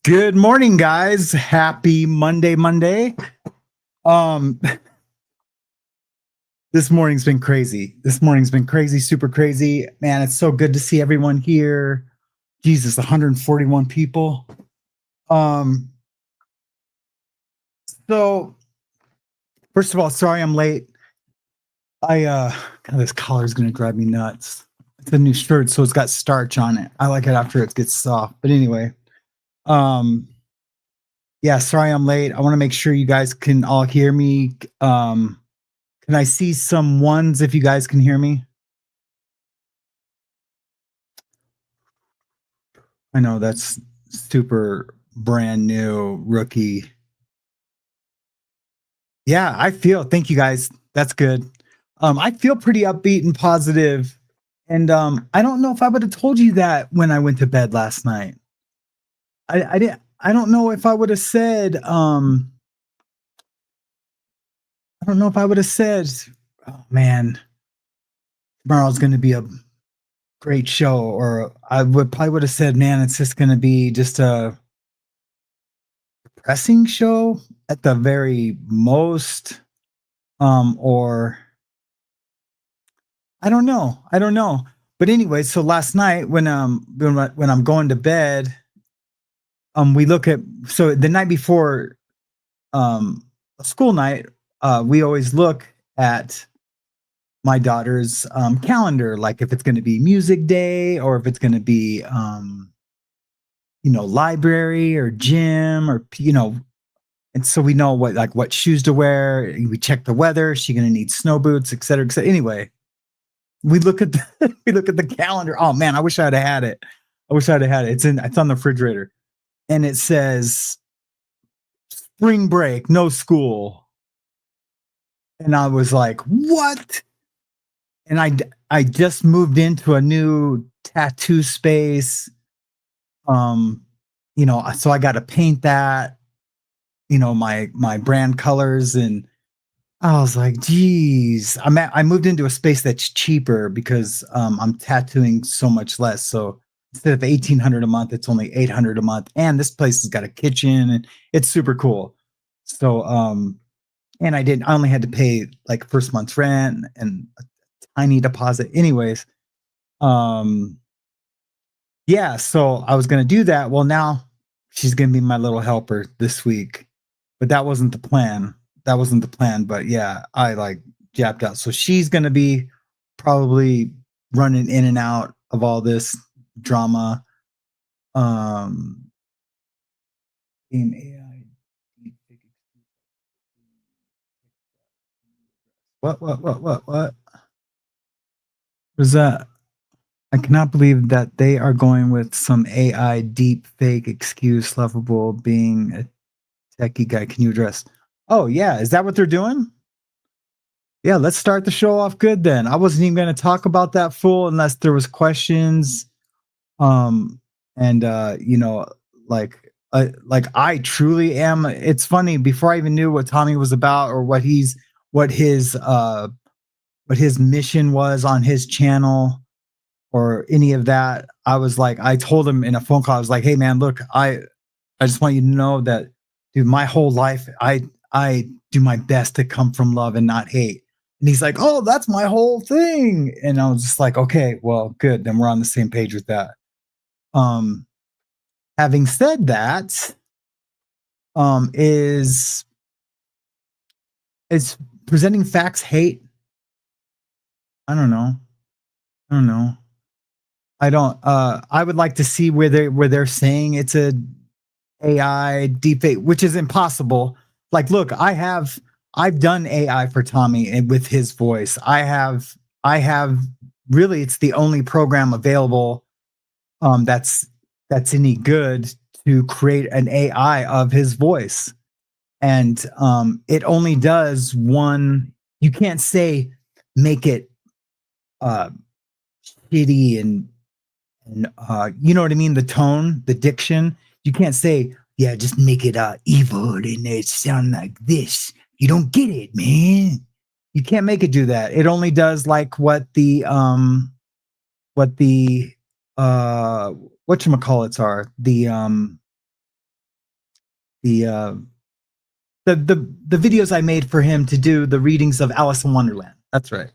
Good morning, guys. Happy Monday. Um, this morning's been crazy. Super crazy. Man, it's so good to see everyone here. Jesus, 141 people. Um, so first of all, sorry I'm late. God, this collar is gonna drive me nuts. It's a new shirt, so it's got starch on it. I like it after it gets soft. But anyway, um, yeah, sorry I'm late. I want to make sure you guys can all hear me. Can I see some ones if you guys can hear me? I know that's super brand new rookie. Yeah, thank you guys. That's good. I feel pretty upbeat and positive. And I don't know if I would have told you that when I went to bed last night. I didn't I don't know if I would have said I don't know if I would have said, oh man, tomorrow's gonna be a great show, or I would probably would have said, man, it's just gonna be just a depressing show at the very most, or I don't know. But anyway, so last night when I'm going to bed, we look at so the night before a school night, we always look at my daughter's calendar, like if it's going to be music day or if it's going to be library or gym or and so we know what shoes to wear. We check the weather. Is she going to need snow boots, et cetera, et cetera. Anyway, we look at we look at the calendar. Oh man, I wish I'd have had it. It's on the refrigerator, and it says spring break, no school. And I was like, what? And I just moved into a new tattoo space. So I got to paint that. My brand colors, and I was like, geez, I moved into a space that's cheaper because I'm tattooing so much less. So instead of 1,800 a month, it's only 800 a month. And this place has got a kitchen and it's super cool. So, and I only had to pay like first month's rent and a tiny deposit. Anyways, um, yeah, so I was going to do that. Well, now she's going to be my little helper this week, but that wasn't the plan. But yeah, I like japped out. So she's going to be probably running in and out of all this drama. Um, what was that? I cannot believe that they are going with some AI deep fake excuse, lovable being a techie guy. Can you address? Oh yeah, is that what they're doing? Yeah, let's start the show off good then. I wasn't even going to talk about that fool unless there was questions. Um, and like I truly am. It's funny. Before I even knew what Tommy was about or what his mission was on his channel or any of that, I was like, I told him in a phone call, I was like, hey man, look, I just want you to know that, dude, my whole life, I do my best to come from love and not hate. And he's like, oh, that's my whole thing. And I was just like, okay, well, good. Then we're on the same page with that. Um, Having said that, is presenting facts hate? I don't know. I don't know. I don't. I would like to see where they're saying it's a AI deepfake, which is impossible. Like, look, I've done AI for Tommy and with his voice. I have really, it's the only program available that's any good to create an AI of his voice. And it only does one. You can't say make it uh shitty and you know what I mean, the tone, the diction. You can't say, yeah, just make it evil and it sound like this. You don't get it, man. You can't make it do that. It only does like what the whatchamacallits are. the the videos I made for him to do the readings of Alice in Wonderland. That's right.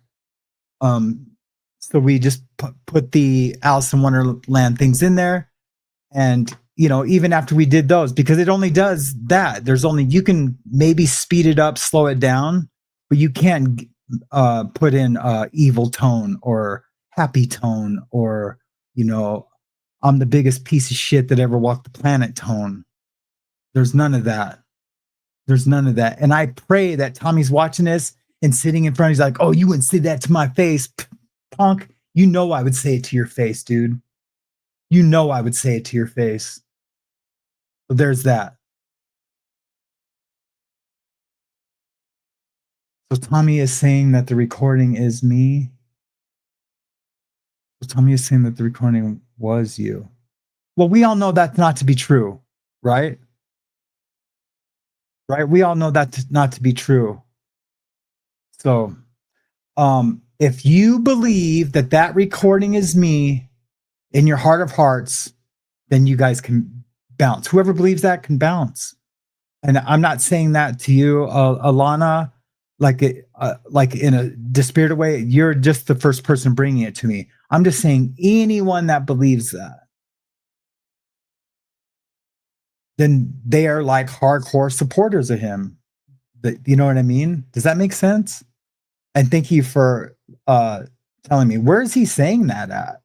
So we just put the Alice in Wonderland things in there, and even after we did those, because it only does that. You can maybe speed it up, slow it down, but you can't put in evil tone or happy tone or I'm the biggest piece of shit that ever walked the planet tone. There's none of that. There's none of that. And I pray that Tommy's watching this and sitting in front, he's like, oh, you wouldn't say that to my face, punk. I would say it to your face, dude. I would say it to your face. So there's that. So Tommy is saying that the recording is me. So Tommy is saying that the recording was you. Well, we all know that's not to be true, right? Right? We all know that not to be true. So, if you believe that recording is me in your heart of hearts, then you guys can bounce. Whoever believes that can bounce. And I'm not saying that to you, Alana, like in a dispirited way. You're just the first person bringing it to me. I'm just saying anyone that believes that, then they are like hardcore supporters of him. You know what I mean? Does that make sense? And thank you for telling me. Where is he saying that at?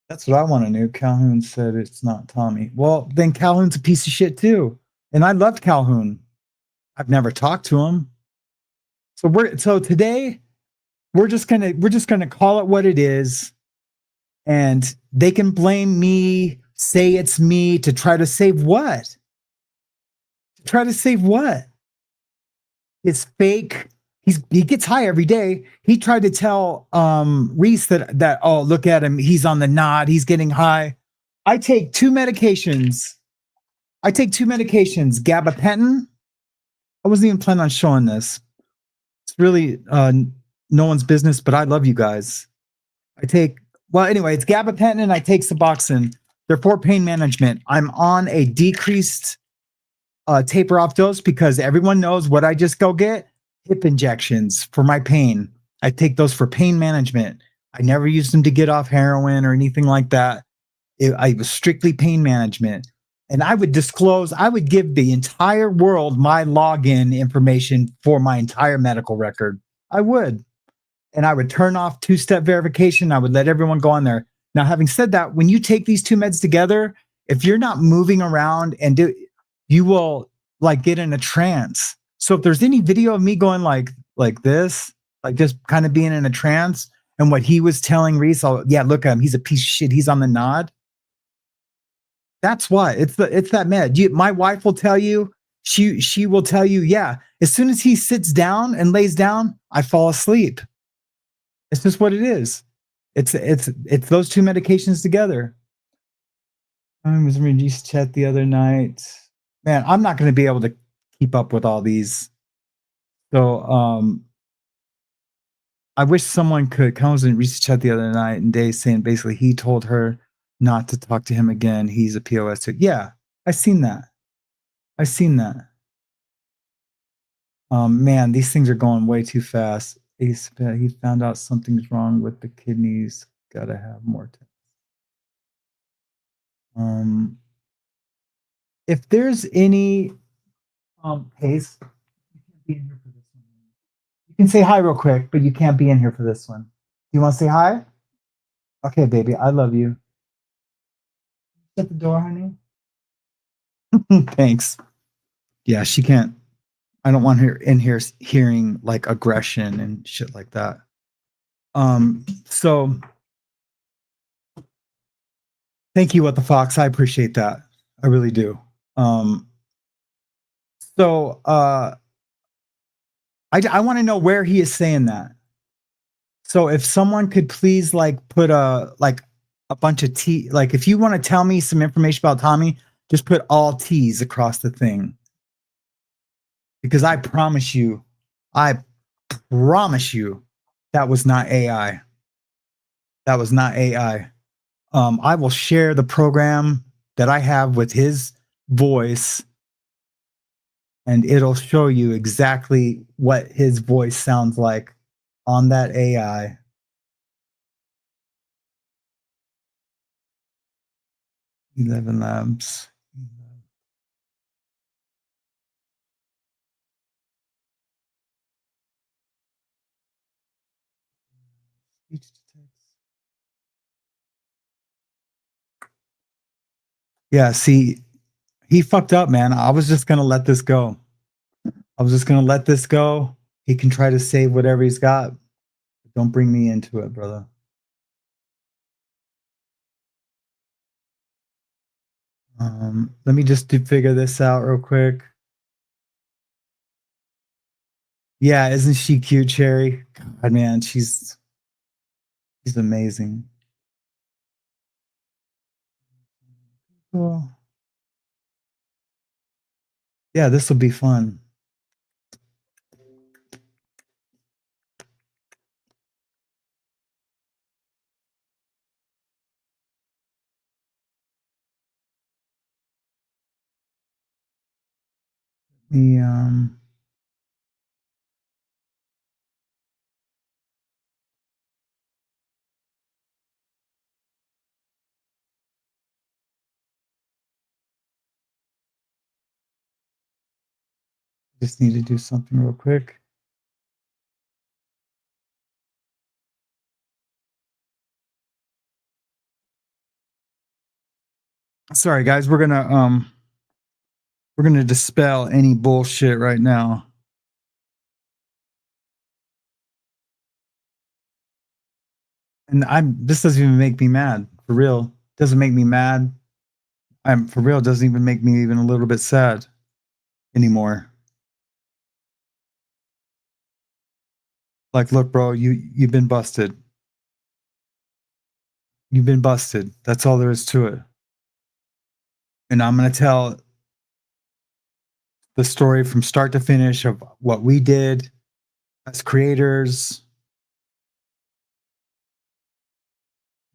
That's what I want to know. Calhoun said it's not Tommy. Well, then Calhoun's a piece of shit too. And I loved Calhoun. I've never talked to him. So today we're just gonna call it what it is. And they can blame me, say it's me, to try to save what? To try to save what? It's fake. He gets high every day. He tried to tell Reese that oh, look at him, he's on the nod, he's getting high. I take two medications. Gabapentin. I wasn't even planning on showing this. It's really no one's business, but I love you guys. Anyway, it's gabapentin and I take Suboxone. They're for pain management. I'm on a decreased taper off dose because everyone knows what I just go get. Hip injections for my pain. I take those for pain management. I never used them to get off heroin or anything like that. I was strictly pain management. And I would give the entire world my login information for my entire medical record. I would. And I would turn off two-step verification. I would let everyone go on there. Now, having said that, when you take these two meds together, if you're not moving around you will get in a trance. So if there's any video of me going like this, just kind of being in a trance, and what he was telling Reese, look at him, he's a piece of shit, he's on the nod. That's why it's that med. My wife will tell you, she will tell you, yeah, as soon as he sits down and lays down, I fall asleep. It's just what it is. It's those two medications together. I was reading Reese chat the other night. Man, I'm not going to be able to keep up with all these. So I wish someone could. I was in Reese chat the other night, and Dave saying basically he told her not to talk to him again. He's a POS. Yeah, I seen that. Man, these things are going way too fast. He found out something's wrong with the kidneys. Gotta have more tests. If there's any Pace, you can't be in here for this one. You can say hi real quick, but you can't be in here for this one. You want to say hi? Okay, baby, I love you. Shut the door, honey. Thanks. Yeah, she can't. I don't want her in here hearing aggression and shit like that. So thank you, What the Fox. I appreciate that. I really do. So I want to know where he is saying that. So if someone could please put a bunch of T, if you want to tell me some information about Tommy, just put all T's across the thing. Because I promise you, that was not AI. That was not AI. I will share the program that I have with his voice, and it'll show you exactly what his voice sounds like on that AI. Eleven Labs. Yeah, see, he fucked up, man. I was just gonna let this go. I was just gonna let this go. He can try to save whatever he's got. Don't bring me into it, brother. Let me just figure this out real quick. Yeah, isn't she cute, Cherry? God, man, she's amazing. Cool. Yeah, this will be fun. The just need to do something real quick. Sorry, guys. We're gonna dispel any bullshit right now. And this doesn't even make me mad. For real. Doesn't make me mad. I'm for real, doesn't even make me even a little bit sad anymore. Like, look, bro, you've been busted. You've been busted. That's all there is to it. And I'm gonna tell the story from start to finish of what we did as creators.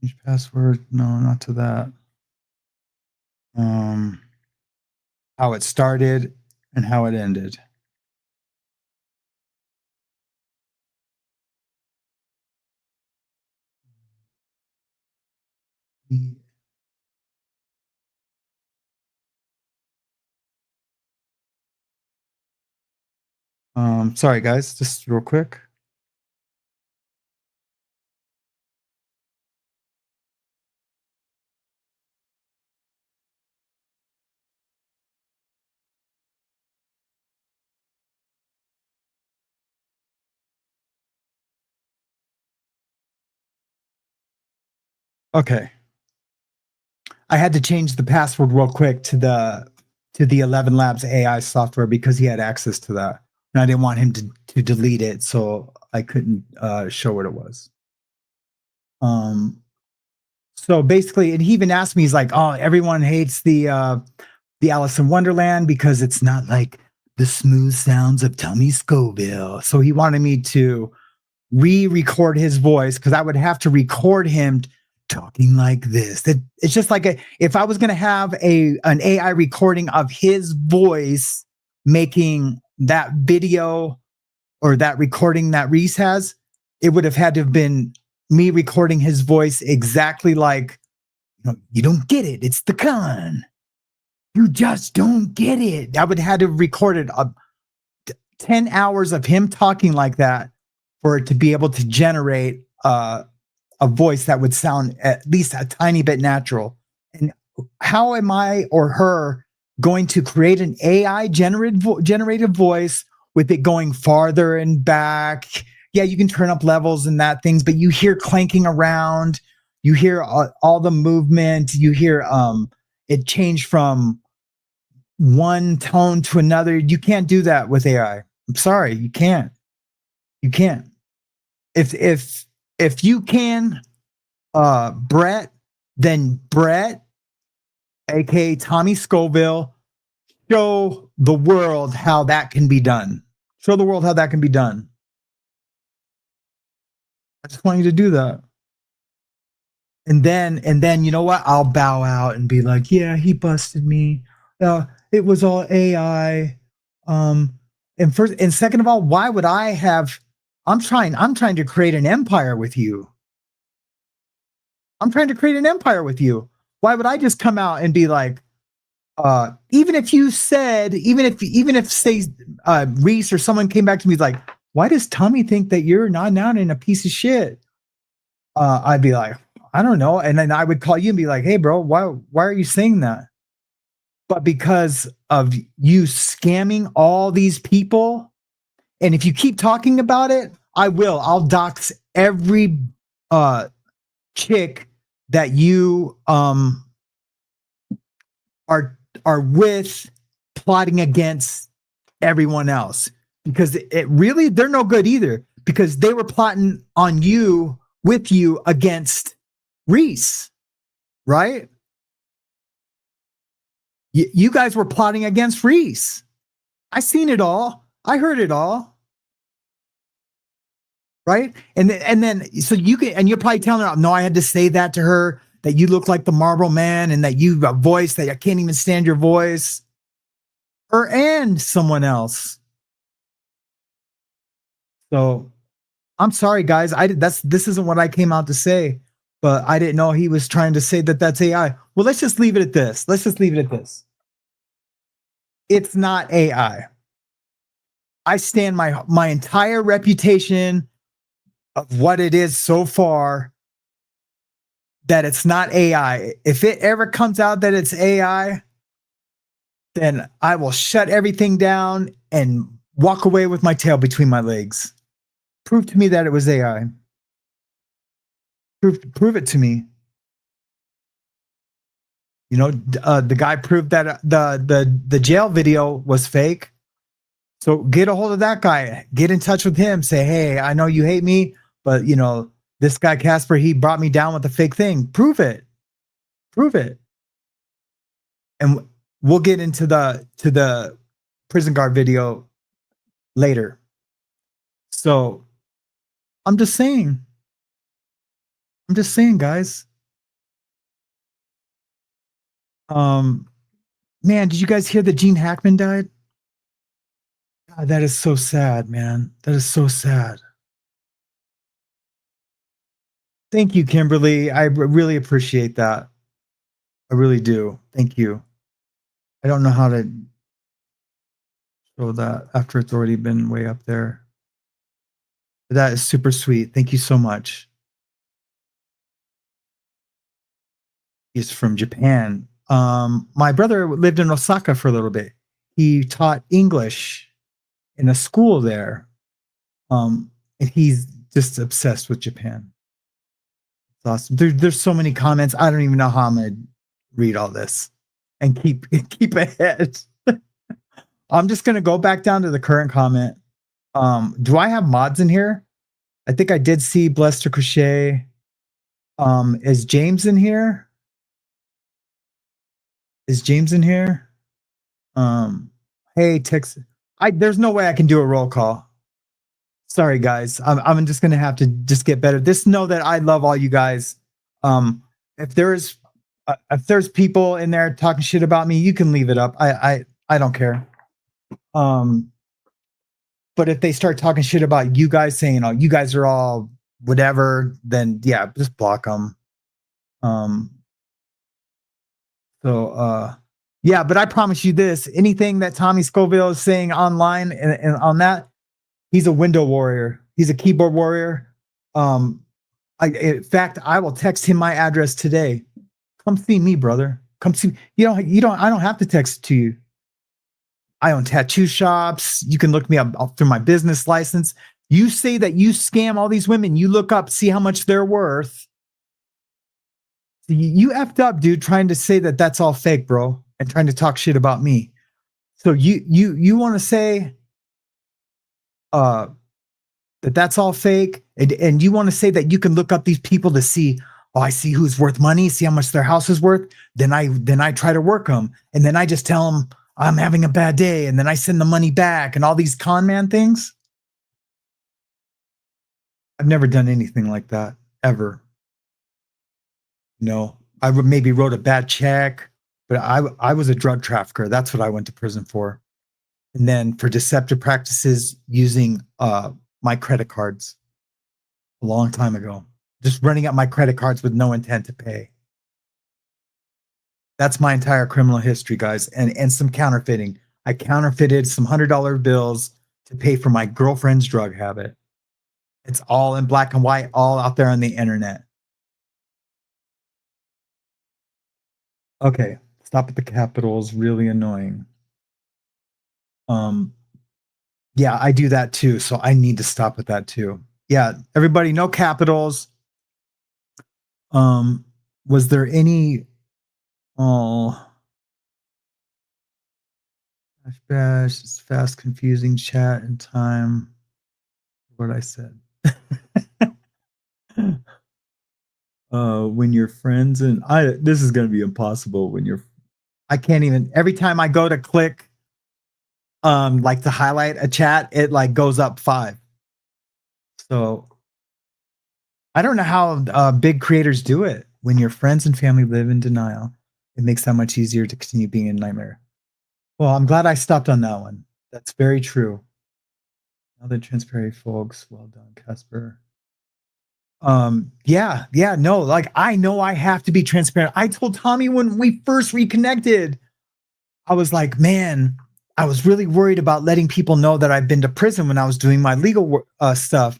Change password. No, not to that. How it started and how it ended. Sorry guys, just real quick. Okay. I had to change the password real quick to the 11 Labs AI software because he had access to that. And I didn't want him to delete it, so I couldn't show what it was. So basically, and he even asked me, he's like, "Oh, everyone hates the Alice in Wonderland because it's not like the smooth sounds of Tommy Scoville." So he wanted me to re-record his voice because I would have to record him talking like this. It's just like if I was going to have an AI recording of his voice making that video or that recording that Reese has, it would have had to have been me recording his voice exactly like, you don't get it. It's the con. You just don't get it. I would have had to have recorded 10 hours of him talking like that for it to be able to generate a voice that would sound at least a tiny bit natural. And how am I or her going to create an AI generated voice with it going farther and back? Yeah, you can turn up levels and that things, but you hear clanking around, you hear all the movement, you hear it change from one tone to another. You can't do that with AI. I'm sorry, you can't. You can't. If you can, Brett, then Brett, aka Tommy Scoville, show the world how that can be done. Show the world how that can be done. I just want you to do that. And then you know what? I'll bow out and be like, yeah, he busted me. It was all AI. And first and second of all, why would I have? I'm trying to create an empire with you. I'm trying to create an empire with you. Why would I just come out and be like, even if you said, even if say Reese or someone came back to me like, why does Tommy think that you're not out in a piece of shit? I'd be like, I don't know. And then I would call you and be like, hey, bro, why are you saying that? But because of you scamming all these people, and if you keep talking about it, I'll dox every chick that you are with, plotting against everyone else, because it really, they're no good either, because they were plotting on you, with you, against Reese, right? You guys were plotting against Reese. I seen it all. I heard it all. Right. And then so you can, and you're probably telling her, no, I had to say that to her, that you look like the Marlboro Man and that you have a voice that I can't even stand your voice. Her and someone else. So I'm sorry, guys. This isn't what I came out to say, but I didn't know he was trying to say that that's AI. Well, let's just leave it at this. It's not AI. I stand my entire reputation of what it is so far, that it's not AI. If it ever comes out that it's AI, then I will shut everything down and walk away with my tail between my legs. Prove to me that it was AI. Prove it to me. You know, the guy proved that the jail video was fake. So get a hold of that guy. Get in touch with him. Say, hey, I know you hate me, but you know, this guy Casper, he brought me down with a fake thing. Prove it. And we'll get into the prison guard video later. So I'm just saying, guys. Man, did you guys hear that Gene Hackman died? God, that is so sad, man. That is so sad. Thank you, Kimberly. I really appreciate that. I really do. Thank you. I don't know how to show that after it's already been way up there. But that is super sweet. Thank you so much. He's from Japan. My brother lived in Osaka for a little bit. He taught English in a school there. And he's just obsessed with Japan. It's awesome. There's so many comments. I don't even know how I'm gonna read all this and keep ahead. I'm just gonna go back down to the current comment. Do I have mods in here? I think I did see Blessed to Crochet. Is James in here? Hey, Tex. There's no way I can do a roll call. Sorry, guys. I'm just gonna have to just get better. Just know that I love all you guys. If there's people in there talking shit about me, you can leave it up. I don't care. But if they start talking shit about you guys, saying, "Oh, you guys are all whatever," then yeah, just block them. Yeah, but I promise you this: anything that Tommy Scoville is saying online and on that, he's a window warrior. He's a keyboard warrior. In fact, I will text him my address today. Come see me, brother. Come see me. I don't have to text it to you. I own tattoo shops. You can look me up through my business license. You say that you scam all these women. You look up, see how much they're worth. You effed up, dude, trying to say that that's all fake, bro, and trying to talk shit about me. So you want to say that that's all fake, and you want to say that you can look up these people to see, oh, I see who's worth money, see how much their house is worth. Then I try to work them, and then I just tell them I'm having a bad day, and then I send the money back, and all these con man things. I've never done anything like that ever. No, I maybe wrote a bad check, but I was a drug trafficker. That's what I went to prison for. And then for deceptive practices using my credit cards a long time ago, just running up my credit cards with no intent to pay. That's my entire criminal history, guys, and some counterfeiting. I counterfeited some $100 bills to pay for my girlfriend's drug habit. It's all in black and white, all out there on the internet. Okay, stop at the capitals. Really annoying. Yeah, I do that too, so I need to stop with that too. Yeah, everybody, no capitals. Was there any oh bash, it's fast, confusing chat and time? What I said. When you're friends and this is gonna be impossible when you're I can't even every time I go to click like to highlight a chat, it like goes up 5. So I don't know how big creators do it. When your friends and family live in denial, it makes that much easier to continue being a nightmare. Well, I'm glad I stopped on that one. That's very true. Another transparent, folks. Well done, Casper. Yeah, no, like I know I have to be transparent. I told Tommy when we first reconnected, I was like, man, I was really worried about letting people know that I've been to prison when I was doing my legal stuff.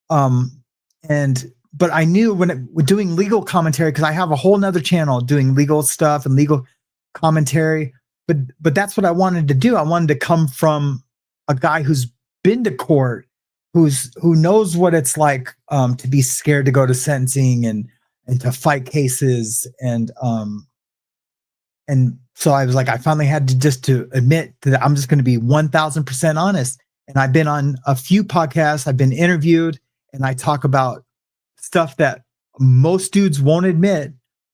But I knew when doing legal commentary, because I have a whole nother channel doing legal stuff and legal commentary. But that's what I wanted to do. I wanted to come from a guy who's been to court, who knows what it's like to be scared to go to sentencing and to fight cases and so I was like, I finally had to admit that I'm just going to be 1,000% honest. And I've been on a few podcasts, I've been interviewed, and I talk about stuff that most dudes won't admit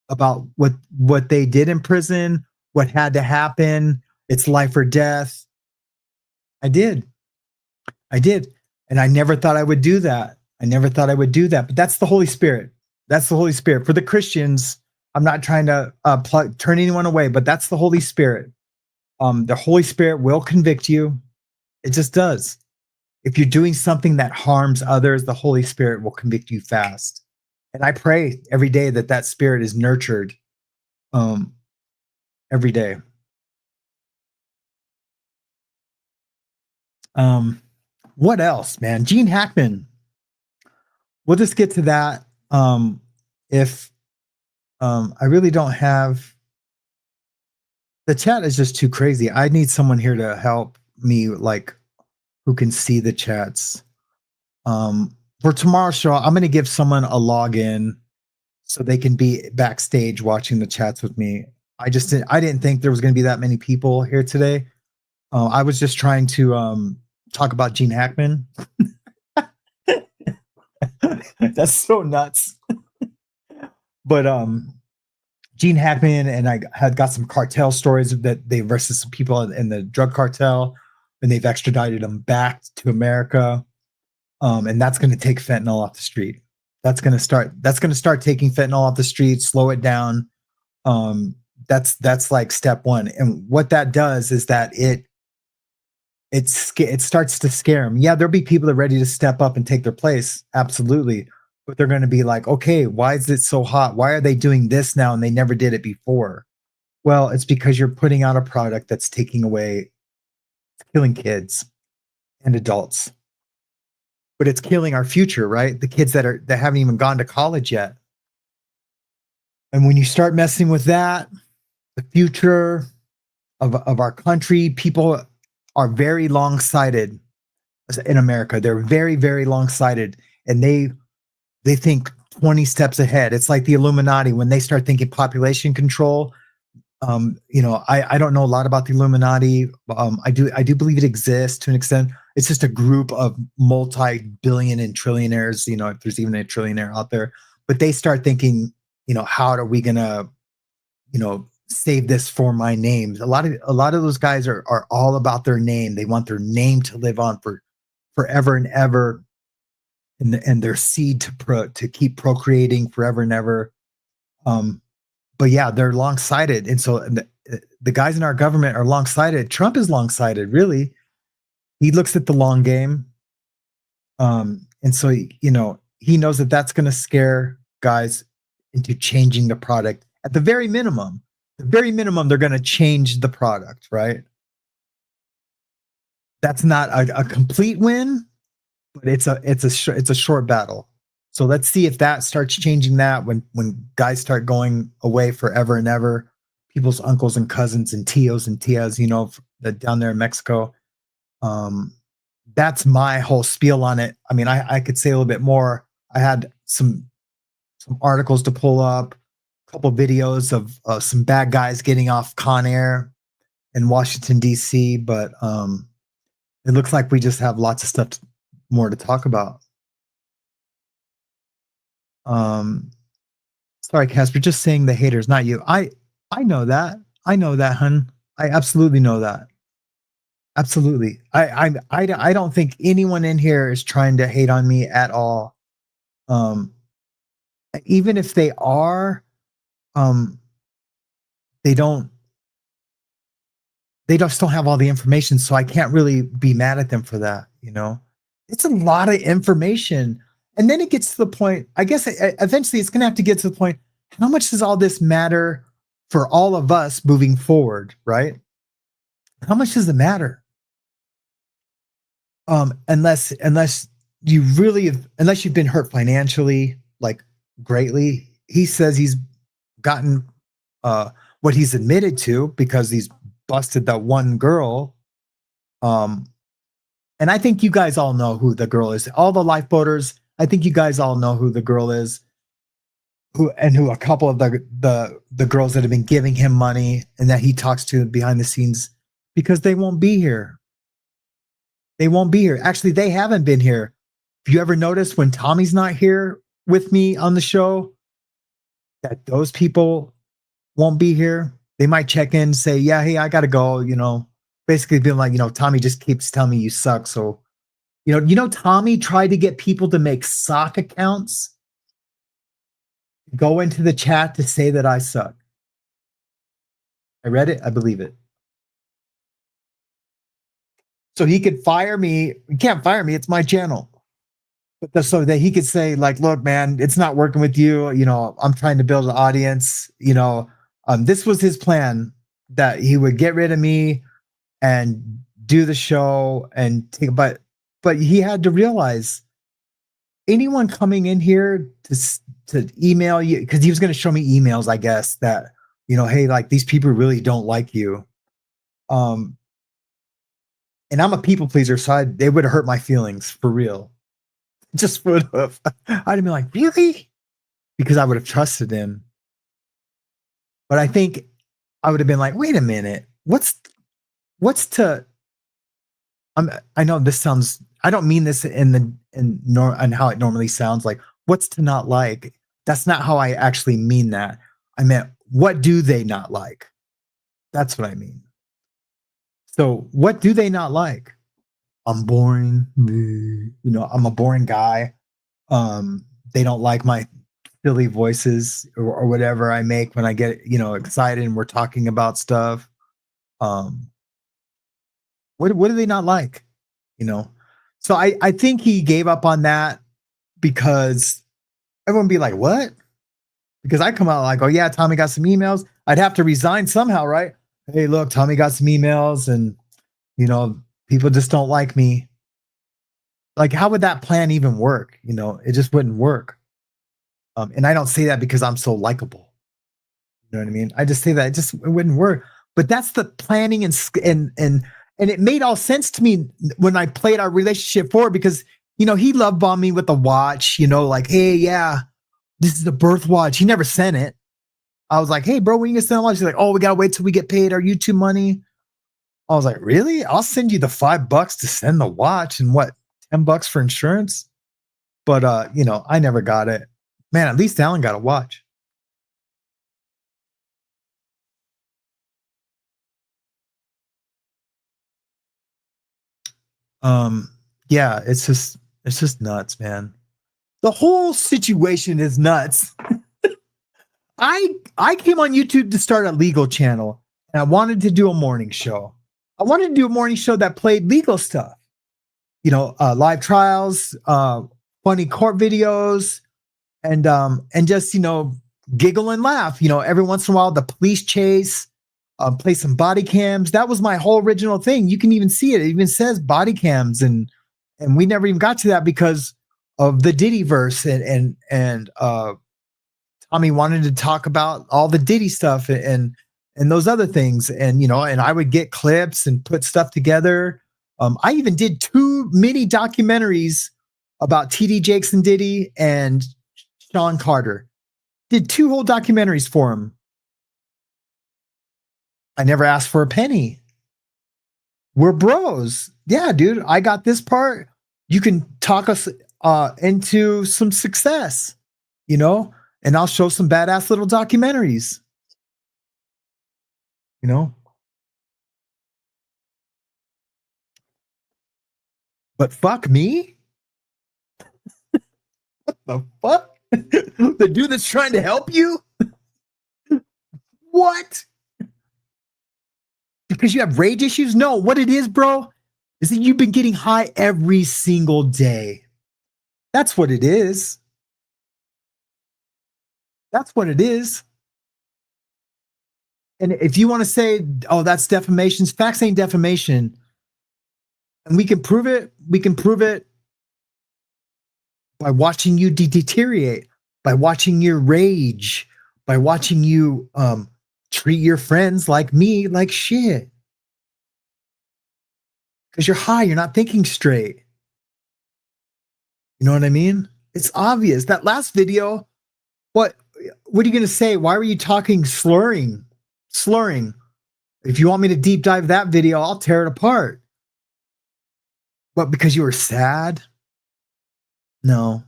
about what they did in prison, what had to happen, it's life or death. I did. And I never thought I would do that. But that's the Holy Spirit. That's the Holy Spirit. For the Christians, I'm not trying to turn anyone away, but that's the Holy Spirit. The Holy Spirit will convict you. It just does. If you're doing something that harms others, the Holy Spirit will convict you fast. And I pray every day that spirit is nurtured every day. What else, man? Gene Hackman. We'll just get to that. If I really don't have the chat is just too crazy. I need someone here to help me, like who can see the chats. For tomorrow's show, I'm going to give someone a login so they can be backstage watching the chats with me. I didn't think there was going to be that many people here today. I was just trying to talk about Gene Hackman. That's so nuts. But Gene Hackman and I had got some cartel stories that they versus some people in the drug cartel, and they've extradited them back to America. And that's going to take fentanyl off the street. That's going to start taking fentanyl off the street, slow it down. That's like step one. And what that does is that it starts to scare them. Yeah, there'll be people that are ready to step up and take their place. Absolutely. But they're going to be like, okay, why is it so hot? Why are they doing this now and they never did it before? Well, it's because you're putting out a product that's killing kids and adults. But it's killing our future, right? The kids that haven't even gone to college yet. And when you start messing with that, the future of our country, people are very long-sighted in America. They're very, very long-sighted, and they think 20 steps ahead. It's like the Illuminati when they start thinking population control. I don't know a lot about the Illuminati. I do believe it exists to an extent. It's just a group of multi-billion and trillionaires, if there's even a trillionaire out there. But they start thinking, how are we gonna, save this for my name? A lot of those guys are all about their name. They want their name to live on for forever and ever, and their seed to keep procreating forever and ever. But yeah, they're long-sighted, and so the guys in our government are long-sighted. Trump is long-sighted, really. He looks at the long game. And so, he knows that that's going to scare guys into changing the product at the very minimum. The very minimum, they're going to change the product, right? That's not a complete win, but it's a short battle. So let's see if that starts changing that when guys start going away forever and ever, people's uncles and cousins and tios and tias, down there in Mexico. That's my whole spiel on it. I mean, I could say a little bit more. I had some articles to pull up, a couple videos of some bad guys getting off Con Air in Washington, D.C., but it looks like we just have lots of stuff more to talk about. Sorry, Casper, just saying the haters, not you. I know that. I know that, hun. I absolutely know that. Absolutely. I don't think anyone in here is trying to hate on me at all. Even if they are, they just don't have all the information, so I can't really be mad at them for that. It's a lot of information, and then it gets to the point. I guess eventually it's going to have to get to the point. How much does all this matter for all of us moving forward, right? How much does it matter? Unless you've been hurt financially, like greatly. He says he's gotten what he's admitted to because he's busted that one girl. And I think you guys all know who the girl is. All the lifeboaters, I think you guys all know who the girl is. Who a couple of the girls that have been giving him money and that he talks to behind the scenes, because they won't be here. They won't be here. Actually, they haven't been here. If you ever notice when Tommy's not here with me on the show, that those people won't be here. They might check in, say, yeah, hey, I gotta go, basically being like, Tommy just keeps telling me you suck. So, Tommy tried to get people to make sock accounts, go into the chat to say that I suck. I read it. I believe it. So he could fire me. He can't fire me. It's my channel. But so that he could say, like, look, man, it's not working with you. I'm trying to build an audience. This was his plan, that he would get rid of me and do the show and take, but he had to realize anyone coming in here to email you, because he was going to show me emails, I guess, that, hey, like, these people really don't like you. And I'm a people pleaser, so they would have hurt my feelings for real. Just would have. I'd have been like, really? Because I would have trusted him. But I think I would have been like, wait a minute, what's to? I know this sounds. I don't mean this in how it normally sounds. Like, what's to not like? That's not how I actually mean that. I meant, what do they not like? That's what I mean. So what do they not like? I'm boring. I'm a boring guy. They don't like my silly voices or whatever I make when I get, excited and we're talking about stuff. What do they not like? So I think he gave up on that because everyone would be like, what? Because I come out like, oh yeah, Tommy got some emails. I'd have to resign somehow, right? Hey, look, Tommy got some emails and, people just don't like me. Like, how would that plan even work? It just wouldn't work. And I don't say that because I'm so likable. You know what I mean? I just say that it wouldn't work. But that's the planning and it made all sense to me when I played our relationship forward, because, he love bombed me with a watch, like, hey, yeah, this is the birth watch. He never sent it. I was like, hey, bro, when you gonna send a watch? He's like, oh, we gotta wait till we get paid our YouTube money. I was like, really? I'll send you the $5 to send the watch and what, $10 for insurance? But I never got it. Man, at least Alan got a watch. Yeah, it's just nuts, man. The whole situation is nuts. I came on YouTube to start a legal channel. And I wanted to do a morning show. I wanted to do a morning show that played legal stuff, live trials, funny court videos, and just giggle and laugh. Every once in a while, the police chase, play some body cams. That was my whole original thing. You can even see it. It even says body cams, and we never even got to that because of the Diddy verse, and Tommy wanted to talk about all the Diddy stuff and those other things, and I would get clips and put stuff together. I even did 2 mini documentaries about TD Jakes and Diddy and Sean Carter. Did 2 whole documentaries for him. I never asked for a penny. We're bros. Yeah, dude, I got this part. You can talk us into some success, and I'll show some badass little documentaries, But fuck me? What the fuck? The dude that's trying to help you? What? Because you have rage issues? No, what it is, bro, is that you've been getting high every single day. That's what it is. That's what it is. And if you want to say, oh, that's defamation, facts ain't defamation. And we can prove it. We can prove it by watching you deteriorate, by watching your rage, by watching you treat your friends like me like shit. Because you're high, you're not thinking straight. You know what I mean? It's obvious. That last video, what are you going to say? Why were you talking slurring? If you want me to deep dive that video, I'll tear it apart. But because you were sad? No.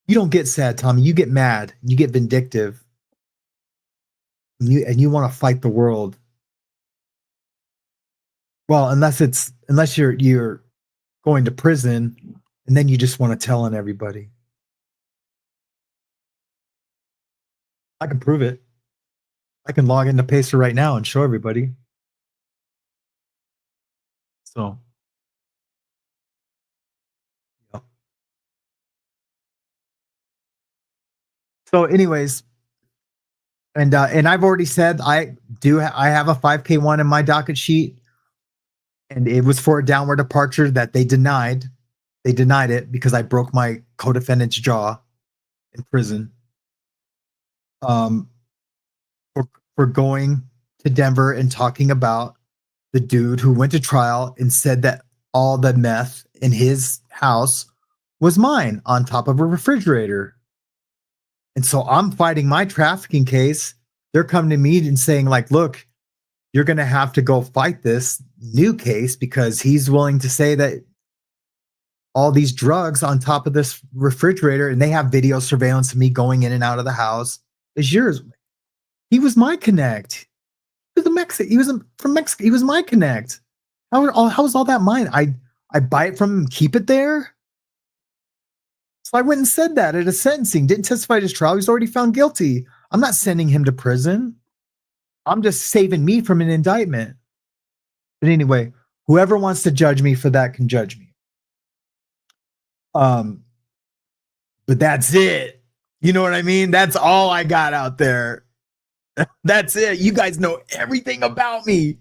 You don't get sad, Tommy. You get mad. You get vindictive. And you want to fight the world. Well, unless you're going to prison, and then you just want to tell on everybody. I can prove it. I can log into Pacer right now and show everybody. So, yeah. So, anyways, and I've already said I have a 5K one in my docket sheet, and it was for a downward departure that they denied. They denied it because I broke my co-defendant's jaw in prison. For going to Denver and talking about the dude who went to trial and said that all the meth in his house was mine on top of a refrigerator. And so I'm fighting my trafficking case. They're coming to me and saying, like, look, you're going to have to go fight this new case because he's willing to say that all these drugs on top of this refrigerator, and they have video surveillance of me going in and out of the house, is yours. He was my connect. He was from Mexico. He was my connect. How is all that mine? I buy it from him, keep it there. So I went and said that at a sentencing. Didn't testify at his trial. He's already found guilty. I'm not sending him to prison. I'm just saving me from an indictment. But anyway, whoever wants to judge me for that can judge me. But that's it. You know what I mean? That's all I got out there. That's it. You guys know everything about me.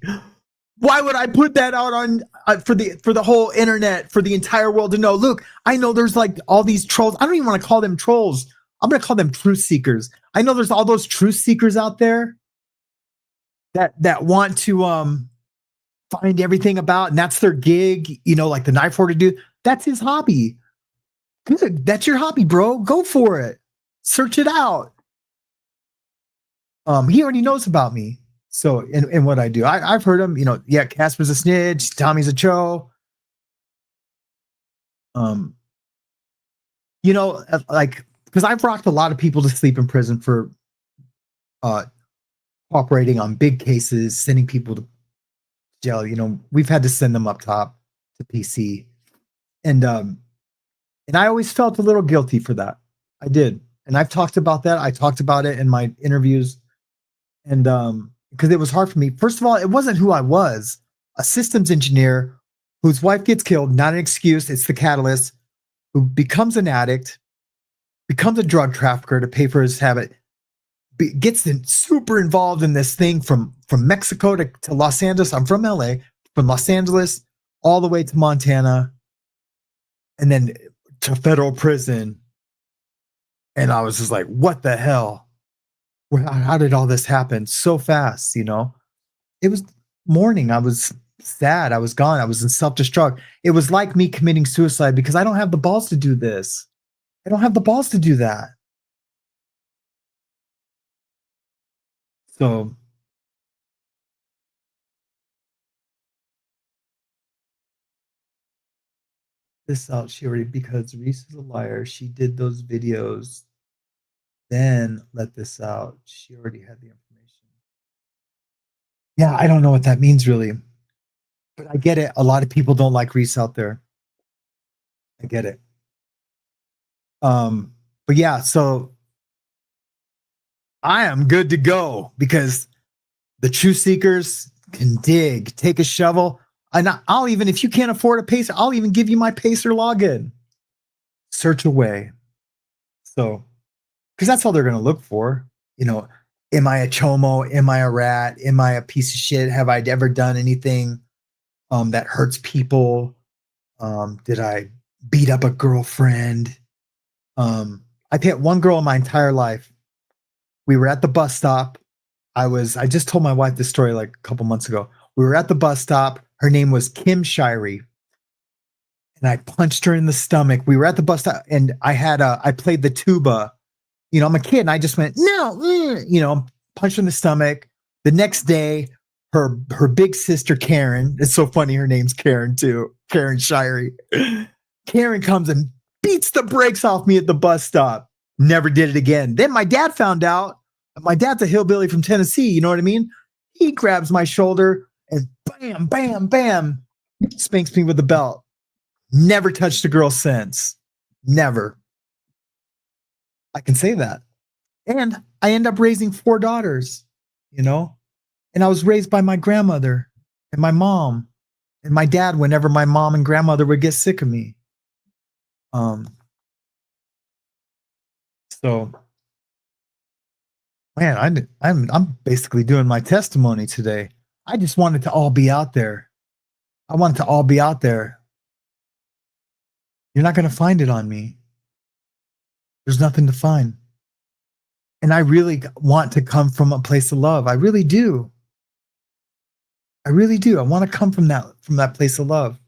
Why would I put that out on for the whole internet, for the entire world to know? Look, I know there's like all these trolls. I don't even want to call them trolls. I'm going to call them truth seekers. I know there's all those truth seekers out there that want to find everything about, and that's their gig, like the knife hoarder dude. That's his hobby. Good. That's your hobby, bro. Go for it. Search it out. He already knows about me. So, and what I do, I've heard him, yeah, Casper's a snitch, Tommy's a cho. Like, because I've rocked a lot of people to sleep in prison for cooperating on big cases, sending people to jail. We've had to send them up top to PC. And I always felt a little guilty for that. I did. And I've talked about that. I talked about it in my interviews. And because it was hard for me. First of all, it wasn't who I was. A systems engineer whose wife gets killed, not an excuse. It's the catalyst, who becomes an addict, becomes a drug trafficker to pay for his habit, gets super involved in this thing from Mexico to Los Angeles. I'm from LA, from Los Angeles all the way to Montana, and then to federal prison. And I was just like, what the hell? How did all this happen so fast? You know, it was morning. I was sad. I was gone. I was in self-destruct. It was like me committing suicide because I don't have the balls to do this. I don't have the balls to do that. So this out, she already, because Reese is a liar. She did those videos, then let this out. She already had the information. Yeah, I don't know what that means really, but I get it. A lot of people don't like Reese out there. I get it. But yeah, so I am good to go because the truth seekers can dig, take a shovel. And I'll even, if you can't afford a Pacer, I'll even give you my Pacer login. Search away. So, because that's all they're going to look for. You know, am I a chomo? Am I a rat? Am I a piece of shit? Have I ever done anything that hurts people? Did I beat up a girlfriend? I've hit one girl in my entire life. We were at the bus stop. I just told my wife this story like a couple months ago. We were at the bus stop. Her name was Kim Shirey. And I punched her in the stomach. We were at the bus stop and I played the tuba. You know, I'm a kid and I just went, no, you know, punched her in the stomach. The next day, her big sister, Karen, it's so funny. Her name's Karen too. Karen Shirey. Karen comes and beats the brakes off me at the bus stop. Never did it again. Then my dad found out. My dad's a hillbilly from Tennessee. You know what I mean? He grabs my shoulder and bam, bam, bam, spanks me with the belt. Never touched a girl since. Never. I can say that. And I end up raising 4 daughters, you know? And I was raised by my grandmother and my mom and my dad whenever my mom and grandmother would get sick of me. So man, I'm basically doing my testimony today. I just wanted to all be out there. I want it to all be out there. You're not going to find it on me. There's nothing to find. And I really want to come from a place of love. I really do. I really do. I want to come from that place of love.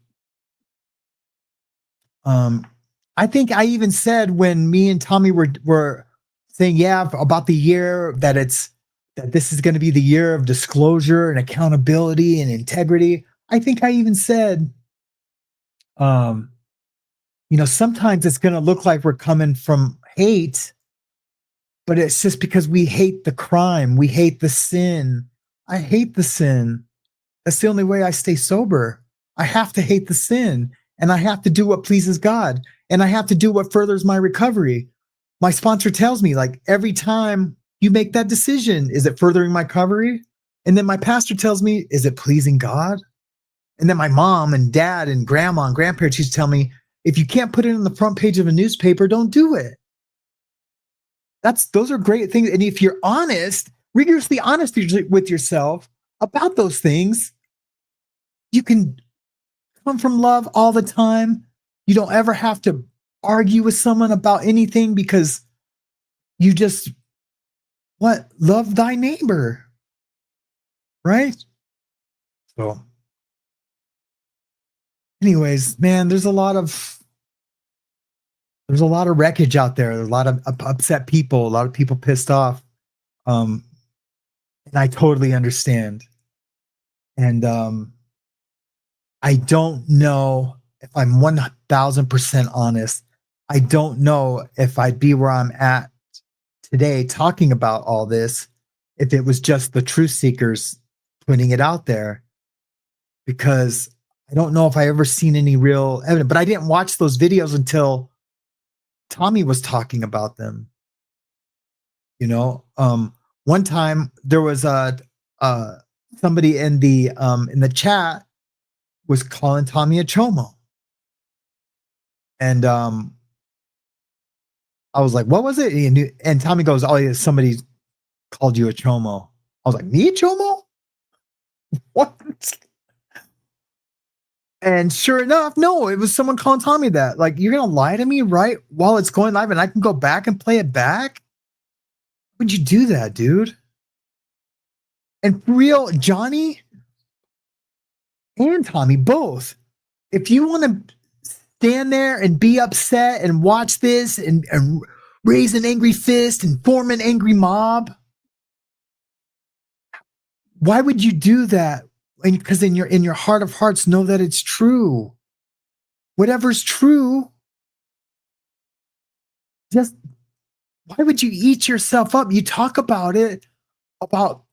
I think I even said when me and Tommy were saying, yeah, about the year that this is going to be the year of disclosure and accountability and integrity. I think I even said, you know, sometimes it's going to look like we're coming from hate, but it's just because we hate the crime. We hate the sin. I hate the sin. That's the only way I stay sober. I have to hate the sin, and I have to do what pleases God, and I have to do what furthers my recovery. My sponsor tells me, like, every time you make that decision, is it furthering my recovery? And then my pastor tells me, is it pleasing God? And then my mom and dad and grandma and grandparents used to tell me, if you can't put it on the front page of a newspaper, don't do it. Those are great things. And if you're honest, rigorously honest with yourself about those things, you can come from love all the time. You don't ever have to argue with someone about anything because you just love thy neighbor, right? So anyways, man, there's a lot of wreckage out there. There's a lot of upset people, a lot of people pissed off. And I totally understand. And I don't know if I'm 1000% honest. I don't know if I'd be where I'm at today talking about all this if it was just the truth seekers putting it out there, because I don't know if I ever seen any real evidence, but I didn't watch those videos until Tommy was talking about them. You know, one time there was somebody in the chat was calling Tommy a chomo. And I was like, what was it? And Tommy goes, oh yeah, somebody called you a chomo. I was like, me a chomo? What? And sure enough, no, it was someone calling Tommy that. Like, you're gonna lie to me right while it's going live and I can go back and play it back? Would you do that, dude? And for real, Johnny and Tommy, both. If you want to stand there and be upset and watch this and raise an angry fist and form an angry mob, why would you do that? Because in your heart of hearts, know that it's true. Whatever's true, just why would you eat yourself up? You talk about it, about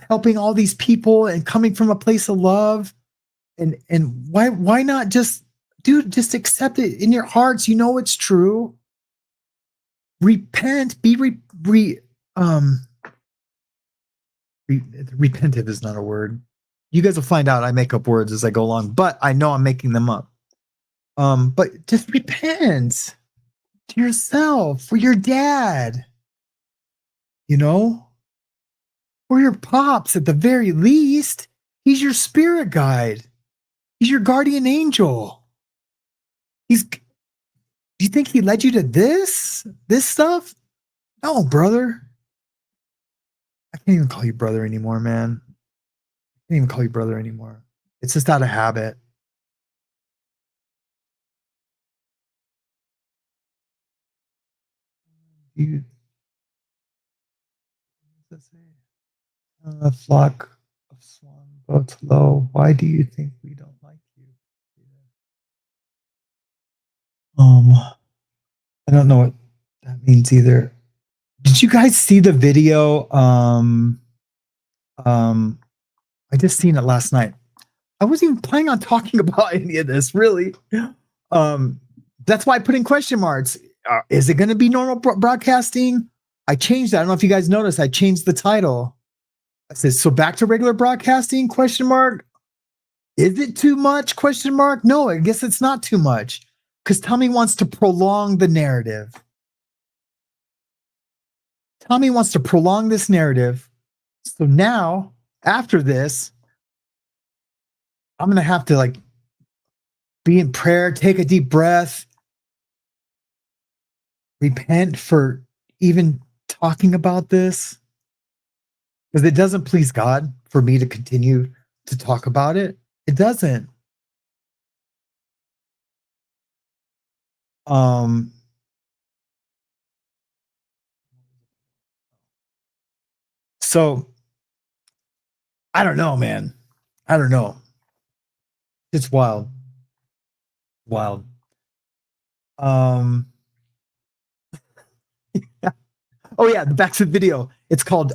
helping all these people and coming from a place of love, and why not just, dude, just accept it in your hearts. You know it's true. Repent. Repentive is not a word. You guys will find out I make up words as I go along, but I know I'm making them up. But just repent to yourself, for your dad, you know, or your pops at the very least. He's your spirit guide. He's your guardian angel. Do you think he led you to this stuff? No, brother. I can't even call you brother anymore, man. I can't even call you brother anymore. It's just out of habit. You, a flock of swan boats low. Why do you think we don't like you? I don't know what that means either. Did you guys see the video? I just seen it last night. I wasn't even planning on talking about any of this, really. That's why I put in question marks. Is it going to be normal broadcasting? I changed that. I don't know if you guys noticed. I changed the title. I said, so back to regular broadcasting, question mark. Is it too much, question mark? No, I guess it's not too much, because Tommy wants to prolong the narrative. Tommy wants to prolong this narrative. So now, after this, I'm going to have to like be in prayer, take a deep breath, repent for even talking about this, because it doesn't please God for me to continue to talk about it. It doesn't. So I don't know, man. I don't know. It's wild. Wild. Oh yeah, the back to the video. It's called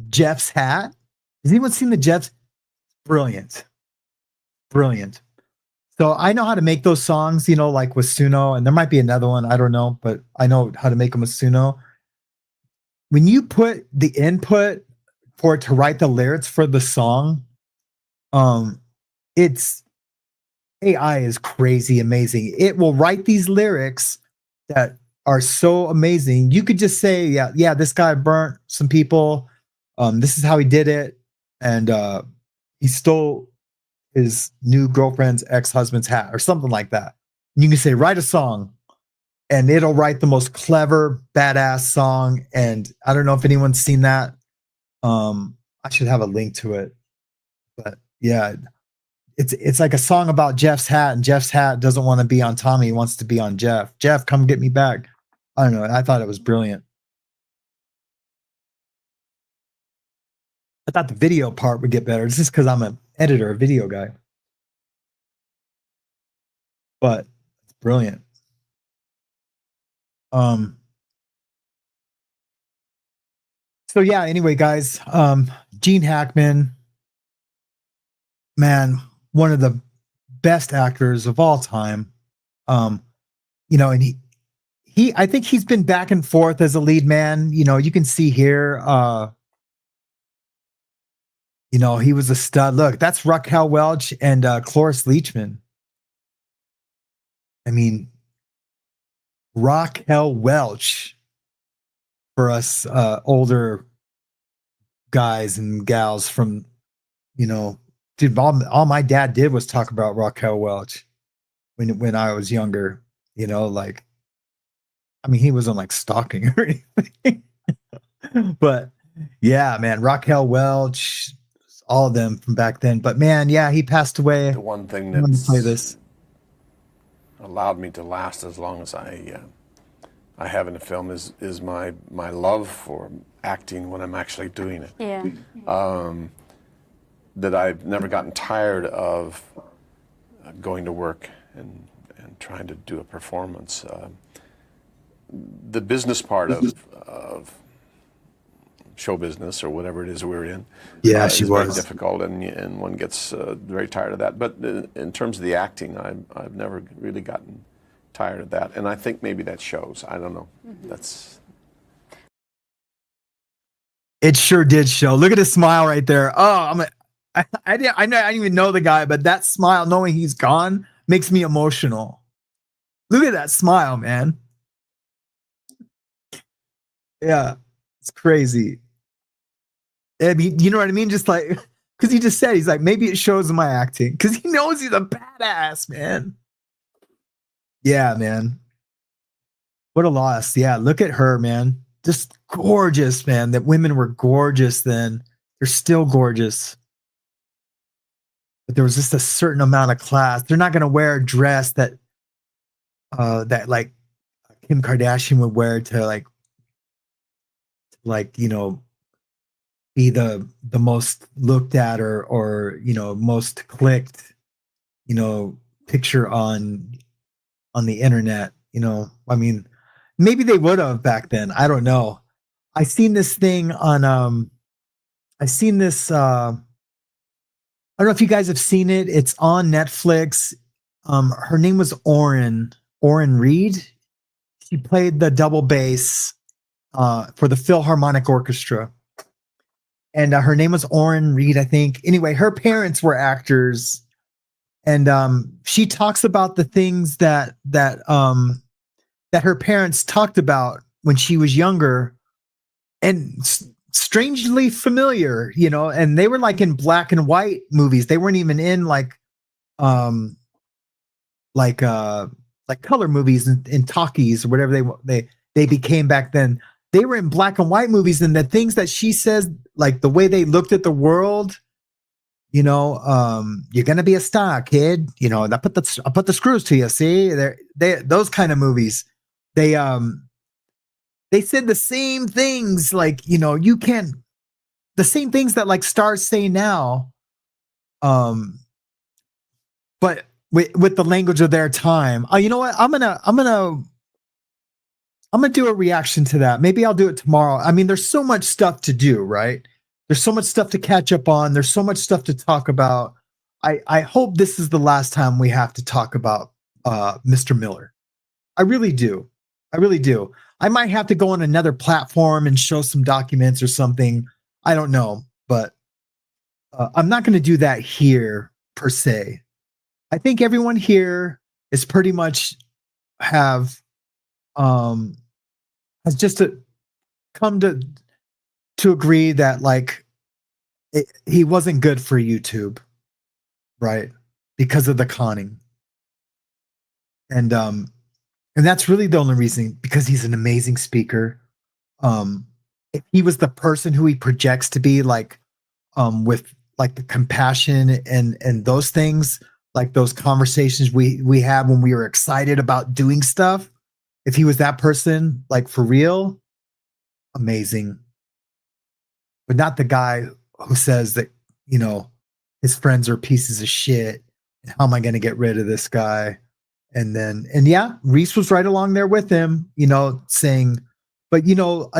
Jeff's Hat. Has anyone seen the Jeff's? Brilliant. Brilliant. So I know how to make those songs, you know, like with Suno, and there might be another one, I don't know, but I know how to make them with Suno. When you put the input for it to write the lyrics for the song, it's AI is crazy amazing. It will write these lyrics that are so amazing. You could just say, yeah, this guy burnt some people. This is how he did it, and he stole his new girlfriend's ex-husband's hat or something like that. And you can say, write a song, and it'll write the most clever, badass song. And I don't know if anyone's seen that. I should have a link to it, but yeah, it's like a song about Jeff's hat, and Jeff's hat doesn't want to be on Tommy. He wants to be on Jeff. Jeff, come get me back. I don't know. I thought it was brilliant. I thought the video part would get better. It's just because I'm an editor, a video guy. But it's brilliant. So yeah, anyway, guys, Gene Hackman, man, one of the best actors of all time. You know, and I think he's been back and forth as a lead man. You know, you can see here, You know, he was a stud. Look, that's Raquel Welch and Cloris Leachman. I mean, Raquel Welch for us older guys and gals from, you know, dude, all my dad did was talk about Raquel Welch when I was younger, you know, like, I mean, he wasn't like stalking or anything, but yeah, man, Raquel Welch, all of them from back then. But man, yeah, he passed away. The one thing I'm gonna play that's this. allowed me to last as long as I have in a film is my love for acting when I'm actually doing it. Yeah. That I've never gotten tired of going to work and trying to do a performance. The business part of show business or whatever it is we're in, Yeah, she is very was. difficult, and one gets very tired of that. But in terms of the acting, I've never really gotten tired of that, and I think maybe that shows. I don't know. That's It sure did show. Look at his smile right there. Oh, I didn't even know the guy, but that smile, knowing he's gone, makes me emotional. Look at that smile, man. Yeah, it's crazy. I mean, you know what I mean? Just like, because he just said, he's like, maybe it shows in my acting, because he knows he's a badass, man. Yeah, man. What a loss. Yeah, look at her, man. Just gorgeous, man. That women were gorgeous then. They're still gorgeous. But there was just a certain amount of class. They're not going to wear a dress that like Kim Kardashian would wear to like, you know, be the most looked at or you know, most clicked, you know, picture on the internet. You know, I mean, maybe they would have back then. I don't know. I seen this thing on I seen this I don't know if you guys have seen it. It's on Netflix. Her name was Oren Reed. She played the double bass for the Philharmonic Orchestra. And her name was Oren Reed, I think. Anyway, her parents were actors, and she talks about the things that her parents talked about when she was younger, and strangely familiar, you know. And they were like in black and white movies. They weren't even in like color movies and talkies or whatever they became back then. They were in black and white movies, and the things that she says, like the way they looked at the world, you know, you're gonna be a star, kid. You know, I'll put the screws to you. See, they those kind of movies. They said the same things, like, you know, you can't, the same things that like stars say now, but with the language of their time. You know what? I'm gonna do a reaction to that. Maybe I'll do it tomorrow. I mean, there's so much stuff to do, right? There's so much stuff to catch up on. There's so much stuff to talk about. I hope this is the last time we have to talk about Mr. Miller. I really do. I really do. I might have to go on another platform and show some documents or something. I don't know, but I'm not going to do that here per se. I think everyone here is pretty much has just come to agree that like he wasn't good for YouTube, right? Because of the conning. And that's really the only reason, because he's an amazing speaker. If he was the person who he projects to be, like with like the compassion and those things, like those conversations we had when we were excited about doing stuff, if he was that person, like for real, amazing. But not the guy who says that, you know, his friends are pieces of shit. And how am I going to get rid of this guy? And yeah, Reese was right along there with him, you know, saying, but you know,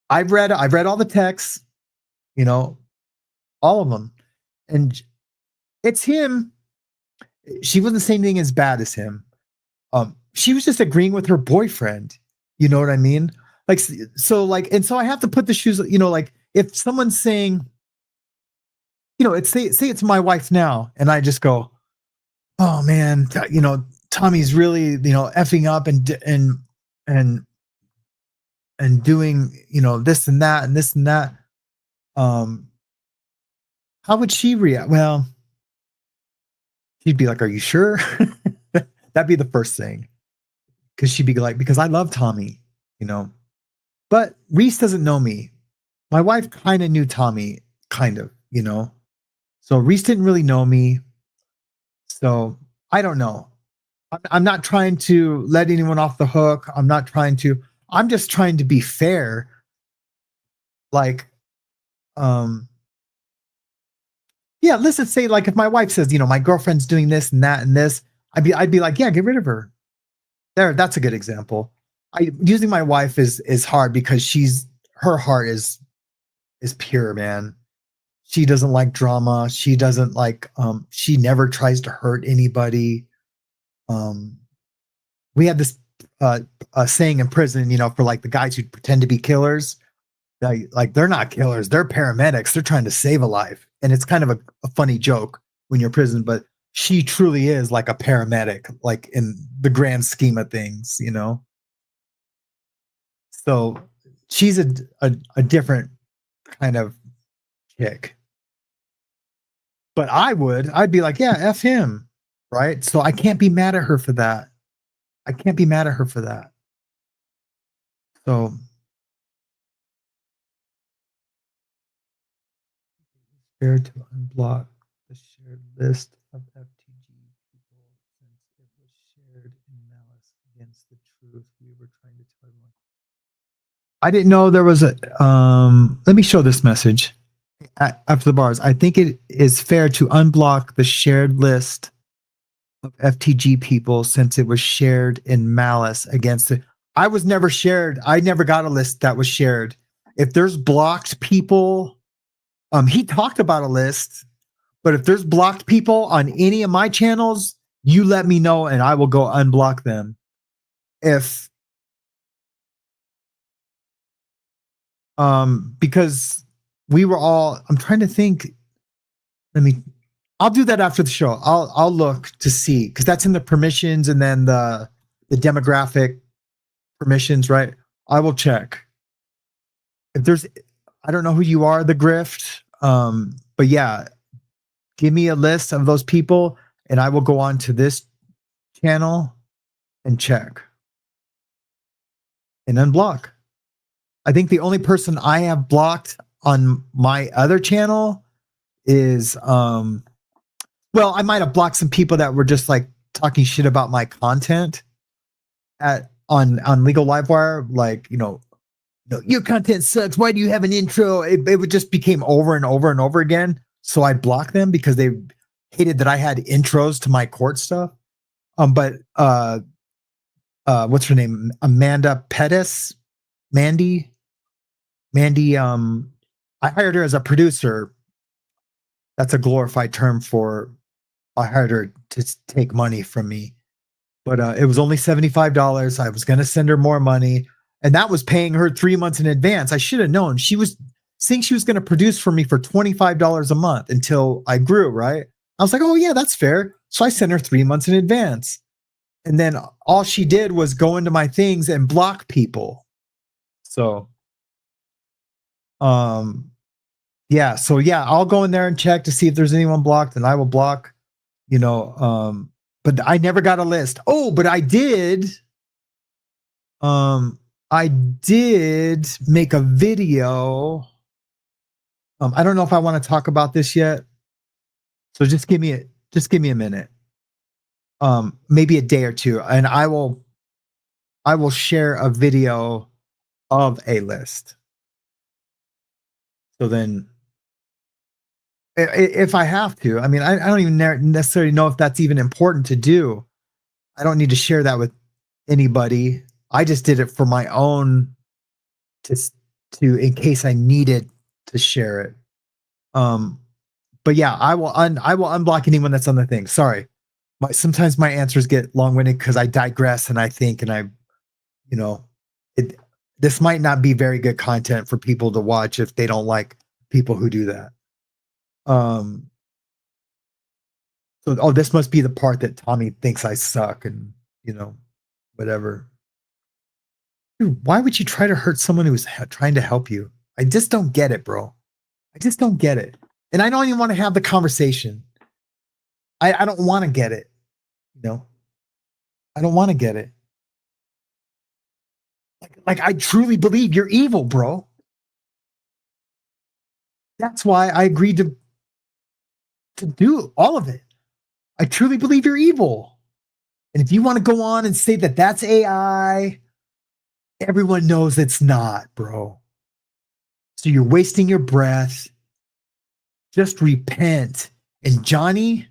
I've read all the texts, you know, all of them. And it's him. She wasn't saying anything as bad as him. She was just agreeing with her boyfriend. You know what I mean? Like, so like, and so I have to put the shoes, you know, like if someone's saying, it's say it's my wife now, and I just go, oh man, Tommy's really, effing up and and doing, this and that and this and that. Um, how would she react? Well, she'd be like, "Are you sure?" That'd be the first thing, because she'd be like, "Because I love Tommy, you know." But Reese doesn't know me. My wife kind of knew Tommy, kind of, So Reese didn't really know me. So I don't know. I'm not trying to let anyone off the hook. I'm just trying to be fair. Like, yeah, let's just say, like, if my wife says, my girlfriend's doing this and that and this, I'd be like, yeah, get rid of her. That's a good example. Using my wife is hard because her heart is pure, man. She doesn't like drama. She doesn't like, she never tries to hurt anybody. We had this saying in prison, for like the guys who pretend to be killers. Like they're not killers, they're paramedics. They're trying to save a life. And it's kind of a funny joke when you're in prison, but she truly is like a paramedic, like in the grand scheme of things, So she's a different kind of chick. But I'd be like, yeah, F him. Right. So I can't be mad at her for that. So fair to unblock the shared list of FTG people since it was shared in malice against the truth we were trying to tell everyone. I didn't know there was a let me show this message after the bars. I think it is fair to unblock the shared list of FTG people since it was shared in malice against it. I was never shared. I never got a list that was shared. If there's blocked people, he talked about a list, but if there's blocked people on any of my channels, you let me know and I will go unblock them. Because we were all, I'm trying to think. I'll do that after the show. I'll look to see, because that's in the permissions and then the demographic permissions, right? I will check. I don't know who you are, the grift. But yeah, give me a list of those people and I will go on to this channel and check and unblock. I think the only person I have blocked on my other channel is, well, I might have blocked some people that were just like talking shit about my content on Legal Livewire, like, your content sucks. Why do you have an intro? It would just became over and over and over again. So I blocked them because they hated that I had intros to my court stuff. But what's her name? Amanda Pettis, Mandy. I hired her as a producer. That's a glorified term for, I hired her to take money from me. But it was only $75. I was going to send her more money. And that was paying her 3 months in advance. I should have known. She was saying she was going to produce for me for $25 a month until I grew, right? I was like, oh, yeah, that's fair. So I sent her 3 months in advance. And then all she did was go into my things and block people. So, yeah. So, yeah, I'll go in there and check to see if there's anyone blocked, and I will block, but I never got a list. Oh, but I did. I did make a video. I don't know if I want to talk about this yet. So just give me a minute. Maybe a day or two, and I will share a video of a list. So then if I have to, I mean, I don't even necessarily know if that's even important to do. I don't need to share that with anybody. I just did it for my own, to in case I needed to share it. But yeah, I will unblock anyone that's on the thing. Sorry. Sometimes my answers get long-winded because I digress and I think, and this might not be very good content for people to watch if they don't like people who do that. Um, so, oh, this must be the part that Tommy thinks I suck and, you know, whatever. Dude, why would you try to hurt someone who's trying to help you? I just don't get it, bro. I just don't get it. And I don't even want to have the conversation. I don't want to get it. You know, I don't want to get it. Like I truly believe you're evil, bro. That's why I agreed to do all of it. I truly believe you're evil. And if you want to go on and say that that's AI, everyone knows it's not, bro. So you're wasting your breath. Just repent. And Johnny,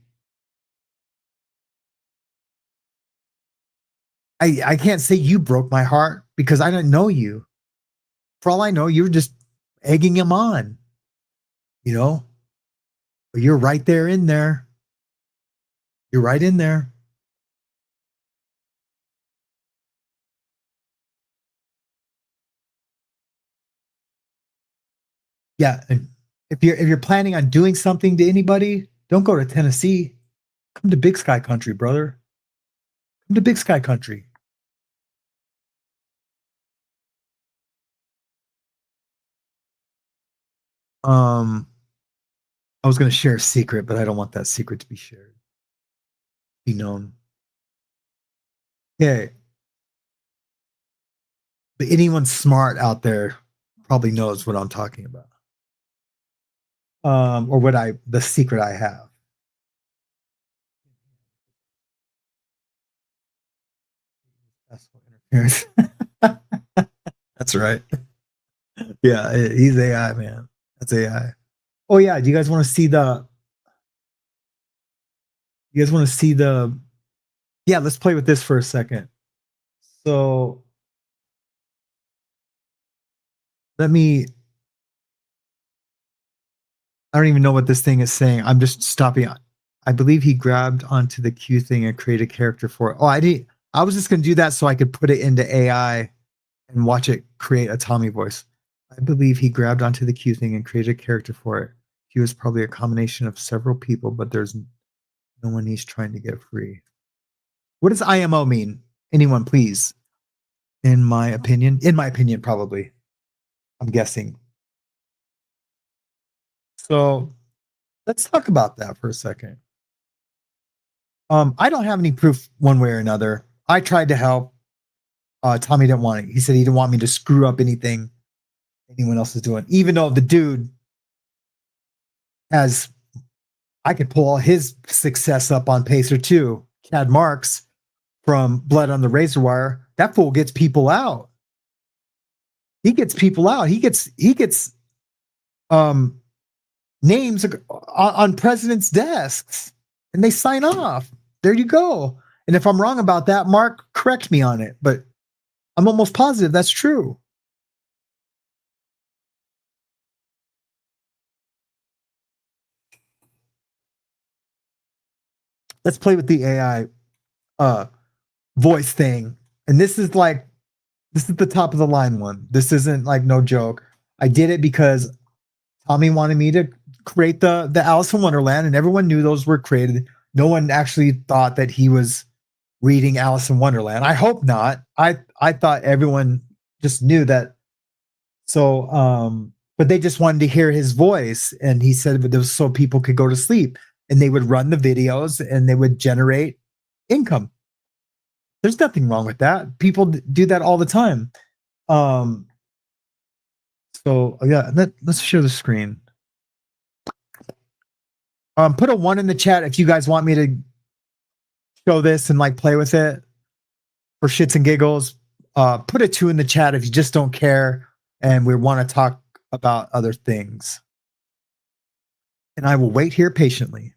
I can't say you broke my heart because I didn't know you. For all I know, you were just egging him on, you know? But you're right there in there. You're right in there. Yeah, and if you're planning on doing something to anybody, don't go to Tennessee. Come to Big Sky Country, brother. Come to Big Sky Country. I was going to share a secret, but I don't want that secret to be shared, be known. Yeah, but anyone smart out there probably knows what I'm talking about, or the secret I have. That's what interference. That's right. Yeah, he's AI, man. That's AI. Oh yeah, do you guys want to see the? You guys want to see the? Yeah, let's play with this for a second. So let me. I don't even know what this thing is saying. I'm just stopping. I believe he grabbed onto the Q thing and created a character for it. Oh, I did. I was just gonna do that so I could put it into AI and watch it create a Tommy voice. I believe he grabbed onto the Q thing and created a character for it. He was probably a combination of several people, but there's no one he's trying to get free. What does IMO mean? Anyone, please? In my opinion, probably. I'm guessing. So let's talk about that for a second. I don't have any proof one way or another. I tried to help. Tommy didn't want it. He said he didn't want me to screw up anything anyone else is doing, even though the dude has. I could pull all his success up on Pacer too. Chad Marks from Blood on the Razor Wire. That fool gets people out. He gets people out. He gets names on presidents' desks, and they sign off. There you go. And if I'm wrong about that, Mark, correct me on it. But I'm almost positive that's true. Let's play with the AI voice thing. And this is the top of the line one. This isn't like no joke. I did it because Tommy wanted me to create the Alice in Wonderland, and everyone knew those were created. No one actually thought that he was reading Alice in Wonderland. I hope not. I thought everyone just knew that. So, but they just wanted to hear his voice, and he said that was so people could go to sleep, and they would run the videos, and they would generate income. There's nothing wrong with that. People do that all the time. So yeah, let's share the screen. Put a 1 in the chat if you guys want me to show this and like play with it for shits and giggles. Put a 2 in the chat if you just don't care and we want to talk about other things. And I will wait here patiently.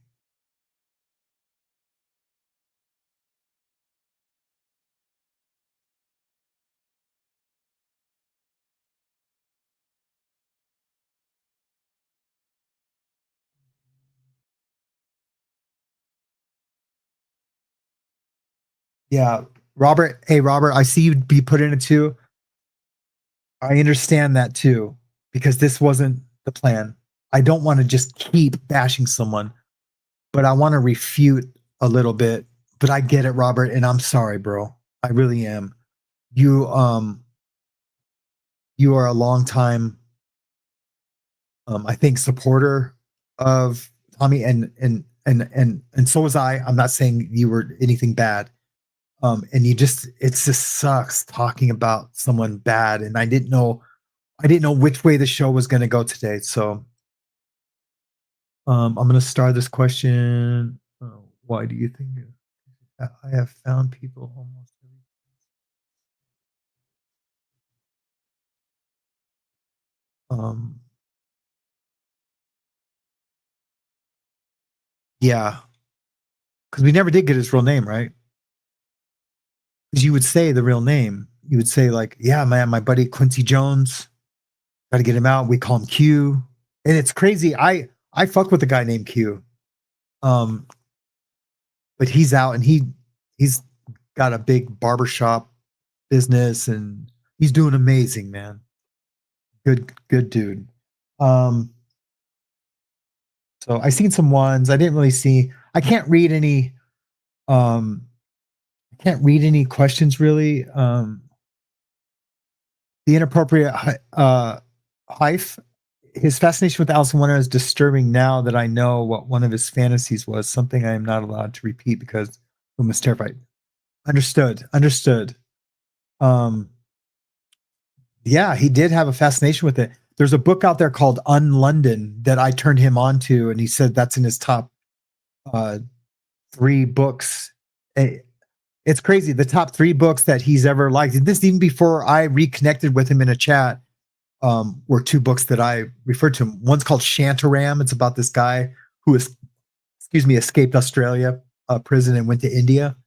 Yeah, Robert. Hey, Robert, I see you be put in it too. I understand that too, because this wasn't the plan. I don't want to just keep bashing someone, but I want to refute a little bit. But I get it, Robert, and I'm sorry, bro. I really am. You you are a long time, I think, supporter of Tommy, and so was I. I'm not saying you were anything bad. And it just sucks talking about someone bad. And I didn't know which way the show was going to go today. So, I'm going to start this question. Why do you think I have found people almost yeah, because we never did get his real name, right? Because you would say the real name. You would say, like, yeah, man, my buddy Quincy Jones, got to get him out. We call him Q. And it's crazy. I fuck with a guy named Q. But he's out, and he's got a big barbershop business, and he's doing amazing, man. Good dude. So I seen some ones. I didn't really see. I can't read any. I can't read any questions really. The inappropriate Hife. His fascination with Alice in Wonderland is disturbing now that I know what one of his fantasies was. Something I am not allowed to repeat because I'm terrified. Understood. Yeah, he did have a fascination with it. There's a book out there called Unlondon that I turned him on to, and he said that's in his top 3 books. It's crazy. The top 3 books that he's ever liked. This even before I reconnected with him in a chat, were 2 books that I referred to him. One's called Shantaram. It's about this guy who escaped Australia prison and went to India.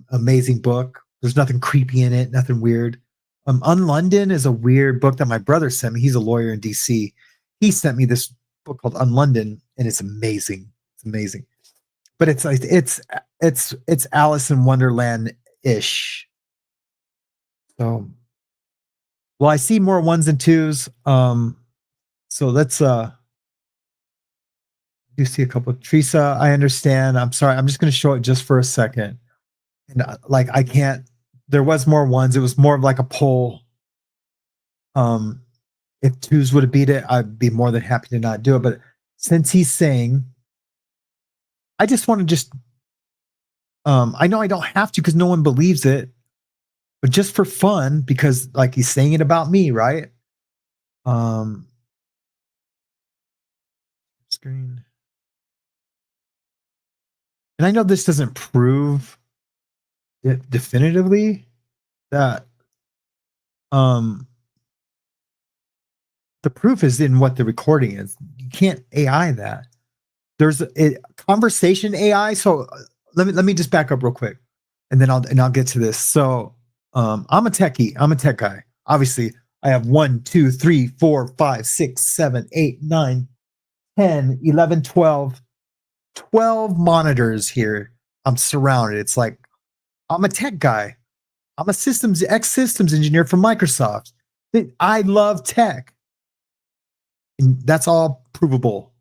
Amazing book. There's nothing creepy in it, nothing weird. Unlondon is a weird book that my brother sent me. He's a lawyer in DC. He sent me this book called Unlondon, and it's amazing. It's amazing. But it's like it's Alice in Wonderland ish. So, well, I see more 1s and 2s. So let's do see a couple. Teresa, I understand. I'm sorry. I'm just going to show it just for a second. And like, I can't. There was more 1s. It was more of like a poll. If 2s would have beat it, I'd be more than happy to not do it. But since he's saying, I just want to I know I don't have to because no one believes it, but just for fun, because like he's saying it about me, right? Screen. And I know this doesn't prove it definitively that the proof is in what the recording is. You can't AI that. There's a conversation AI. So let me just back up real quick, and then I'll get to this. So I'm a techie. I'm a tech guy. Obviously, I have 1, 2, 3, 4, 5, 6, 7, 8, 9, 10, 11, 12 monitors here. I'm surrounded. It's like I'm a tech guy. I'm a systems engineer for Microsoft. I love tech. And that's all provable.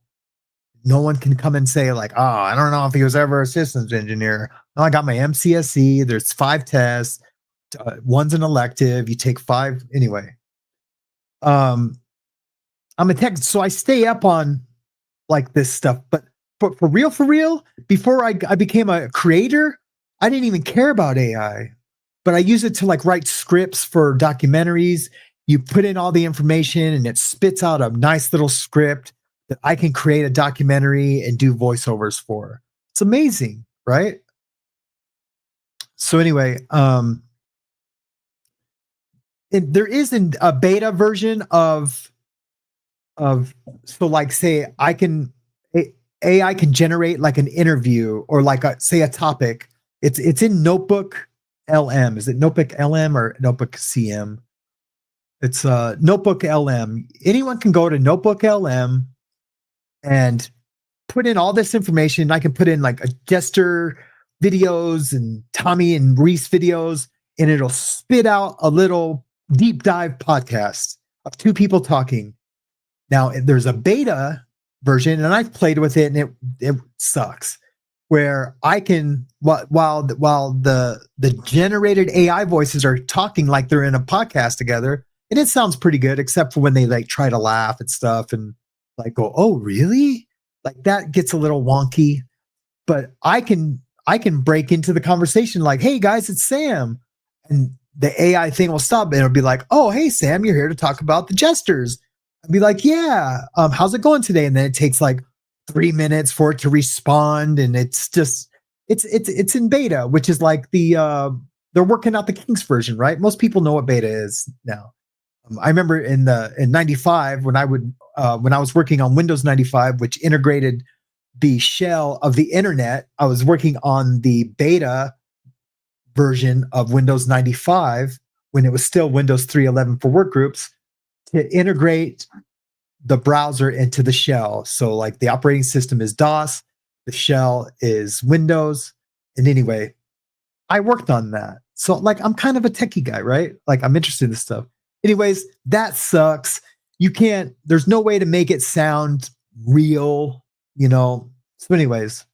No one can come and say like, oh, I don't know if he was ever a systems engineer. No, I got my MCSE. There's 5 tests. 1's an elective. You take 5 anyway. I'm a tech, so I stay up on like this stuff. But for real, before I became a creator, I didn't even care about AI. But I use it to like write scripts for documentaries. You put in all the information and it spits out a nice little script that I can create a documentary and do voiceovers for. It's amazing, right? So anyway, there is a beta version of so like say AI can generate like an interview or like say a topic. It's in Notebook LM. Is it Notebook LM or Notebook CM? It's Notebook LM. Anyone can go to Notebook LM and put in all this information. I can put in like a Jester videos and Tommy and Reese videos, and it'll spit out a little deep dive podcast of 2 people talking. Now there's a beta version, and I've played with it, and it sucks. Where I can while the generated AI voices are talking like they're in a podcast together, and it sounds pretty good, except for when they like try to laugh and stuff, and like go, "Oh, really?" Like that gets a little wonky. But I can break into the conversation like, "Hey guys, it's Sam," and the AI thing will stop, and it'll be like, "Oh, hey Sam, you're here to talk about the Jesters." I'd be like, "Yeah, how's it going today?" And then it takes like 3 minutes for it to respond, and it's just it's in beta, which is like they're working out the King's version, right? Most people know what beta is now. I remember in '95 when I was working on Windows 95, which integrated the shell of the internet. I was working on the beta version of Windows 95 when it was still Windows 3.11 for workgroups to integrate the browser into the shell. So like the operating system is DOS, the shell is Windows. And anyway, I worked on that. So like I'm kind of a techie guy, right? Like I'm interested in this stuff. Anyways, that sucks. There's no way to make it sound real, So anyways,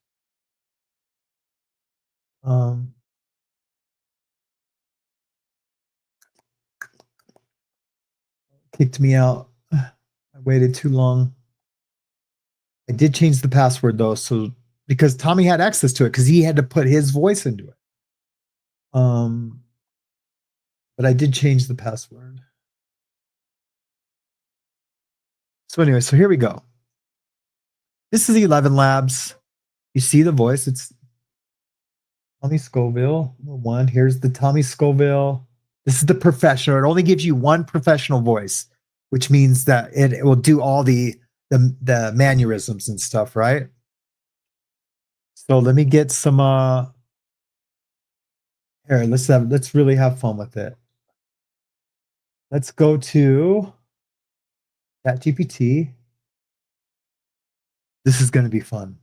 kicked me out. I waited too long. I did change the password though, so because Tommy had access to it because he had to put his voice into it. But I did change the password. So anyway, so here we go. This is 11 Labs. You see the voice. It's Tommy Scoville. One. Here's the Tommy Scoville. This is the professional. It only gives you one professional voice, which means that it will do all the mannerisms and stuff, right? So let me get some here, let's really have fun with it. Let's go to ChatGPT. This is going to be fun.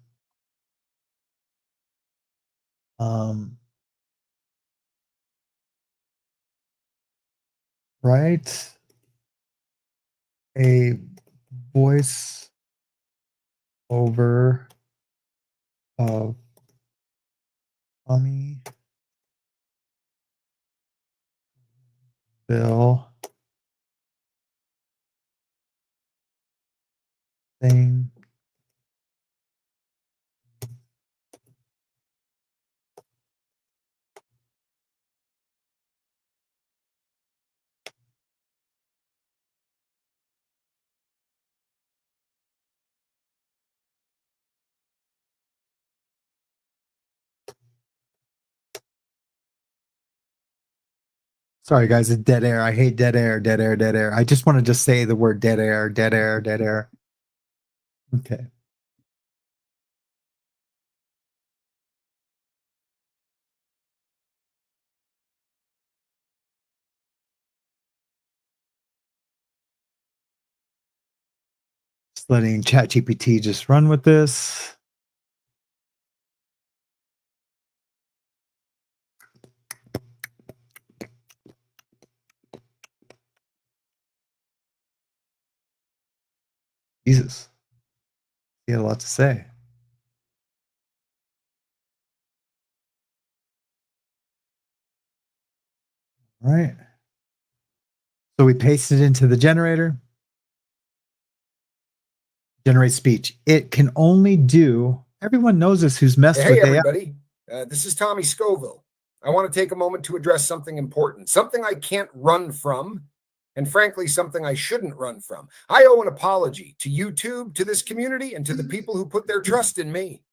Write a voice over of Tommy Bill thing. Sorry, guys, it's dead air. I hate dead air, dead air, dead air. I just want to just say the word dead air, dead air, dead air. Okay. Just letting ChatGPT just run with this. Jesus. He had a lot to say. All right. So we paste it into the generator. Generate speech. It can only do, everyone knows this who's messed with AI. Hey, everybody. This is Tommy Scoville. I want to take a moment to address something important, something I can't run from, and frankly, something I shouldn't run from. I owe an apology to YouTube, to this community, and to the people who put their trust in me.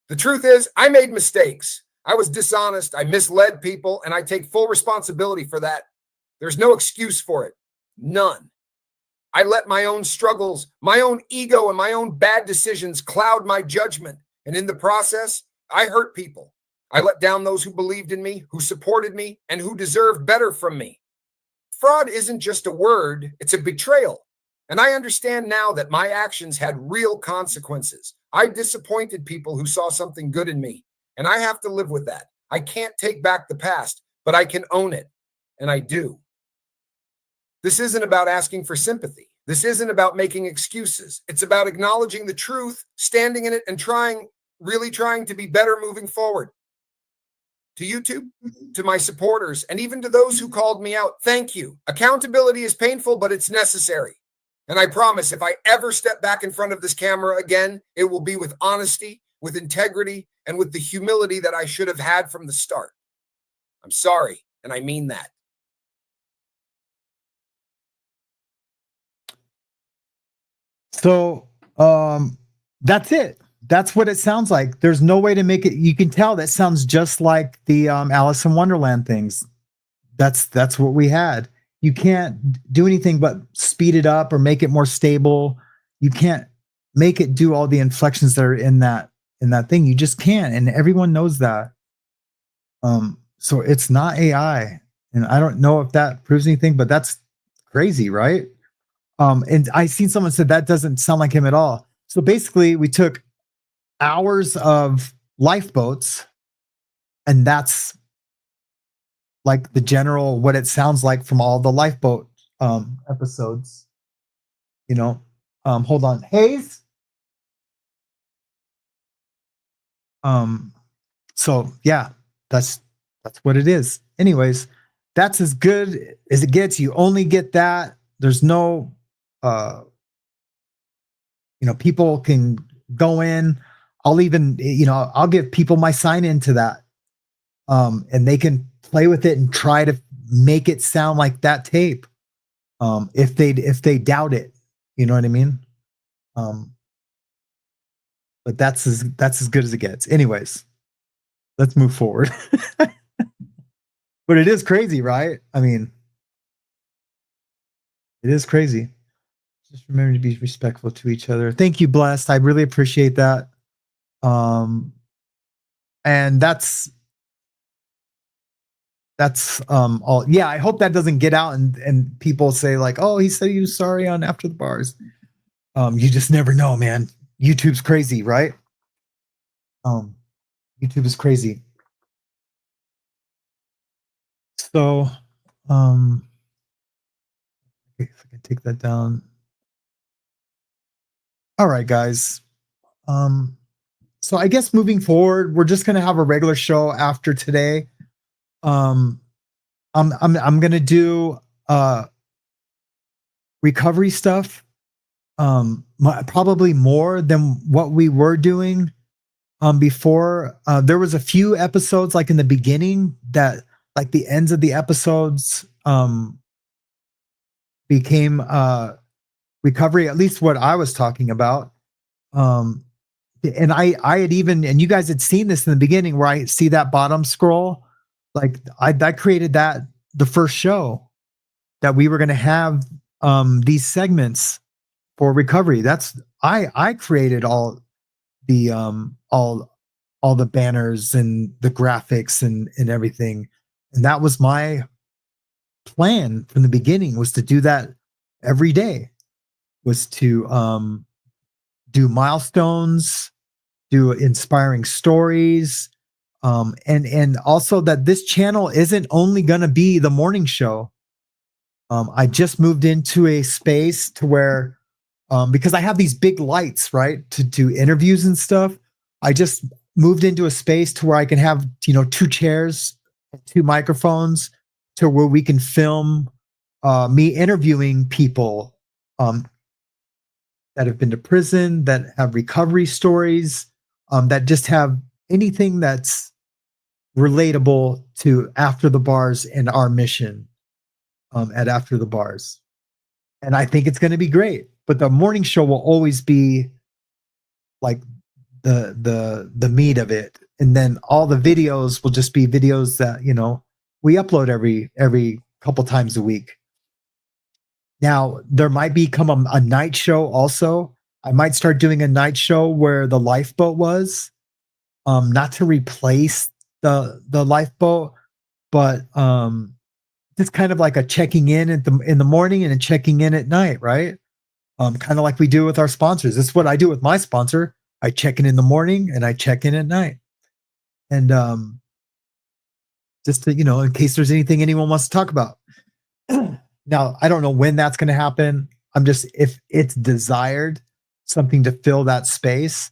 The truth is, I made mistakes. I was dishonest. I misled people, and I take full responsibility for that. There's no excuse for it. None. I let my own struggles, my own ego, and my own bad decisions cloud my judgment. And in the process, I hurt people. I let down those who believed in me, who supported me, and who deserved better from me. Fraud isn't just a word, it's a betrayal. And I understand now that my actions had real consequences. I disappointed people who saw something good in me, and I have to live with that. I can't take back the past, but I can own it, and I do. This isn't about asking for sympathy. This isn't about making excuses. It's about acknowledging the truth, standing in it, and really trying to be better moving forward. To YouTube, to my supporters, and even to those who called me out, thank you. Accountability is painful, but it's necessary. And I promise if I ever step back in front of this camera again, it will be with honesty, with integrity, and with the humility that I should have had from the start. I'm sorry, and I mean that. So that's it. That's what it sounds like. There's no way to make it. You can tell that sounds just like the Alice in Wonderland things. That's what we had. You can't do anything but speed it up or make it more stable. You can't make it do all the inflections that are in that thing. You just can't, and everyone knows that. So it's not AI, and I don't know if that proves anything, but that's crazy, right? And I seen someone said that doesn't sound like him at all. So basically, we took hours of lifeboats, and that's like the general what it sounds like from all the lifeboat episodes. You know, hold on, Hayes. So yeah, that's what it is. Anyways, that's as good as it gets. You only get that. There's no people can go in. I'll even, I'll give people my sign into that. And they can play with it and try to make it sound like that tape. If they doubt it, you know what I mean? But that's as good as it gets. Anyways, let's move forward. But it is crazy, right? I mean, it is crazy. Just remember to be respectful to each other. Thank you, Blessed. I really appreciate that. And that's all. Yeah, I hope that doesn't get out and people say like, oh, he said he was sorry on After the Bars. You just never know, man. YouTube's crazy, right? YouTube is crazy. So, okay, if I can take that down. All right, guys. So I guess moving forward, we're just gonna have a regular show after today. I'm gonna do recovery stuff. Probably more than what we were doing before. There was a few episodes like in the beginning that like the ends of the episodes became recovery, at least what I was talking about. And I had even, and you guys had seen this in the beginning where I see that bottom scroll. Like I created that the first show that we were going to have these segments for recovery. That's I created all the banners and the graphics and everything. And that was my plan from the beginning, was to do that every day, was to do milestones, do inspiring stories, and also that this channel isn't only going to be the morning show. I just moved into a space to where, because I have these big lights, right, to do interviews and stuff. I just moved into a space to where I can have, 2 chairs, 2 microphones, to where we can film me interviewing people that have been to prison, that have recovery stories, that just have anything that's relatable to After the Bars and our mission at After the Bars. And I think it's going to be great. But the morning show will always be like the meat of it. And then all the videos will just be videos that, we upload every couple times a week. Now, there might become a night show also. I might start doing a night show where the lifeboat was, not to replace the lifeboat, but just kind of like a checking in in the morning and a checking in at night, right? Kind of like we do with our sponsors. That's what I do with my sponsor. I check in the morning and I check in at night. And just to, in case there's anything anyone wants to talk about. Now, I don't know when that's going to happen. I'm just, if it's desired, something to fill that space,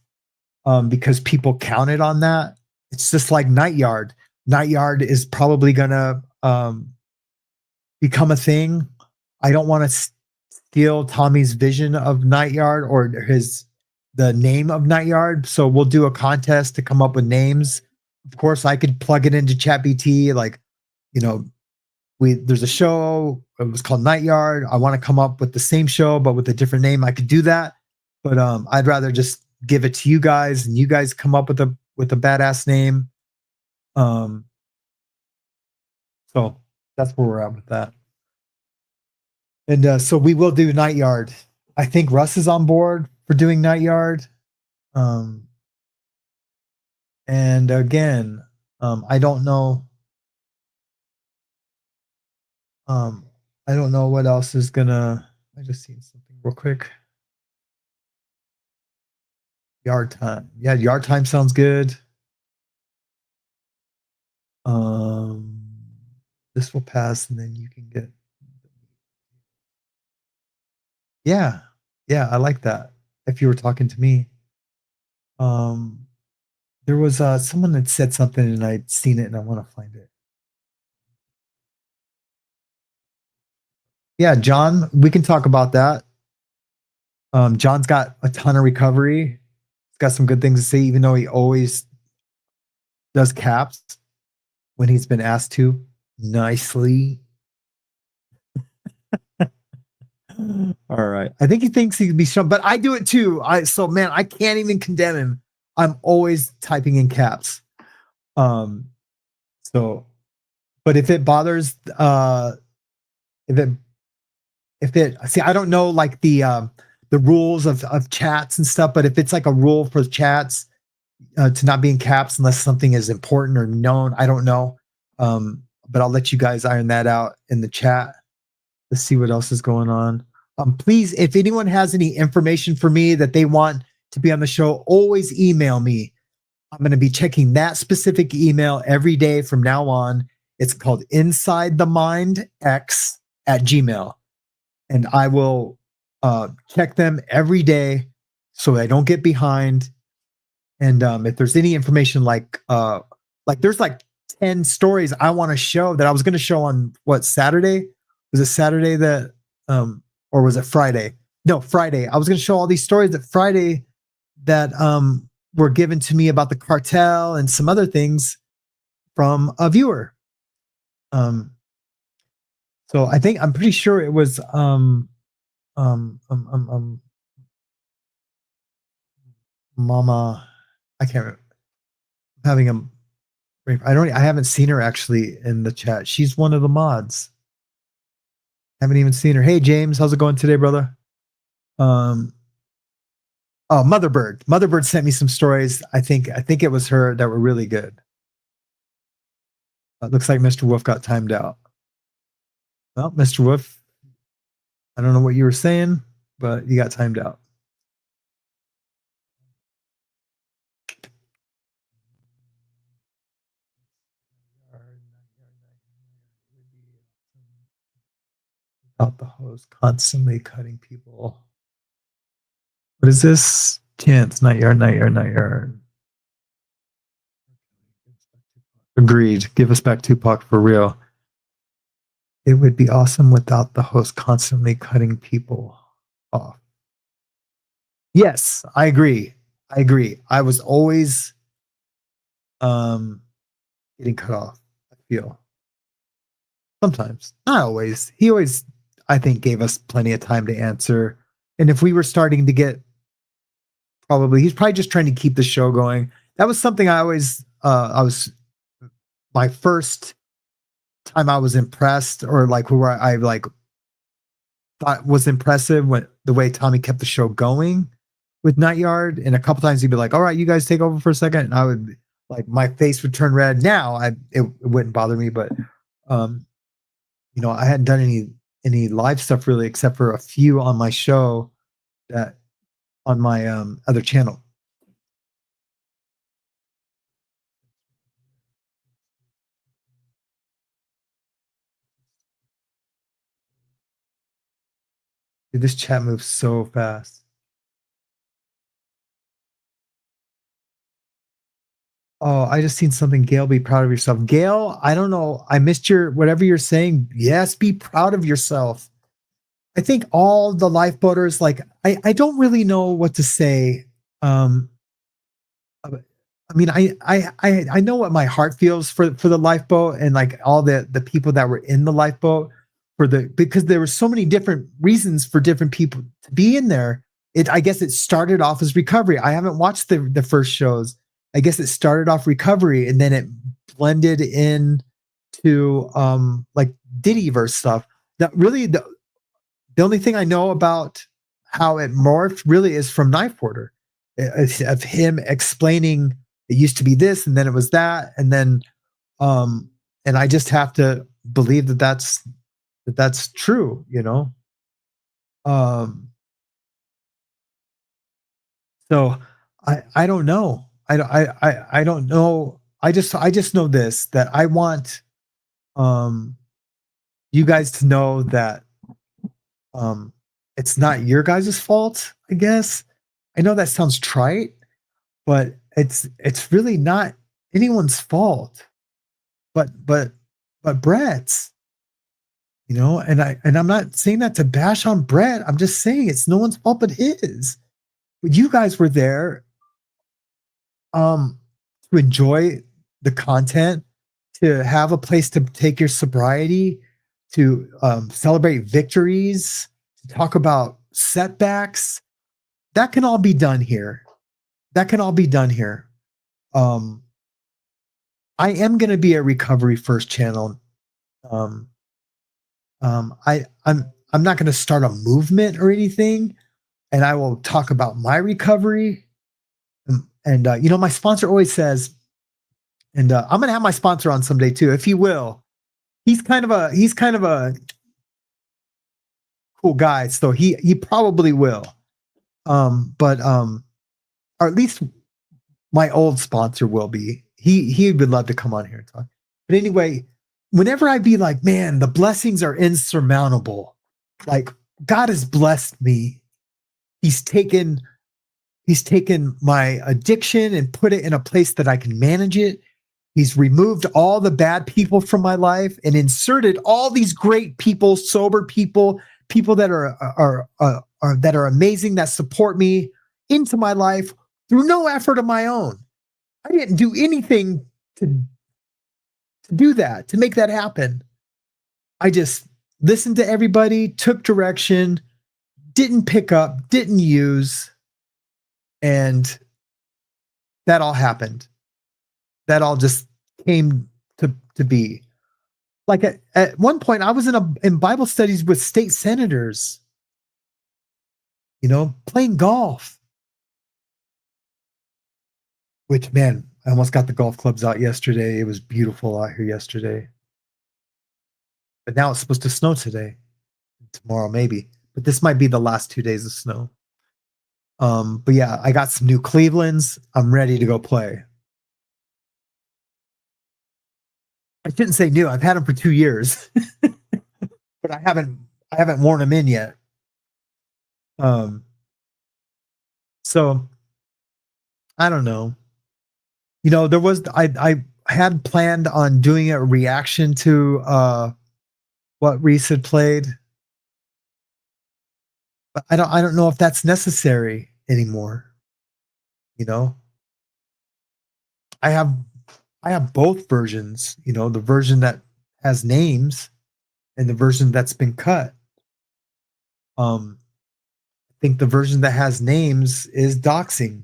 because people counted on that. It's just like Night Yard. Night Yard is probably gonna become a thing. I don't want to steal Tommy's vision of Night Yard or the name of Night Yard. So we'll do a contest to come up with names. Of course, I could plug it into ChatGPT. Like, you know, there's a show. It was called Night Yard. I want to come up with the same show but with a different name. I could do that, but I'd rather just give it to you guys and you guys come up with a badass name. So that's where we're at with that. And so we will do Night Yard. I think Russ is on board for doing Night Yard. And again, I don't know. I don't know what else is gonna. I just seen something real quick. Yard time. Yeah, yard time sounds good. This will pass, and then you can get. Yeah, yeah, I like that. If you were talking to me, there was someone that said something, and I'd seen it, and I want to find it. Yeah, John, we can talk about that. John's got a ton of recovery. He's got some good things to say, even though he always does caps when he's been asked to nicely. All right. I think he thinks he could be shown, but I do it too. So man, I can't even condemn him. I'm always typing in caps. So but if it bothers if it see, I don't know like the rules of chats and stuff, but if it's like a rule for chats to not be in caps unless something is important or known, I don't know. But I'll let you guys iron that out in the chat. Let's see what else is going on. Please, if anyone has any information for me that they want to be on the show, always email me. I'm going to be checking that specific email every day from now on. It's called Inside the Mind X at Gmail. And I will check them every day so I don't get behind. And if there's any information like there's like 10 stories I want to show that I was going to show on what, Saturday? Was it Saturday that or was it Friday? No, Friday. I was going to show all these stories that Friday that were given to me about the cartel and some other things from a viewer. So I'm pretty sure it was Mama. I can't remember. Having a I haven't seen her actually in the chat. She's one of the mods. Haven't even seen her. Hey James, how's it going today, brother? Oh, Motherbird. Motherbird sent me some stories. I think it was her that were really good. It looks like Mr. Wolf got timed out. Well, Mr. Wolf, I don't know what you were saying, but you got timed out. Without the host constantly cutting people. What is this? Chance, Night Yard, Night Yard, Night Yard. Agreed. Give us back Tupac for real. It would be awesome without the host constantly cutting people off. Yes, I agree. I was always getting cut off, I feel. Sometimes. Not always. He always, I think, gave us plenty of time to answer. And if we were starting to get he's probably just trying to keep the show going. That was something I always my first time I was impressed, or like where I like thought was impressive, when the way Tommy kept the show going with Night Yard. And a couple times he'd be like, all right, you guys take over for a second. And I would like, my face would turn red. Now it wouldn't bother me, but I hadn't done any live stuff really, except for a few on my show that on my other channel. Dude, this chat moves so fast. Oh, I just seen something. Gail, be proud of yourself. Gail, I don't know. I missed your whatever you're saying. Yes, be proud of yourself. I think all the lifeboaters, like, I don't really know what to say. I mean, I know what my heart feels for the lifeboat and like all the people that were in the lifeboat because there were so many different reasons for different people to be in there. I guess it started off as recovery. I haven't watched the first shows. I guess it started off recovery and then it blended in to like Diddyverse stuff. That really the only thing I know about how it morphed really is from Knife Porter, of him explaining it used to be this and then it was that and then and I just have to believe that that's true, you know. So I don't know. I don't know. I just know this, that I want you guys to know that it's not your guys' fault, I guess. I know that sounds trite, but it's really not anyone's fault. But Brett's, you know, and I'm not saying that to bash on Brett. I'm just saying it's no one's fault but his. But you guys were there to enjoy the content, to have a place to take your sobriety, to celebrate victories, to talk about setbacks. That can all be done here. That can all be done here. I am going to be a recovery first channel. I'm not going to start a movement or anything, and I will talk about my recovery. And you know, my sponsor always says, and I'm going to have my sponsor on someday too, if he will. He's kind of a cool guy, so he probably will. Or at least my old sponsor will be. He would love to come on here and talk. But anyway, whenever I be like, man, the blessings are insurmountable. Like, God has blessed me. He's taken my addiction and put it in a place that I can manage it. He's removed all the bad people from my life and inserted all these great people, sober people, people that are that are amazing, that support me into my life through no effort of my own. I didn't do anything to do that, to make that happen. I just listened to everybody, took direction, didn't pick up, didn't use, and that all happened. That all just came to be. Like at one point, I was in Bible studies with state senators, you know, playing golf. Which, man, I almost got the golf clubs out yesterday. It was beautiful out here yesterday. But now it's supposed to snow today. Tomorrow, maybe. But this might be the last 2 days of snow. But yeah, I got some new Clevelands. I'm ready to go play. I shouldn't say new. I've had them for 2 years. But I haven't worn them in yet. So I don't know. You know, there was I had planned on doing a reaction to what Reese had played, but I don't know if that's necessary anymore. You know, I have both versions. You know, the version that has names and the version that's been cut. I think the version that has names is doxing.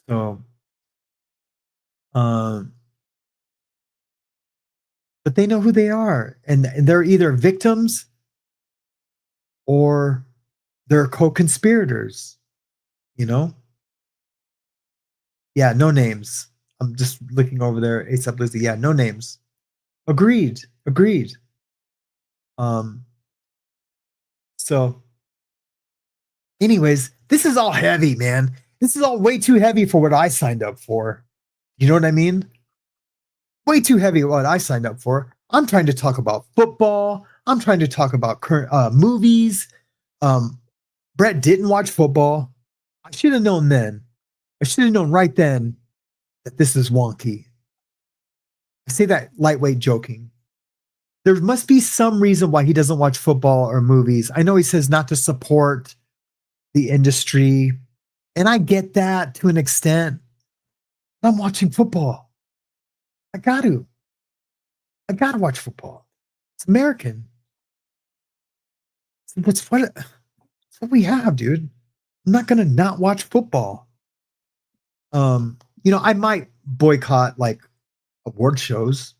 So, but they know who they are, and they're either victims or they're co-conspirators, you know? Yeah, no names. I'm just looking over there. ASAP Lizzie. Yeah, no names. Agreed. So anyways, this is all heavy, man. This is all way too heavy for what I signed up for. You know what I mean? Way too heavy what I signed up for. I'm trying to talk about football. I'm trying to talk about current movies. Brett didn't watch football. I should have known then. I should have known right then that this is wonky. I say that lightweight joking. There must be some reason why he doesn't watch football or movies. I know he says not to support the industry, and I get that to an extent. I'm watching football. I got to watch football. It's American. That's what we have, dude. I'm not gonna not watch football. I might boycott like award shows,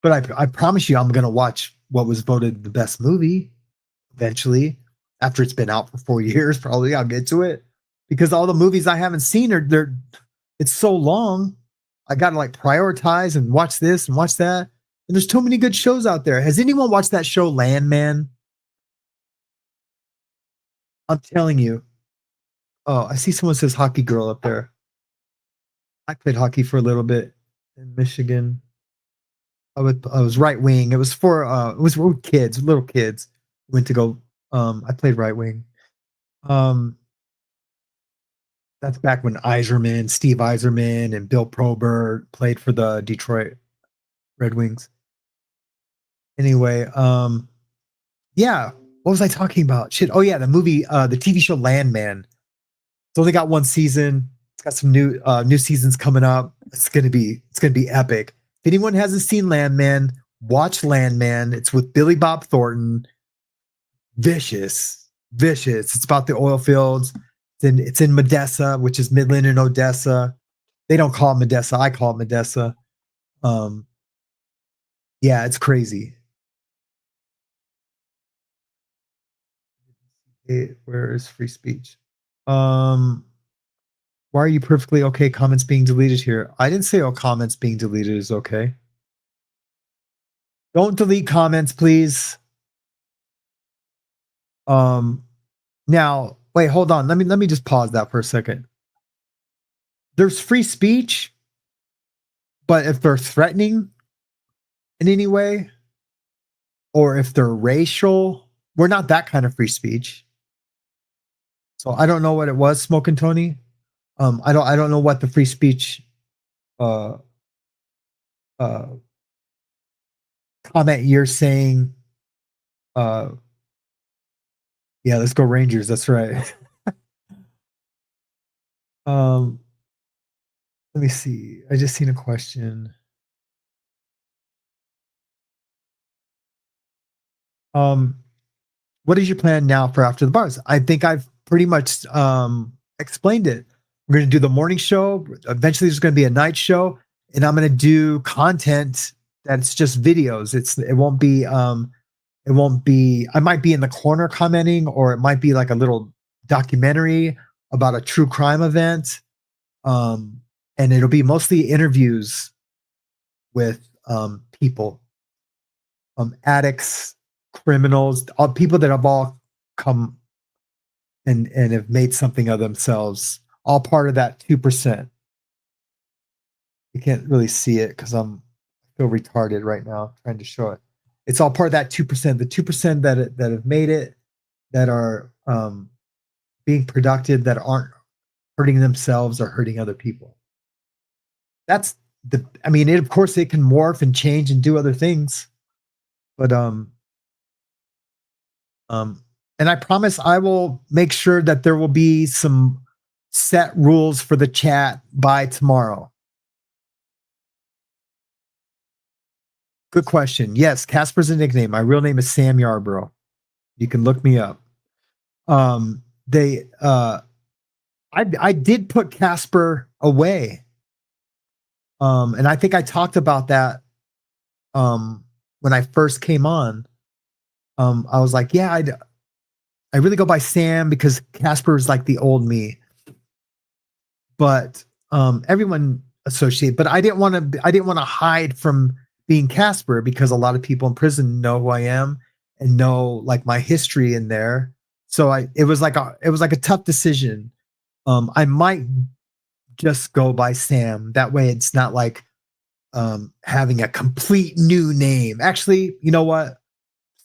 but I promise you I'm gonna watch what was voted the best movie eventually. After it's been out for 4 years, probably I'll get to it. Because all the movies I haven't seen it's so long. I gotta like prioritize and watch this and watch that. And there's too many good shows out there. Has anyone watched that show Landman? I'm telling you. Oh, I see someone says hockey girl up there. I played hockey for a little bit in Michigan. I was right wing. It was for kids, little kids. Went to go. I played right wing. That's back when Steve Yzerman, and Bill Probert played for the Detroit Red Wings. Anyway, yeah. What was I talking about? Shit. Oh yeah, the movie, the TV show Landman. It's only got one season. It's got some new seasons coming up. It's gonna be epic. If anyone hasn't seen Landman, watch Landman. It's with Billy Bob Thornton. Vicious. It's about the oil fields. It's in Modesto, which is Midland and Odessa. They don't call it Modesto. I call it Modesto. Yeah, it's crazy. Where is free speech? Why are you perfectly okay comments being deleted here? I didn't say all comments being deleted is okay. Don't delete comments, please. Now, wait, hold on. Let me just pause that for a second. There's free speech, but if they're threatening in any way, or if they're racial, we're not that kind of free speech. So I don't know what it was, Smoking Tony. I don't know what the free speech comment you're saying. Yeah, let's go Rangers. That's right. Let me see. I just seen a question. What is your plan now for after the bars? I think I've pretty much explained it. We're going to do the morning show. Eventually, there's going to be a night show, and I'm going to do content that's just videos. It won't be. I might be in the corner commenting, or it might be like a little documentary about a true crime event. And it'll be mostly interviews with people, addicts, criminals, all people that have all come and have made something of themselves, all part of that 2%. You can't really see it because I feel retarded right now trying to show it. It's all part of that 2%. The 2% that have made it, that are being productive, that aren't hurting themselves or hurting other people. That's of course it can morph and change and do other things, but and I promise I will make sure that there will be some set rules for the chat by tomorrow. Good question. Yes, Casper's a nickname. My real name is Sam Yarbrough. You can look me up. I did put Casper away. And I think I talked about that when I first came on. I was like, yeah, I really go by Sam because Casper is like the old me. But everyone associate. But I didn't want to hide from being Casper because a lot of people in prison know who I am and know like my history in there. So it was like a tough decision. I might just go by Sam. That way it's not like having a complete new name. Actually, you know what?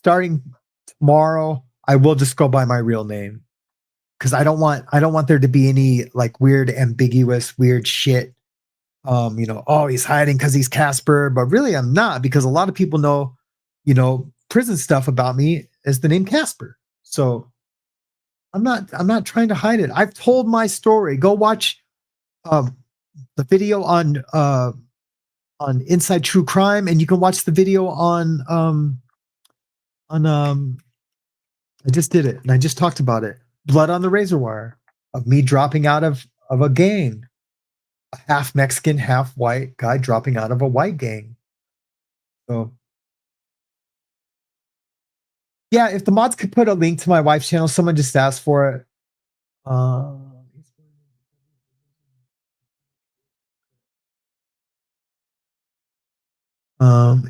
starting tomorrow, I will just go by my real name. Because I don't want there to be any like weird, ambiguous, weird shit. Oh, he's hiding because he's Casper, but really I'm not, because a lot of people know, prison stuff about me as the name Casper. So I'm not trying to hide it. I've told my story. Go watch the video on Inside True Crime, and you can watch the video on I just did it and I just talked about it. Blood on the Razor Wire, of me dropping out of a gang, a half Mexican, half white guy dropping out of a white gang. So yeah, if the mods could put a link to my wife's channel, someone just asked for it.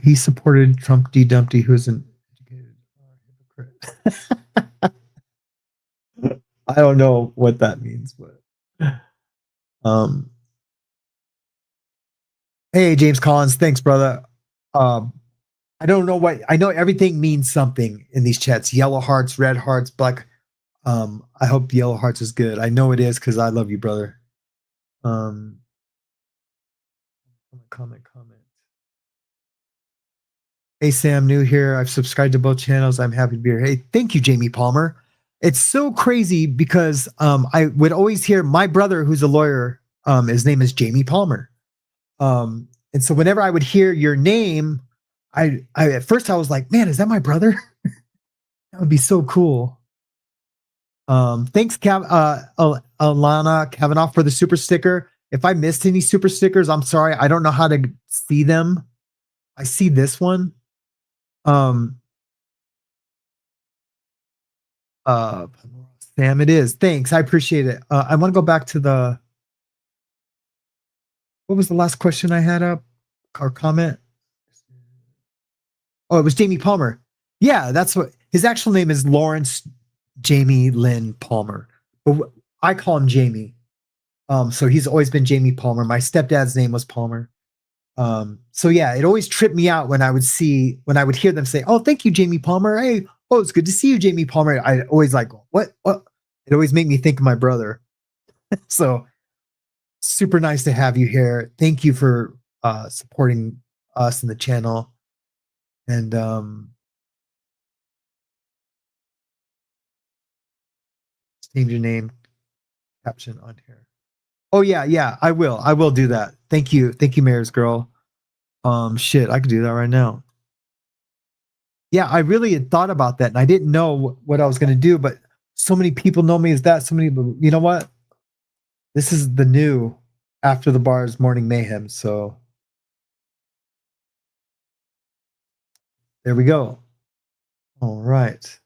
He supported Trump D. Dumpty, who's an educated hypocrite. I don't know what that means, but hey, James Collins, thanks, brother. I don't know what, I know everything means something in these chats. Yellow hearts, red hearts, black. I hope yellow hearts is good. I know it is, because I love you, brother. Comment. Hey, Sam, new here. I've subscribed to both channels. I'm happy to be here. Hey, thank you, Jamie Palmer. It's so crazy because I would always hear my brother, who's a lawyer, his name is Jamie Palmer. And so whenever I would hear your name, I at first I was like, man, is that my brother? That would be so cool. Thanks, Alana Kavanaugh, for the super sticker. If I missed any super stickers, I'm sorry. I don't know how to see them. I see this one. Sam, it is. Thanks. I appreciate it. I want to go back to what was the last question I had up or comment? Oh, it was Jamie Palmer. Yeah, that's what his actual name is, Lawrence Jamie Lynn Palmer. But I call him Jamie. So he's always been Jamie Palmer. My stepdad's name was Palmer. So yeah, it always tripped me out when I would hear them say, "Oh, thank you, Jamie Palmer. Hey, oh, it's good to see you, Jamie Palmer." I always like, what? It always made me think of my brother. So super nice to have you here. Thank you for supporting us in the channel. And change your name caption on here. Oh yeah, I will do that. Thank you, Mayor's Girl. Shit, I could do that right now. Yeah, I really had thought about that, and I didn't know what I was going to do, but so many people know me as that. So many, you know what? This is the new After the Bars Morning Mayhem. So there we go. All right.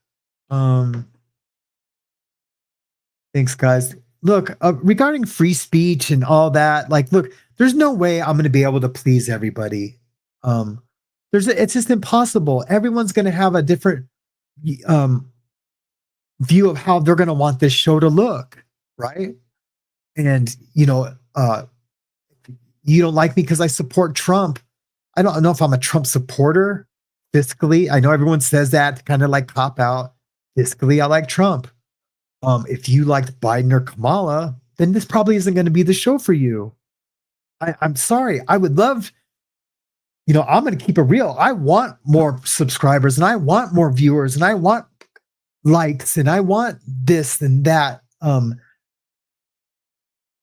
Thanks, guys. Look, regarding free speech and all that, like, look, there's no way I'm going to be able to please everybody. It's just impossible. Everyone's going to have a different view of how they're going to want this show to look, right? And you don't like me because I support Trump. I don't know if I'm a Trump supporter fiscally. I know everyone says that to kind of like cop out. Fiscally, I like Trump. If you liked Biden or Kamala, then this probably isn't going to be the show for you. I'm sorry. I would love, I'm going to keep it real. I want more subscribers, and I want more viewers, and I want likes, and I want this and that. No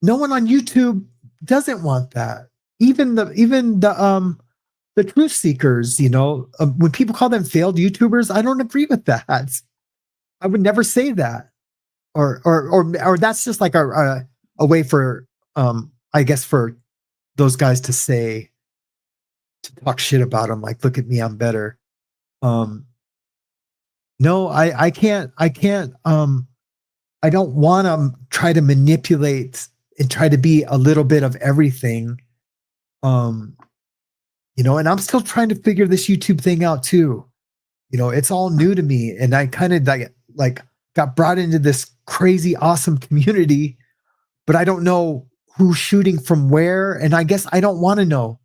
one on YouTube doesn't want that. Even the truth seekers, when people call them failed YouTubers, I don't agree with that. I would never say that. Or that's just like a way for I guess for those guys to talk shit about them, like, look at me, I'm better. No, I can't I don't want to try to manipulate and try to be a little bit of everything. And I'm still trying to figure this YouTube thing out too. It's all new to me, and I kind of like got brought into this crazy awesome community, but I don't know who's shooting from where, and I guess I don't want to know.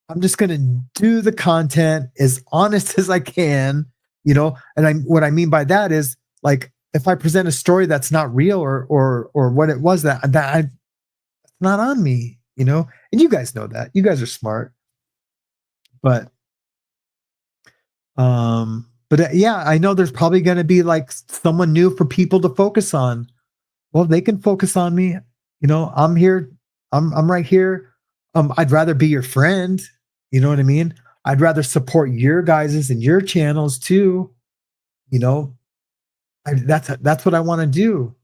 I'm just going to do the content as honest as I can, you know, and what I mean by that is like, if I present a story that's not real or what it was it's not on me, you know, and you guys know that. You guys are smart, but yeah, I know there's probably going to be like someone new for people to focus on. Well, they can focus on me. You know, I'm here. I'm right here. I'd rather be your friend. You know what I mean? I'd rather support your guys's and your channels too. You know, that's what I want to do.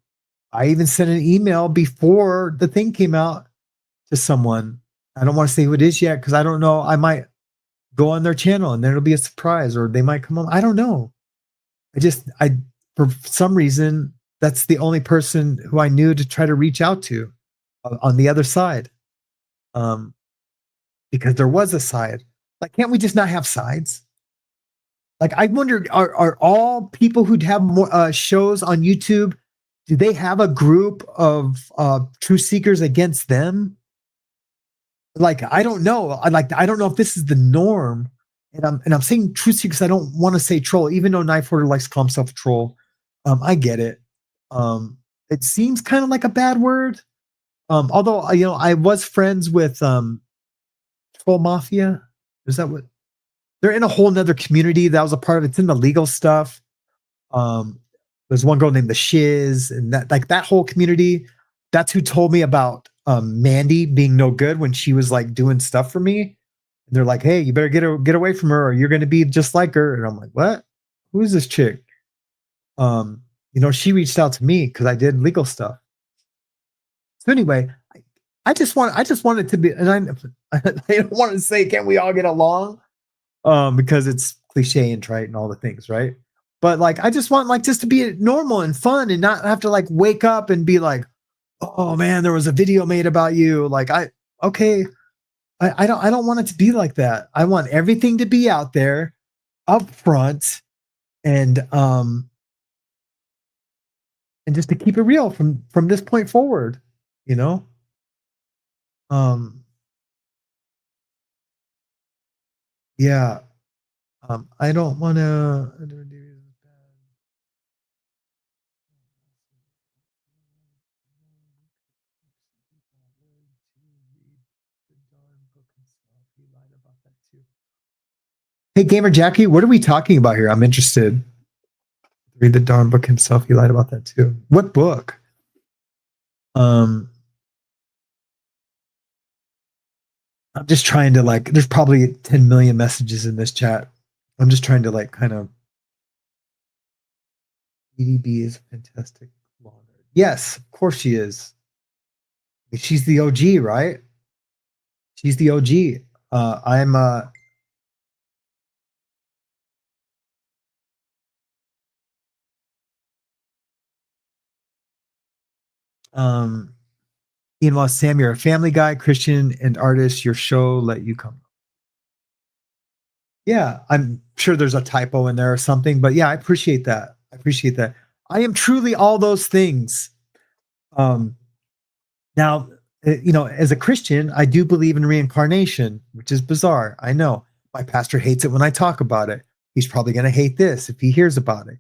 I even sent an email before the thing came out to someone. I don't want to say who it is yet because I don't know. I might go on their channel and then it'll be a surprise, or they might come on. I don't know. I for some reason that's the only person who I knew to try to reach out to on the other side. Because there was a side. Like, can't we just not have sides? Like, I wonder, are all people who'd have more shows on YouTube, do they have a group of truth seekers against them? Like, I don't know. I don't know if this is the norm. And I'm saying truth seekers. I don't want to say troll, even though Knife Order likes to call himself a troll. I get it. It seems kind of like a bad word. Although, you know, I was friends with Troll Mafia. Is that what? They're in a whole nother community that was a part of it. It's in the legal stuff. There's one girl named the Shiz, and that whole community. That's who told me about Mandy being no good when she was like doing stuff for me. And they're like, "Hey, you better get away from her, or you're going to be just like her." And I'm like, "What? Who is this chick?" You know, she reached out to me because I did legal stuff. So anyway, I just wanted to be, and I don't want to say, "Can't we all get along?" Because it's cliche and trite and all the things, right? But like, I just want like just to be normal and fun and not have to like wake up and be like, "Oh man, there was a video made about you." Like, I don't want it to be like that. I want everything to be out there, up front, and just to keep it real from this point forward, you know. Yeah. I don't want to. Hey, Gamer Jackie, what are we talking about here? I'm interested. Read the darn book himself. He lied about that too. What book? I'm just trying to like, there's probably 10 million messages in this chat. I'm just trying to like kind of. EDB is fantastic. Yes, of course she is. She's the OG, right? She's the OG. I'm Ian Moss, Sam, you're a family guy, Christian, and artist. Your show let you come. Yeah, I'm sure there's a typo in there or something, but yeah, I appreciate that. I am truly all those things. Now, you know, as a Christian, I do believe in reincarnation, which is bizarre. I know my pastor hates it when I talk about it. He's probably going to hate this if he hears about it.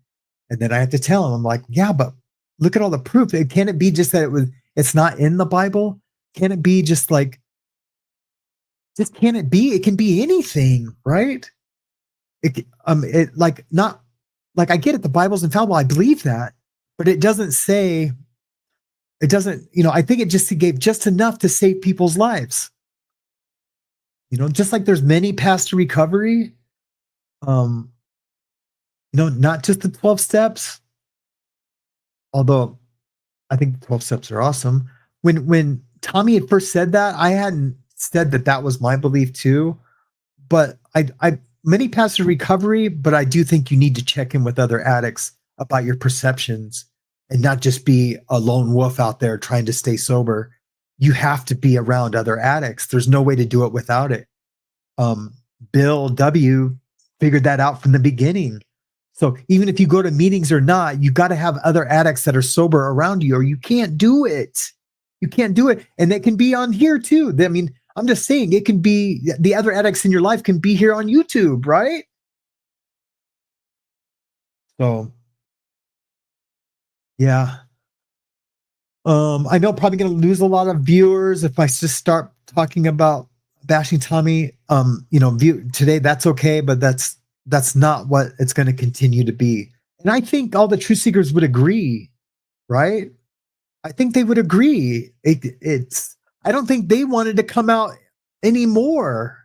And then I have to tell him, I'm like, yeah, but look at all the proof. Can it be just that it's not in the Bible? Can it be just like, can it be? It can be anything, right? It like not like, I get it. The Bible's infallible. I believe that, but it doesn't say, you know, I think it just gave just enough to save people's lives. You know, just like there's many paths to recovery. You know, not just the 12 steps. Although I think the 12 steps are awesome. When Tommy had first said that, I hadn't said that was my belief too. But I many paths to recovery, but I do think you need to check in with other addicts about your perceptions and not just be a lone wolf out there trying to stay sober. You have to be around other addicts. There's no way to do it without it. Bill W. figured that out from the beginning. So even if you go to meetings or not, you got to have other addicts that are sober around you, or you can't do it. You can't do it. And it can be on here too. I mean, I'm just saying it can be, the other addicts in your life can be here on YouTube, right? So yeah. I know I'm probably going to lose a lot of viewers if I just start talking about bashing Tommy. Today, that's okay, but that's not what it's going to continue to be. And I think all the truth seekers would agree, right? I think they would agree. I don't think they wanted to come out anymore,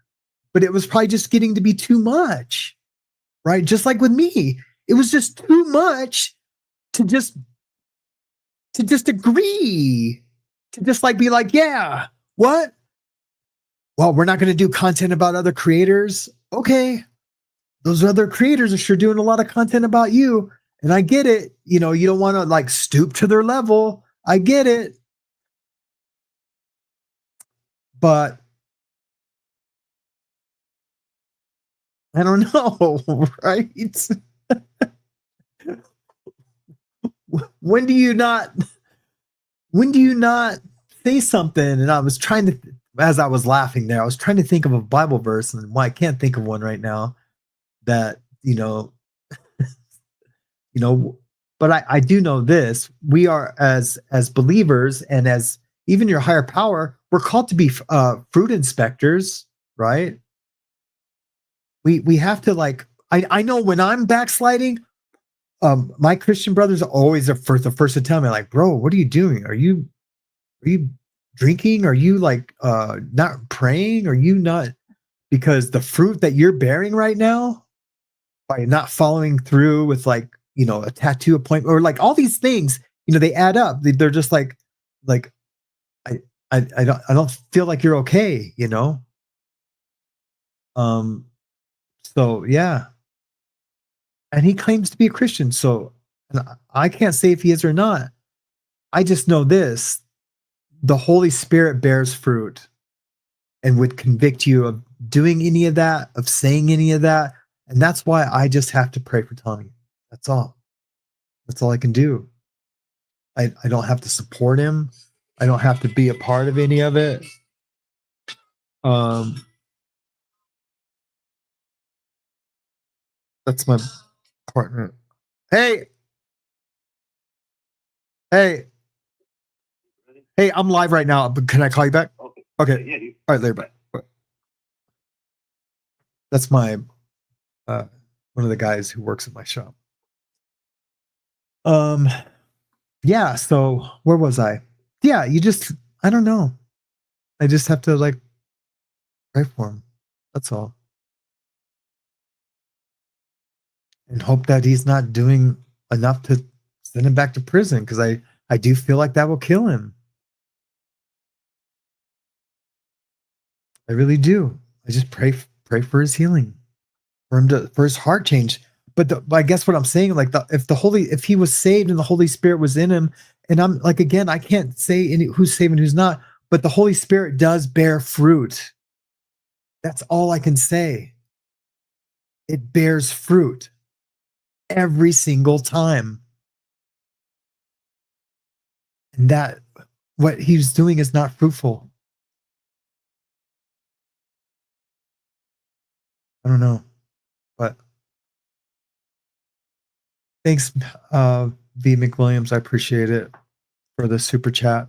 but it was probably just getting to be too much, right? Just like with me, it was just too much to just agree, to just like be like, yeah, what? Well, we're not going to do content about other creators. Okay. Those other creators are sure doing a lot of content about you. And I get it. You don't want to like stoop to their level. I get it. But I don't know, right? When do you not say something? And I was trying to, as I was laughing there, I was trying to think of a Bible verse, and I can't think of one right now that, but I do know this. We are as believers, and as even your higher power, we're called to be fruit inspectors, right? We have to, like, I know when I'm backsliding, my Christian brothers are always the first to tell me, like, bro, what are you doing? Are you drinking? Are you like not praying? Are you not? Because the fruit that you're bearing right now by not following through with, like, a tattoo appointment or like all these things, they add up. They're just like I don't feel like you're okay, So yeah. And he claims to be a Christian. So I can't say if he is or not. I just know this: the Holy Spirit bears fruit and would convict you of doing any of that, of saying any of that. And that's why I just have to pray for Tommy. That's all. That's all I can do. I don't have to support him. I don't have to be a part of any of it. That's my partner. Hey, hey, I'm live right now, but can I call you back? Okay. Yeah, all right, later, bye. That's my one of the guys who works at my shop. Yeah, so where was I? Yeah, I don't know. I just have to, like, pray for him. That's all. And hope that he's not doing enough to send him back to prison, because I do feel like that will kill him. I really do. I just pray for his healing, for his heart change. But I guess what I'm saying, like, if he was saved and the Holy Spirit was in him, and I'm like, again, I can't say who's saved and who's not, but the Holy Spirit does bear fruit. That's all I can say. It bears fruit every single time. And that what he's doing is not fruitful. I don't know. But thanks, V. McWilliams. I appreciate it for the super chat.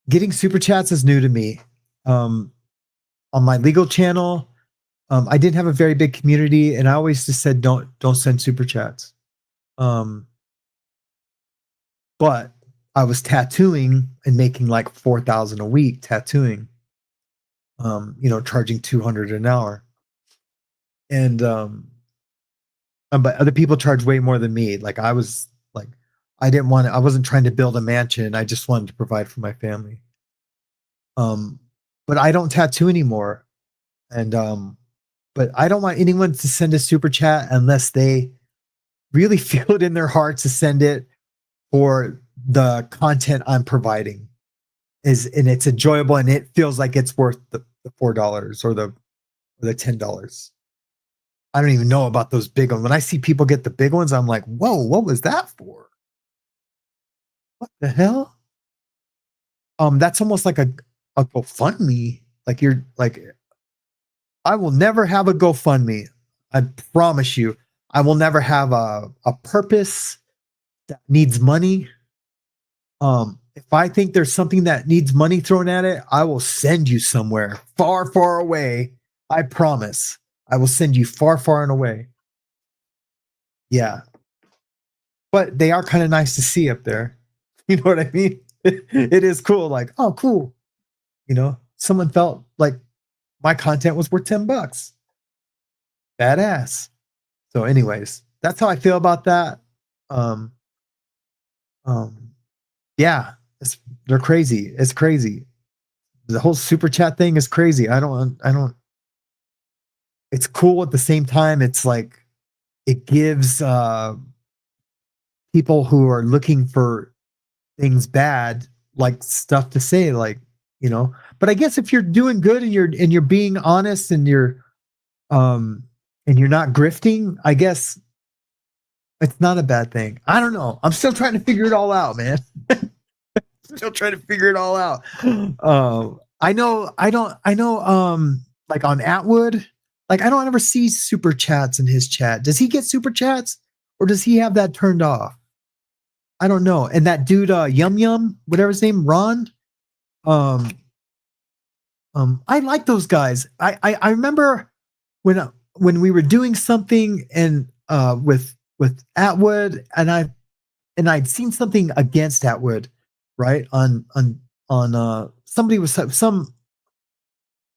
Getting super chats is new to me. On my legal channel, I didn't have a very big community, and I always just said don't send super chats. But I was tattooing and making like $4,000 a week tattooing. Charging $200 an hour, and but other people charge way more than me. Like, I was like, I wasn't trying to build a mansion. I just wanted to provide for my family. But I don't tattoo anymore, and but I don't want anyone to send a super chat unless they really feel it in their heart to send it for the content I'm providing. And it's enjoyable, and it feels like it's worth the $4 or the $10. I don't even know about those big ones. When I see people get the big ones, I'm like, whoa, what was that for? What the hell? That's almost like a GoFundMe. Like, you're like, I will never have a GoFundMe. I promise you, I will never have a purpose that needs money. If I think there's something that needs money thrown at it, I will send you somewhere far, far away. I promise. I will send you far, far and away. Yeah. But they are kind of nice to see up there. You know what I mean? It is cool. Like, oh, cool. You know, someone felt like my content was worth $10. Badass. So anyways, that's how I feel about that. Yeah, they're crazy. It's crazy. The whole super chat thing is crazy. I don't, it's cool at the same time. It's like, it gives, people who are looking for things bad, like stuff to say, like, you know, but I guess if you're doing good and you're being honest and you're not grifting, I guess it's not a bad thing. I don't know. I'm still trying to figure it all out, man. Still trying to figure it all out. I know, like on Atwood, like I don't ever see super chats in his chat. Does he get super chats or does he have that turned off? I don't know. And that dude, Yum Yum, whatever his name, Ron. I like those guys. I remember when we were doing something and with Atwood, and I'd seen something against Atwood, right? On somebody was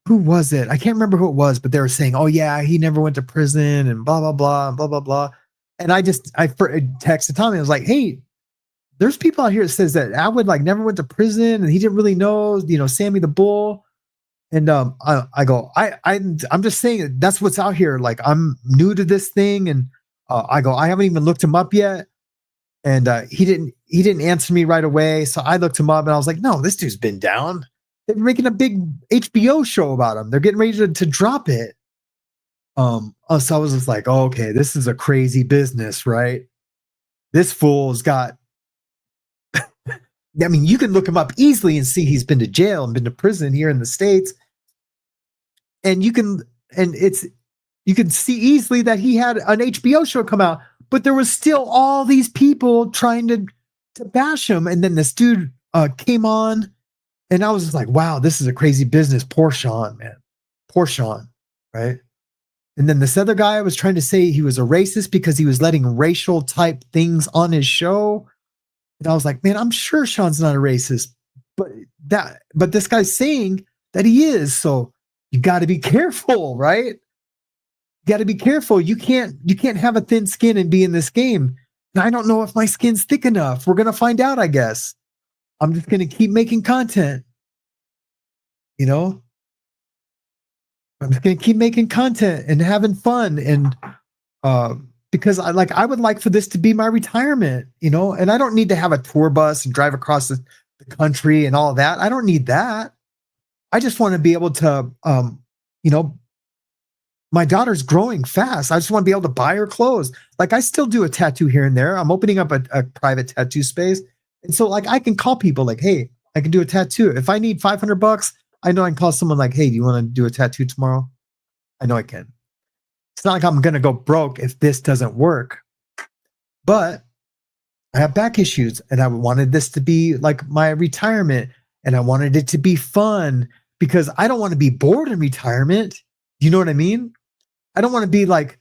who was it? I can't remember who it was, but they were saying, "Oh yeah, he never went to prison," and blah blah blah blah blah blah. And I texted Tommy. I was like, "Hey, there's people out here that says that Atwood like never went to prison and he didn't really know, you know, Sammy the Bull." And I go, I'm just saying that's what's out here. Like I'm new to this thing, and I go, I haven't even looked him up yet. And he didn't answer me right away. So I looked him up and I was like, no, this dude's been down. They're making a big HBO show about him. They're getting ready to drop it. So I was just like, oh, okay, this is a crazy business, right? This fool's got, I mean, you can look him up easily and see he's been to jail and been to prison here in the States. And you can see easily that he had an HBO show come out, but there was still all these people trying to bash him. And then this dude came on, and I was just like, wow, this is a crazy business. Poor Sean, man. Poor Sean, right? And then this other guy was trying to say he was a racist because he was letting racial type things on his show. And I was like, man, I'm sure Sean's not a racist, but this guy's saying that he is. So you got to be careful, right? You got to be careful. You can't have a thin skin and be in this game. And I don't know if my skin's thick enough. We're going to find out, I guess. I'm just going to keep making content. You know, I'm just going to keep making content and having fun. And, because I would like for this to be my retirement, you know, and I don't need to have a tour bus and drive across the country and all of that. I don't need that. I just want to be able to, you know, my daughter's growing fast. I just want to be able to buy her clothes. Like I still do a tattoo here and there. I'm opening up a private tattoo space. And so like, I can call people like, hey, I can do a tattoo. If I need $500, I know I can call someone like, hey, do you want to do a tattoo tomorrow? I know I can. It's not like I'm going to go broke if this doesn't work, but I have back issues and I wanted this to be like my retirement, and I wanted it to be fun because I don't want to be bored in retirement. You know what I mean? I don't want to be like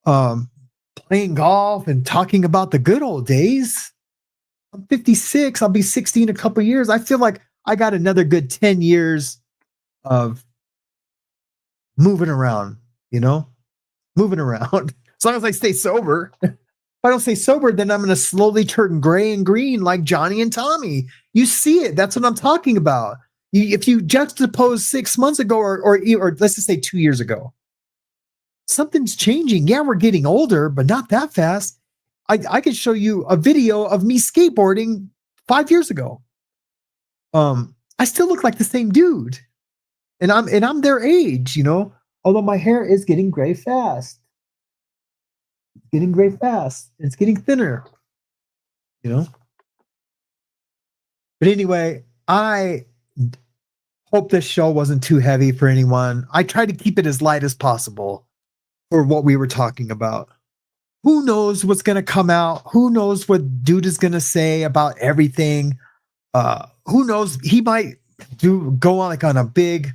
playing golf and talking about the good old days. I'm 56. I'll be 60 in a couple of years. I feel like I got another good 10 years of moving around, you know? Moving around. As long as I stay sober. If I don't stay sober, then I'm going to slowly turn gray and green like Johnny and Tommy. You see it. That's what I'm talking about. If you juxtapose 6 months ago or let's just say 2 years ago, something's changing. Yeah, we're getting older, but not that fast. I could show you a video of me skateboarding 5 years ago. I still look like the same dude. And I'm their age, you know, although my hair is getting gray fast. It's getting gray fast. It's getting thinner, you know. But anyway, I hope this show wasn't too heavy for anyone. I tried to keep it as light as possible. for what we were talking about. Who knows what's going to come out? Who knows what dude is going to say about everything? Who knows? He might go on like on a big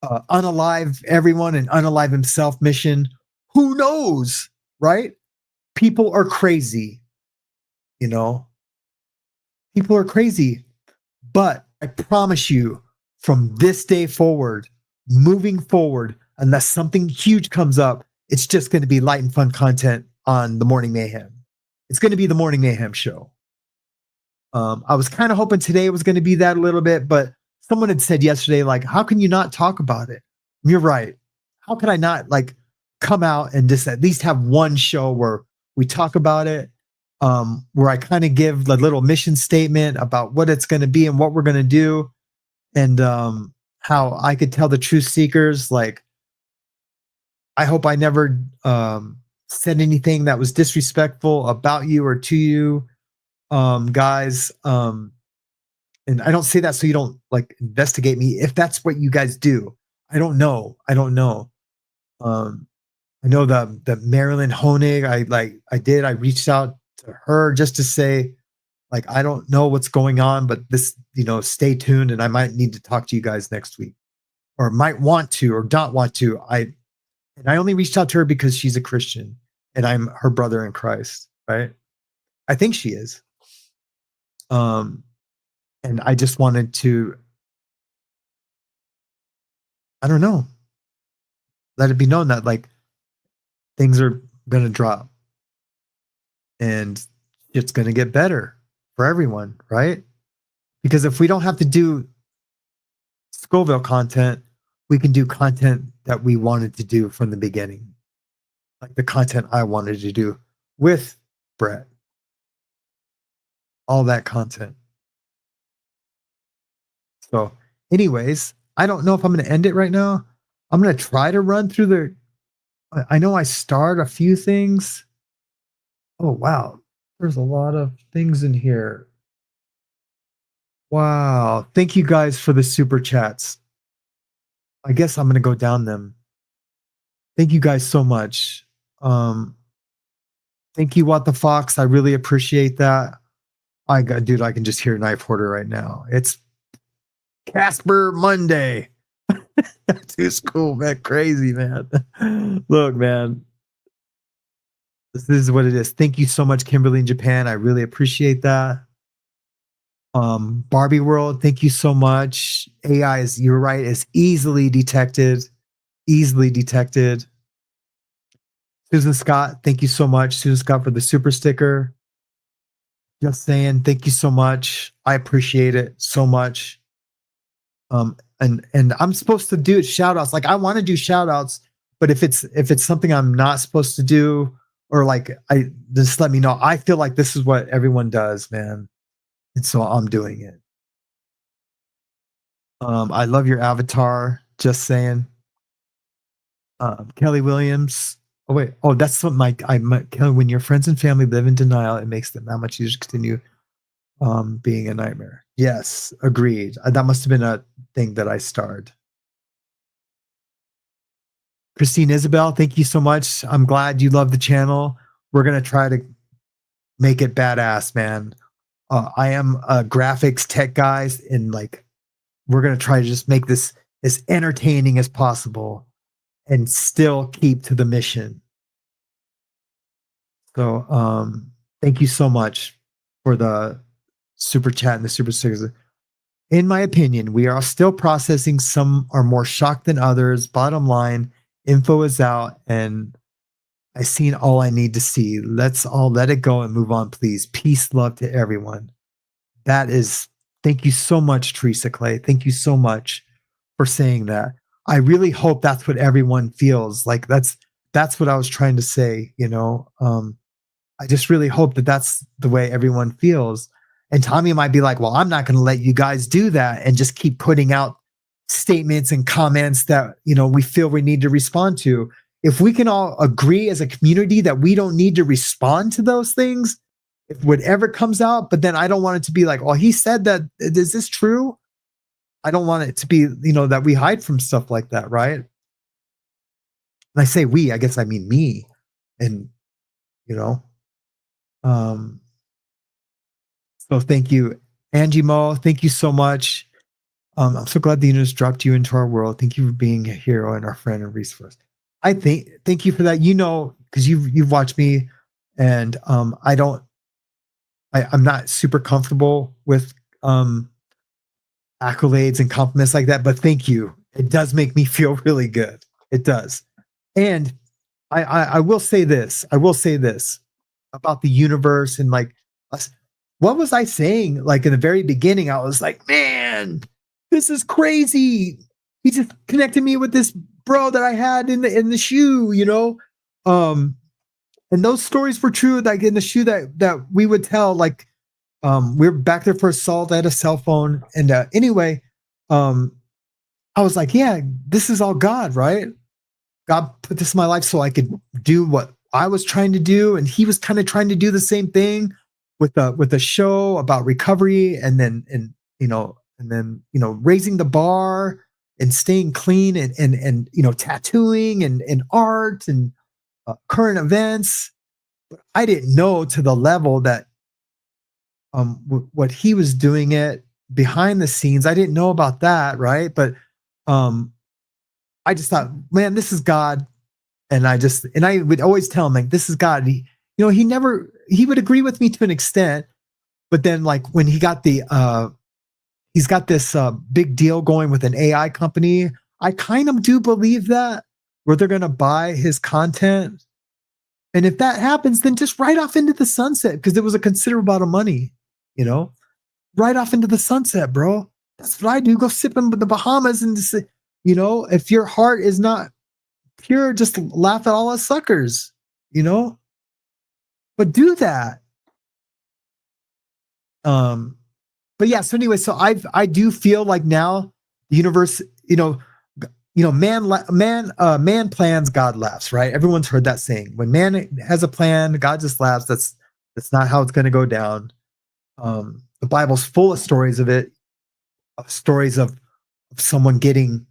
unalive everyone and unalive himself mission. Who knows, right? People are crazy, you know. People are crazy, but I promise you, from this day forward, moving forward, unless something huge comes up, it's just going to be light and fun content on the Morning Mayhem. It's going to be the Morning Mayhem show. I was kind of hoping today was going to be that a little bit, but someone had said yesterday, like, how can you not talk about it? You're right. How can I not like come out and just at least have one show where we talk about it, where I kind of give the little mission statement about what it's going to be and what we're going to do, and how I could tell the truth seekers, like, I hope I never said anything that was disrespectful about you or to you, guys. And I don't say that so you don't like investigate me. If that's what you guys do, I don't know. I know the Marilyn Honig. I reached out to her just to say, like, I don't know what's going on, but this, stay tuned, and I might need to talk to you guys next week, or might want to, or not want to. I only reached out to her because she's a Christian and I'm her brother in Christ, right? I think she is. And I just wanted to, I don't know, let it be known that like things are going to drop and it's going to get better for everyone, right? Because if we don't have to do Scoville content, we can do content that we wanted to do from the beginning. Like the content I wanted to do with Brett. All that content. So anyways, I don't know if I'm going to end it right now. I'm going to try to run through I know I starred a few things. Oh, wow. There's a lot of things in here. Wow. Thank you guys for the super chats. I guess I'm going to go down them. Thank you guys so much. Thank you, What the Fox. I really appreciate that. Dude, I can just hear Knife Hoarder right now. It's Casper Monday. Dude's cool, man. Crazy, man. Look, man. This is what it is. Thank you so much, Kimberly in Japan. I really appreciate that. Barbie World, thank you so much. AI is, you're right, is easily detected. Easily detected. Susan Scott, thank you so much. Susan Scott for the super sticker. Just saying, thank you so much. I appreciate it so much. And I'm supposed to do shout outs. Like I want to do shout outs, but if it's something I'm not supposed to do, or like just let me know. I feel like this is what everyone does, man. And so I'm doing it. I love your avatar. Just saying. Kelly Williams. Oh wait. Oh, that's what Kelly. When your friends and family live in denial, it makes them that much easier to continue being a nightmare. Yes, agreed. That must have been a thing that I starred. Christine Isabel, thank you so much. I'm glad you love the channel. We're gonna try to make it badass, man. I am a graphics tech guy, and like we're gonna try to just make this as entertaining as possible and still keep to the mission. So thank you so much for the super chat and the super stickers. In my opinion, we are still processing. Some are more shocked than others. Bottom line, info is out and I've seen all I need to see. Let's all let it go and move on, please. Peace, love to everyone. Thank you so much, Teresa Clay. Thank you so much for saying that. I really hope that's what everyone feels like. That's what I was trying to say, I just really hope that that's the way everyone feels. And Tommy might be like, well, I'm not going to let you guys do that and just keep putting out statements and comments that, we feel we need to respond to. If we can all agree as a community that we don't need to respond to those things, if whatever comes out, but then I don't want it to be like, well, he said that, is this true? I don't want it to be, that we hide from stuff like that, right? I say we, I guess I mean me. And, you know, um, so thank you, Angie Mo. Thank you so much. I'm so glad the universe dropped you into our world. Thank you for being a hero and our friend and resource. Thank you for that. You know, because you've watched me, and I'm not super comfortable with accolades and compliments like that. But thank you. It does make me feel really good. It does. And I will say this. I will say this about the universe and like us. What was I saying? Like in the very beginning, I was like, man, this is crazy. He just connected me with this bro that I had in the shoe, you know? And those stories were true, like in the shoe that we would tell, like we were back there for assault. I had a cell phone. And anyway, I was like, yeah, this is all God, right? God put this in my life so I could do what I was trying to do. And he was kind of trying to do the same thing with a show about recovery and then raising the bar and staying clean and tattooing and art and current events. But I didn't know to the level that what he was doing it behind the scenes. I didn't know about that, right? But I just thought, man, this is God. And I would always tell him, like, this is God. He would agree with me to an extent, but then like when he's got this big deal going with an AI company, I kind of do believe that, where they're going to buy his content. And if that happens, then just right off into the sunset, because it was a considerable amount of money, right off into the sunset, bro. That's what I do. Go sip in the Bahamas and just, if your heart is not pure, just laugh at all us suckers, but do that. But yeah, so anyway, so I do feel like now the universe, man plans, God laughs, right? Everyone's heard that saying. When man has a plan, God just laughs. That's not how it's going to go down. The Bible's full of stories of it, stories of someone getting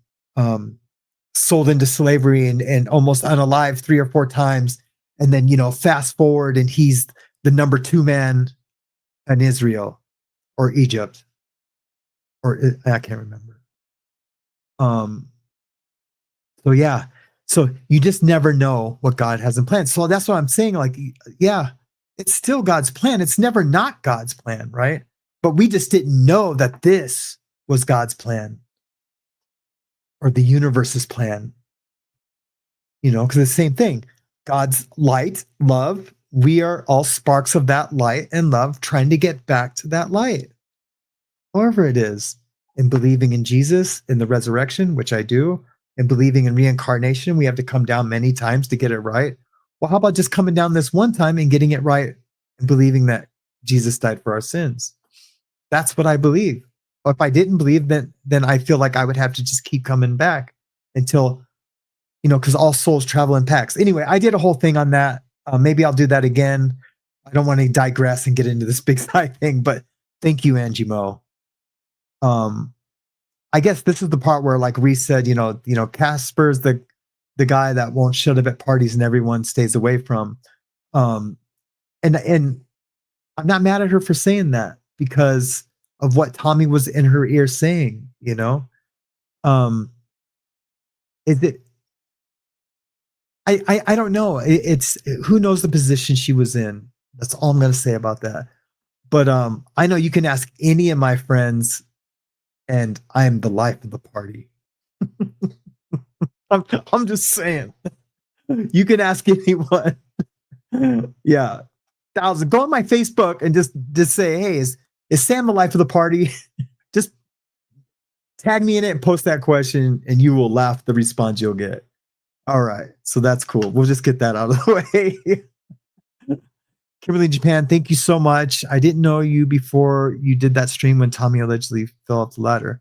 sold into slavery and almost unalive 3 or 4 times. And then, fast forward and he's the number 2 man in Israel or Egypt, or I can't remember. So yeah, so you just never know what God has in plan. So that's what I'm saying. Like, yeah, it's still God's plan. It's never not God's plan, right? But we just didn't know that this was God's plan or the universe's plan, because it's the same thing. God's light, love, we are all sparks of that light and love trying to get back to that light. However it is, in believing in Jesus, in the resurrection, which I do, and believing in reincarnation, we have to come down many times to get it right. Well, how about just coming down this one time and getting it right and believing that Jesus died for our sins? That's what I believe. If I didn't believe, then I feel like I would have to just keep coming back until, because all souls travel in packs. Anyway, I did a whole thing on that. Maybe I'll do that again. I don't want to digress and get into this big side thing, but thank you, Angie Mo. I guess this is the part where, like Reese said, Casper's the guy that won't shut up at parties and everyone stays away from. And I'm not mad at her for saying that because of what Tommy was in her ear saying, Is it, I don't know. It's who knows the position she was in. That's all I'm going to say about that. But I know you can ask any of my friends, and I am the life of the party. I'm just saying. You can ask anyone. Yeah, 1,000. Go on my Facebook and just say, hey, is Sam the life of the party? Just tag me in it and post that question, and you will laugh the response you'll get. All right, so that's cool. We'll just get that out of the way. Kimberly Japan, thank you so much. I didn't know you before you did that stream when Tommy allegedly fell off the ladder.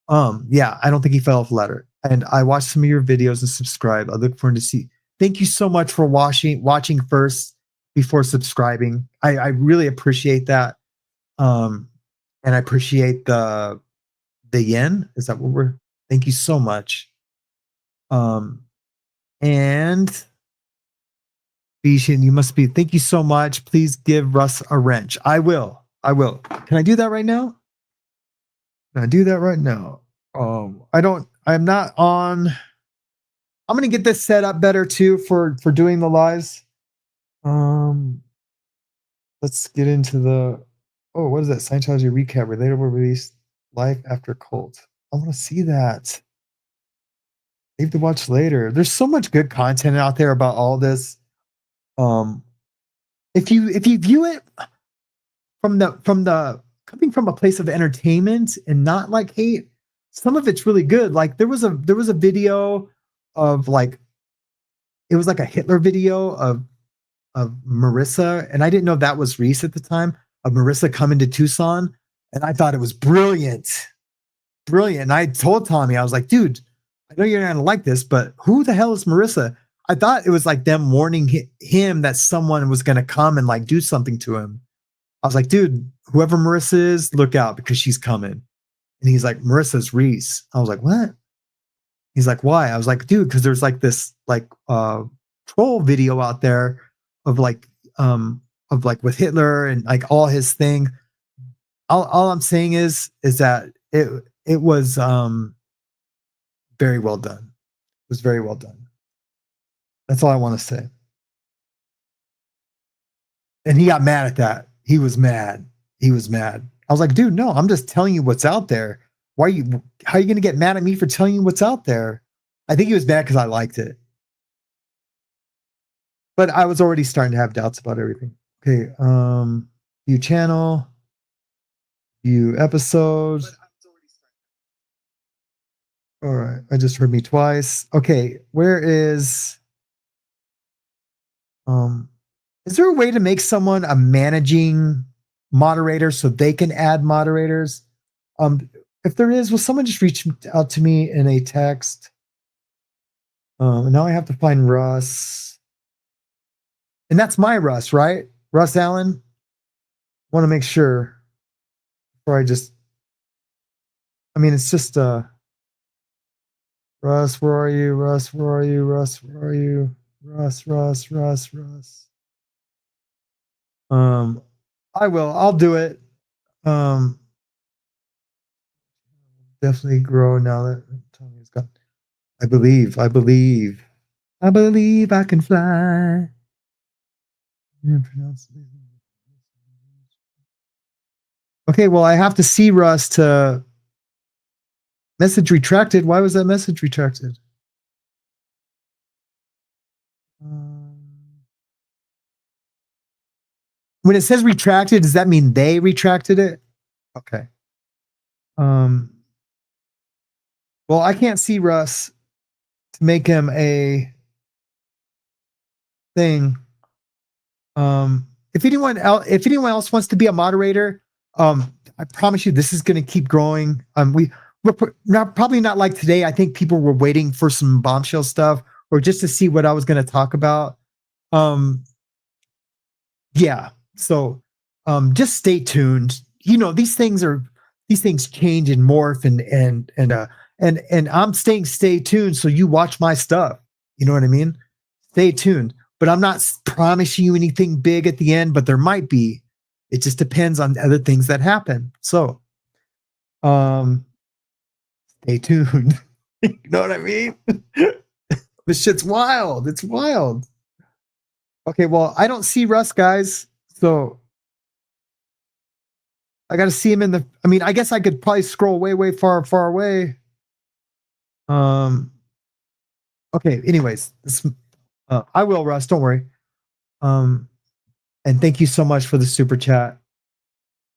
Yeah, I don't think he fell off the ladder. And I watched some of your videos and subscribe. I look forward to see. Thank you so much for watching first before subscribing. I really appreciate that. And I appreciate the yen. Is that what thank you so much. And Bishan, you must be. Thank you so much. Please give Russ a wrench. I will. Can I do that right now? Can I do that right now? I'm not on. I'm gonna get this set up better too for doing the lives. Let's get into the. Oh, what is that? Scientology recap. Relatable release. Life after cult. I want to see that. Save to watch later. There's so much good content out there about all this. If you view it from the coming from a place of entertainment and not like hate, some of it's really good. Like there was a video of like, it was like a Hitler video of Marissa, and I didn't know that was Reese at the time, of Marissa coming to Tucson, and I thought it was brilliant. And I told Tommy, I was like, dude, I know you're not gonna like this, but who the hell is Marissa? I thought it was like them warning him that someone was gonna come and like do something to him. I was like, dude, whoever Marissa is, look out because she's coming. And he's like, Marissa's Reese. I was like, what? He's like, why? I was like, dude, because there's like this like troll video out there of like with Hitler and like all his thing. All I'm saying is that it was very well done. It was very well done. That's all I want to say. And he got mad at that. He was mad. I was like, dude, no, I'm just telling you what's out there. How are you going to get mad at me for telling you what's out there? I think he was mad because I liked it. But I was already starting to have doubts about everything. Okay. View channel, view episodes. All right. I just heard me twice. Okay. Where is there a way to make someone a managing moderator so they can add moderators? If there is, will someone just reach out to me in a text? Now I have to find Russ. And that's my Russ, right? Russ Allen? Want to make sure before it's just Russ, where are you? Russ, where are you? Russ, where are you? Russ. I'll do it. Definitely grow now that Tommy's gone. I believe I can fly. Okay, well, I have to see Russ to message retracted. Why was that message retracted? When it says retracted, does that mean they retracted it? Okay. Well, I can't see Russ to make him a thing. If anyone else wants to be a moderator, I promise you this is going to keep growing. We're probably not like today. I think people were waiting for some bombshell stuff or just to see what I was going to talk about. Yeah. So, just stay tuned. You know, these things change and morph and I'm stay tuned. So you watch my stuff. You know what I mean? Stay tuned, but I'm not promising you anything big at the end, but there might be. It just depends on other things that happen. So, stay tuned. You know what I mean? This shit's wild. It's wild. Okay. Well, I don't see Russ, guys. So I got to see him I guess I could probably scroll way far away. Okay. Anyways, I will, Russ. Don't worry. And thank you so much for the super chat.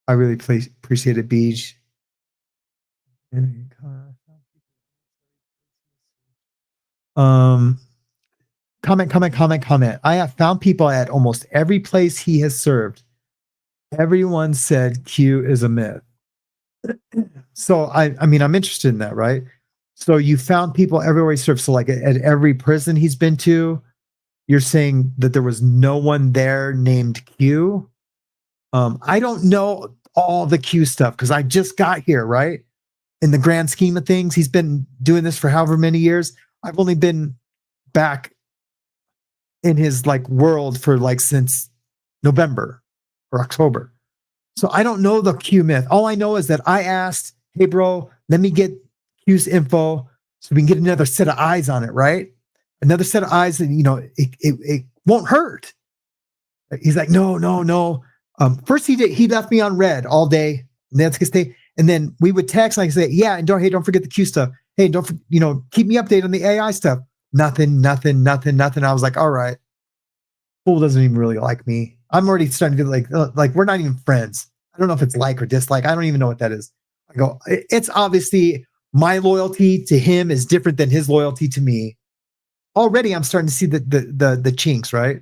I really appreciate it, Beej. Comment. I have found people at almost every place he has served. Everyone said Q is a myth. So I'm interested in that, right? So you found people everywhere he served. So like at every prison he's been to, you're saying that there was no one there named Q. I don't know all the Q stuff because I just got here, right? In the grand scheme of things, he's been doing this for however many years. I've only been back in his like world for like since November or October. So I don't know the Q myth. All I know is that I asked, hey bro, let me get Q's info so we can get another set of eyes on it, right? Another set of eyes, and you know, it won't hurt. He's like, no. First he left me on red all day. That's his day. And then we would text and I say, yeah, and don't forget the Q stuff. Hey, keep me updated on the AI stuff. Nothing. I was like, all right. Fool doesn't even really like me. I'm already starting to get like we're not even friends. I don't know if it's like or dislike. I don't even know what that is. I go, it's obviously my loyalty to him is different than his loyalty to me. Already I'm starting to see the chinks, right?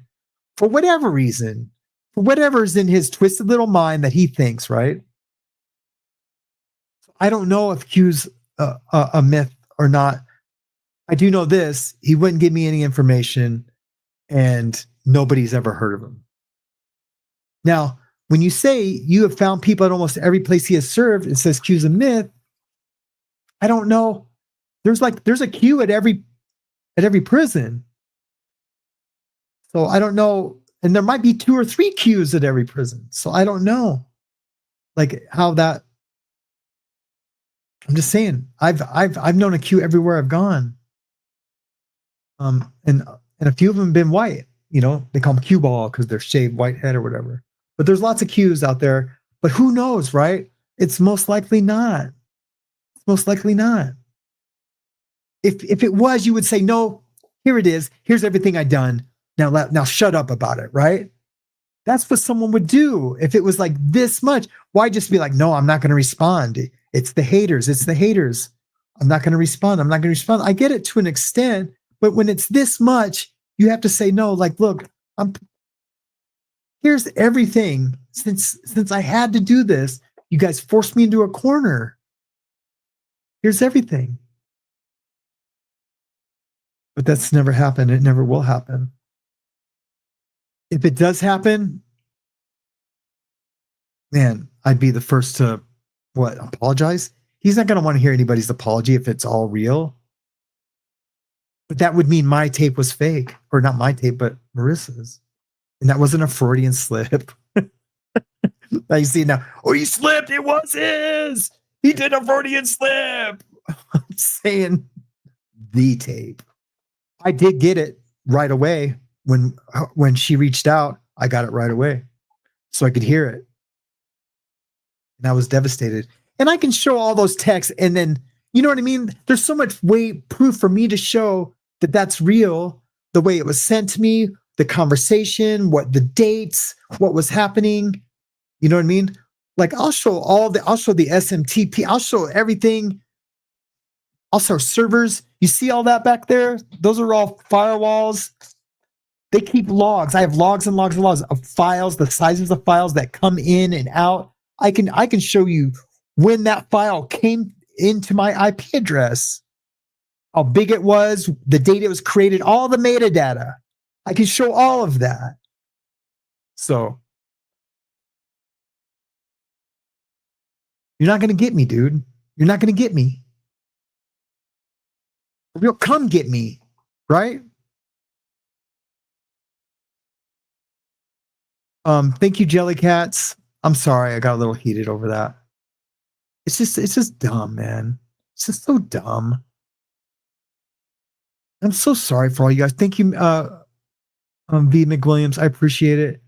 For whatever reason, for whatever's in his twisted little mind that he thinks, right? I don't know if Q's a myth or not. I do know this. He wouldn't give me any information and nobody's ever heard of him. Now, when you say you have found people at almost every place he has served, it says Q's a myth. I don't know. There's a Q at every prison. So I don't know. And there might be 2 or 3 Qs at every prison. So I don't know like how that. I'm just saying I've known a Q everywhere I've gone. And a few of them have been white. You know, they call them Q ball because they're shaved white head or whatever. But there's lots of Qs out there. But who knows, right? It's most likely not. It's most likely not. If it was, you would say, no, here it is. Here's everything I've done. Now shut up about it, right? That's what someone would do. If it was like this much, why just be like, no, I'm not going to respond. It's the haters. I'm not going to respond. I get it to an extent, but when it's this much, you have to say, no, like, look, here's everything. Since I had to do this, you guys forced me into a corner. Here's everything. But that's never happened. It never will happen. If it does happen, man, I'd be the first to apologize. He's not going to want to hear anybody's apology if it's all real. But that would mean my tape was fake, or not my tape, but Marissa's. And that wasn't a Freudian slip. Now you see now, he slipped. It was his. He did a Freudian slip. I'm saying the tape. I did get it right away when she reached out. I got it right away, so I could hear it, and I was devastated. And I can show all those texts, and then you know what I mean. There's so much proof for me to show that that's real. The way it was sent to me, the conversation, the dates, what was happening. You know what I mean? Like I'll show the SMTP. I'll show everything. I'll show servers. You see all that back there? Those are all firewalls. They keep logs. I have logs and logs and logs of files, the sizes of files that come in and out. I can show you when that file came into my IP address, how big it was, the date it was created, all the metadata. I can show all of that. So you're not going to get me, dude. You're not going to get me. You'll come get me, right? Thank you, Jellycats. I'm sorry, I got a little heated over that. It's just dumb, man. It's just so dumb. I'm so sorry for all you guys. Thank you, V. McWilliams. I appreciate it.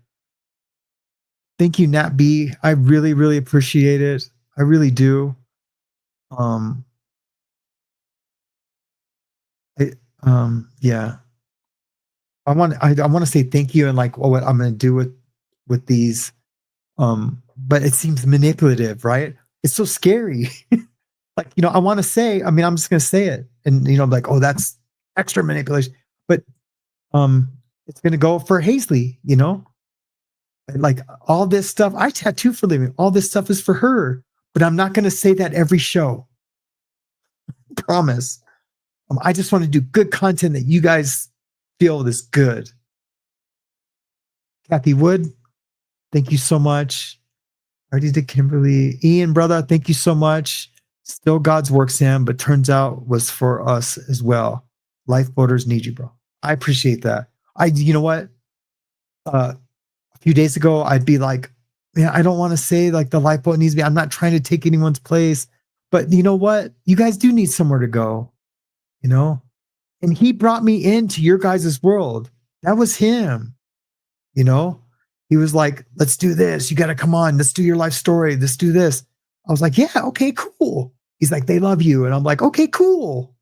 Thank you, Nat B. I really, really appreciate it. I really do. Yeah. I want to say thank you and like what I'm going to do with these. But it seems manipulative, right? It's so scary. Like, I want to say, I'm just going to say it and, like, oh, that's extra manipulation, but, it's going to go for Hazley, like all this stuff. I tattoo for a living. All this stuff is for her, but I'm not going to say that every show. Promise. I just want to do good content that you guys feel is good. Kathy Wood, thank you so much. Already did Kimberly. Ian, brother, thank you so much. Still God's work, Sam, but turns out was for us as well. Life voters need you, bro. I appreciate that. You know what? A few days ago, I'd be like, man, I don't want to say like the lifeboat needs me. I'm not trying to take anyone's place, but you know what? You guys do need somewhere to go, you know? And he brought me into your guys' world. That was him, you know? He was like, let's do this. You got to come on. Let's do your life story. Let's do this. I was like, yeah, okay, cool. He's like, they love you. And I'm like, okay, cool.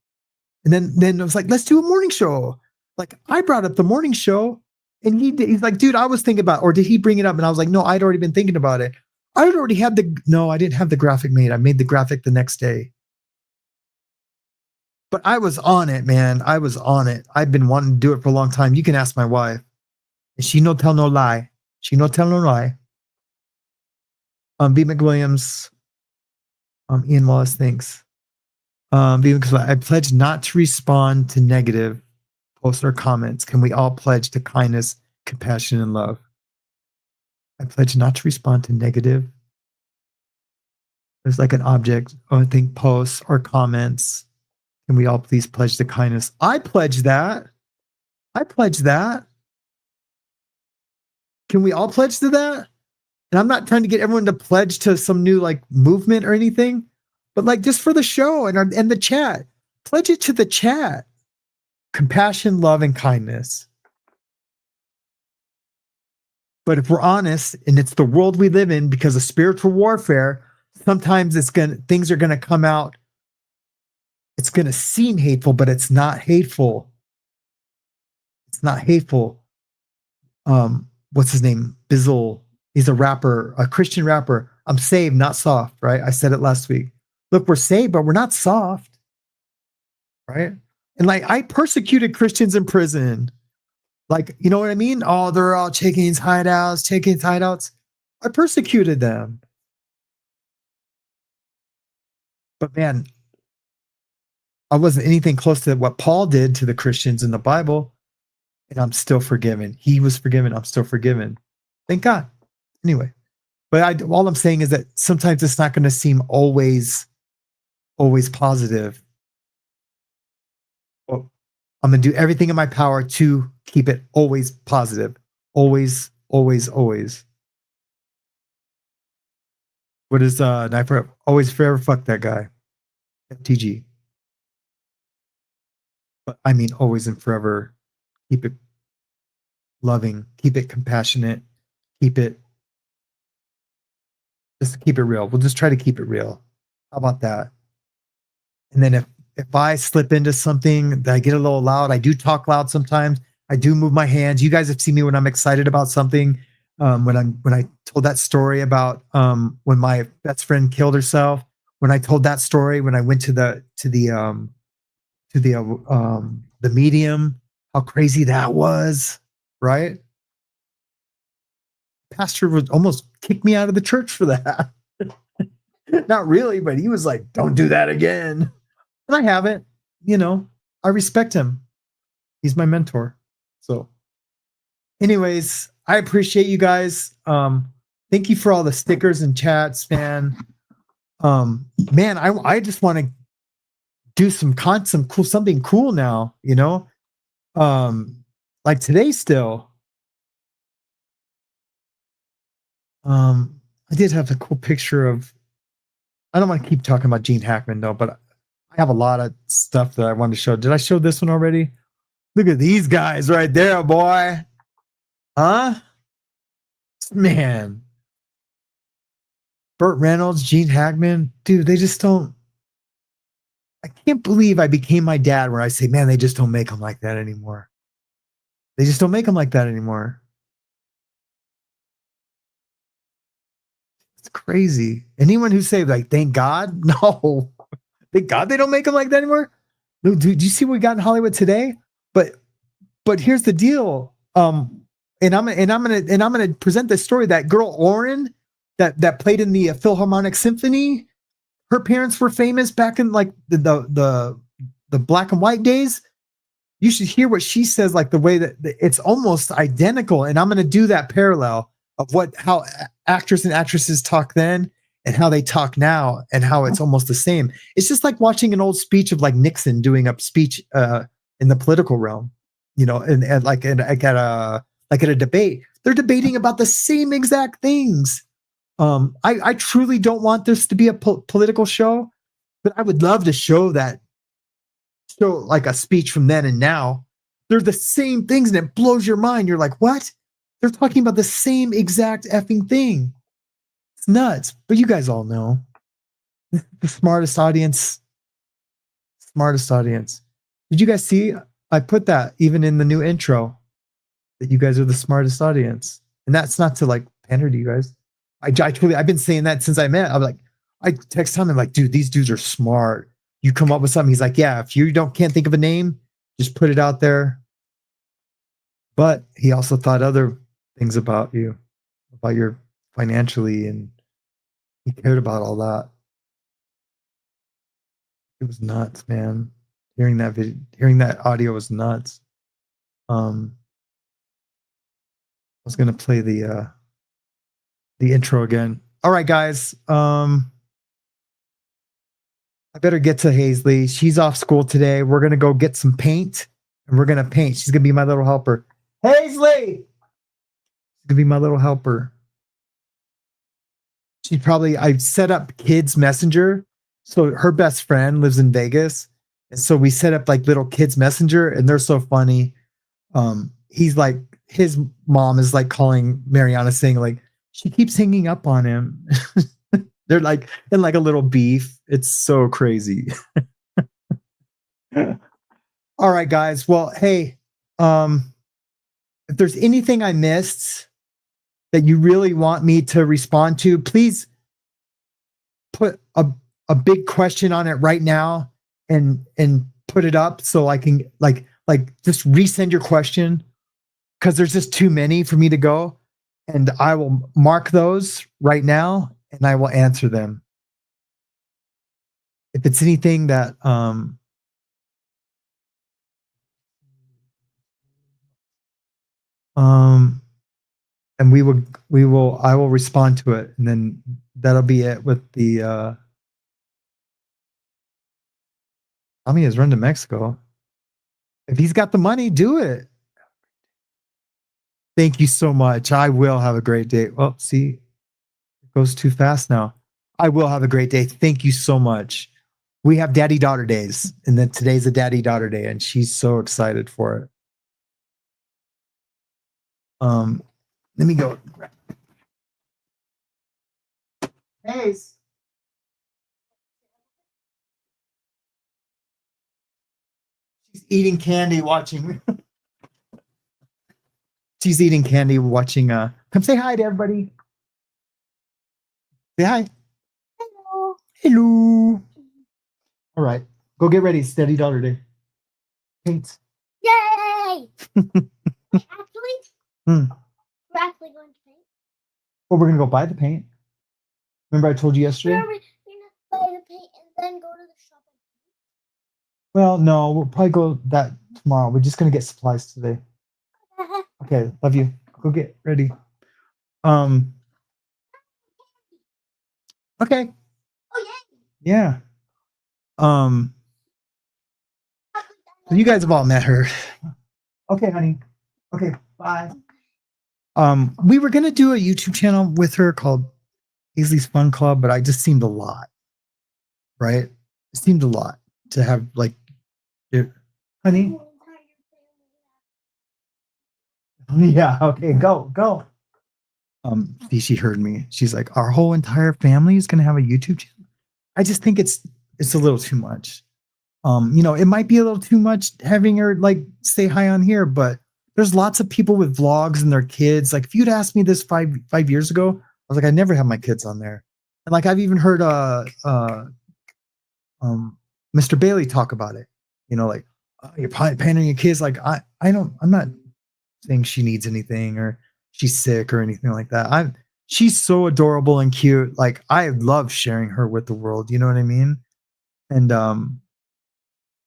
And then I was like, let's do a morning show. Like I brought up the morning show and he's like, dude, I was thinking about, or did he bring it up? And I was like, no, I'd already been thinking about it. I already had I didn't have the graphic made. I made the graphic the next day. But I was on it, man. I was on it. I've been wanting to do it for a long time. You can ask my wife. And she no tell no lie. She no tell no lie. B. McWilliams. Ian Wallace thinks. Because I pledge not to respond to negative posts or comments. Can we all pledge to kindness, compassion, and love? I pledge not to respond to negative. There's like an object, I think posts or comments. Can we all please pledge to kindness? I pledge that. I pledge that. Can we all pledge to that? And I'm not trying to get everyone to pledge to some new like movement or anything, but like just for the show and the chat, pledge it to the chat. Compassion, love, and kindness. But if we're honest, and it's the world we live in because of spiritual warfare, sometimes things are gonna come out. It's gonna seem hateful, but it's not hateful. It's not hateful. What's his name? Bizzle. He's a rapper, a Christian rapper. I'm saved, not soft, right? I said it last week. Look, we're saved, but we're not soft, right? And like, I persecuted Christians in prison. Like, you know what I mean? Oh, they're all taking his hideouts. I persecuted them. But man, I wasn't anything close to what Paul did to the Christians in the Bible. And I'm still forgiven. He was forgiven. I'm still forgiven. Thank God. Anyway, but all I'm saying is that sometimes it's not going to seem always positive. Well, I'm going to do everything in my power to keep it always positive. Always, always, always. What is Knife Rep? Always forever fuck that guy. FTG. But I mean always and forever. Keep it loving. Keep it compassionate. Just keep it real. We'll just try to keep it real. How about that? And then if I slip into something that I get a little loud, I do talk loud sometimes. I do move my hands. You guys have seen me when I'm excited about something. When I told that story about when my best friend killed herself. When I told that story, when I went to the medium, how crazy that was, right? Pastor would almost kick me out of the church for that. Not really, but he was like, don't do that again. And I haven't, I respect him. He's my mentor. So anyways, I appreciate you guys. Thank you for all the stickers and chats, man. Man, I just want to do something cool now, like today still. I did have a cool picture of, I don't want to keep talking about Gene Hackman though, but I have a lot of stuff that I wanted to show. Did I show this one already? Look at these guys right there, boy. Huh? Man. Burt Reynolds, Gene Hackman, dude, they just don't. I can't believe I became my dad where I say, man, they just don't make them like that anymore. They just don't make them like that anymore. It's crazy. Anyone who say like, thank God, no, thank God they don't make them like that anymore. No, do you see what we got in Hollywood today? But here's the deal. And I'm gonna present this story. That girl Oren that played in the Philharmonic Symphony. Her parents were famous back in like the black and white days. You should hear what she says, like the way that it's almost identical. And I'm going to do that parallel of how actors and actresses talk then and how they talk now and how it's almost the same. It's just like watching an old speech of like Nixon doing a speech in the political realm. and like at a debate, they're debating about the same exact things. I truly don't want this to be a political show, but I would love to show like a speech from then and now. They're the same things, and it blows your mind. You're like, what? They're talking about the same exact effing thing. It's nuts. But you guys all know. The smartest audience. Did you guys see? I put that even in the new intro that you guys are the smartest audience. And that's not to like pander to you guys. I've been saying that since I met. I'm like, I text him, I'm like, dude, these dudes are smart. You come up with something. He's like, yeah, if you can't think of a name, just put it out there. But he also thought other things about you, about your financially, and he cared about all that. It was nuts, man. Hearing that audio was nuts. I was gonna play the intro again. All right, guys. I better get to Hazley. She's off school today. We're gonna go get some paint, and we're gonna paint. She's gonna be my little helper. Hazley! She's gonna be my little helper. I set up Kids Messenger. So her best friend lives in Vegas. And so we set up like little Kids Messenger, and they're so funny. He's like, his mom is like calling Mariana saying like, she keeps hanging up on him. They're like in like a little beef. It's so crazy. All right, guys. Well, hey, if there's anything I missed that you really want me to respond to, please put a big question on it right now and put it up so I can like just resend your question, because there's just too many for me to go, and I will mark those right now and I will answer them. If it's anything that and I will respond to it, and then that'll be it with the Tommy has run to Mexico. If he's got the money, do it. Thank you so much. I will have a great day. Well, see, it goes too fast now. I will have a great day. Thank you so much. We have daddy-daughter days, and then today's a daddy-daughter day, and she's so excited for it. Let me go. Hey. She's eating candy watching. She's eating candy watching. Come say hi to everybody. Say hi. Hello. Hello. All right. Go get ready. It's daddy-daughter day. Paint. Yay! Actually, we're actually going to paint. Well, we're going to go buy the paint. Remember I told you yesterday? We're going to buy the paint and then go to the shop. Well, no, we'll probably go that tomorrow. We're just going to get supplies today. Okay, love you. Go get ready. Okay. Oh, Yeah. So you guys have all met her. Okay, honey. Okay, bye. We were gonna do a YouTube channel with her called Hazley's Fun Club, but I just seemed a lot. Right? It seemed a lot to have like honey. Yeah, okay, go. She heard me. She's like, our whole entire family is gonna have a YouTube channel. I just think it's a little too much. It might be a little too much having her like say hi on here, but there's lots of people with vlogs and their kids. Like if you'd asked me this five years ago, I was like, I never have my kids on there. And like I've even heard Mr. Bailey talk about it. Like you're pandering your kids. Like I'm not saying she needs anything or she's sick or anything like that. She's so adorable and cute. Like I love sharing her with the world. You know what I mean? And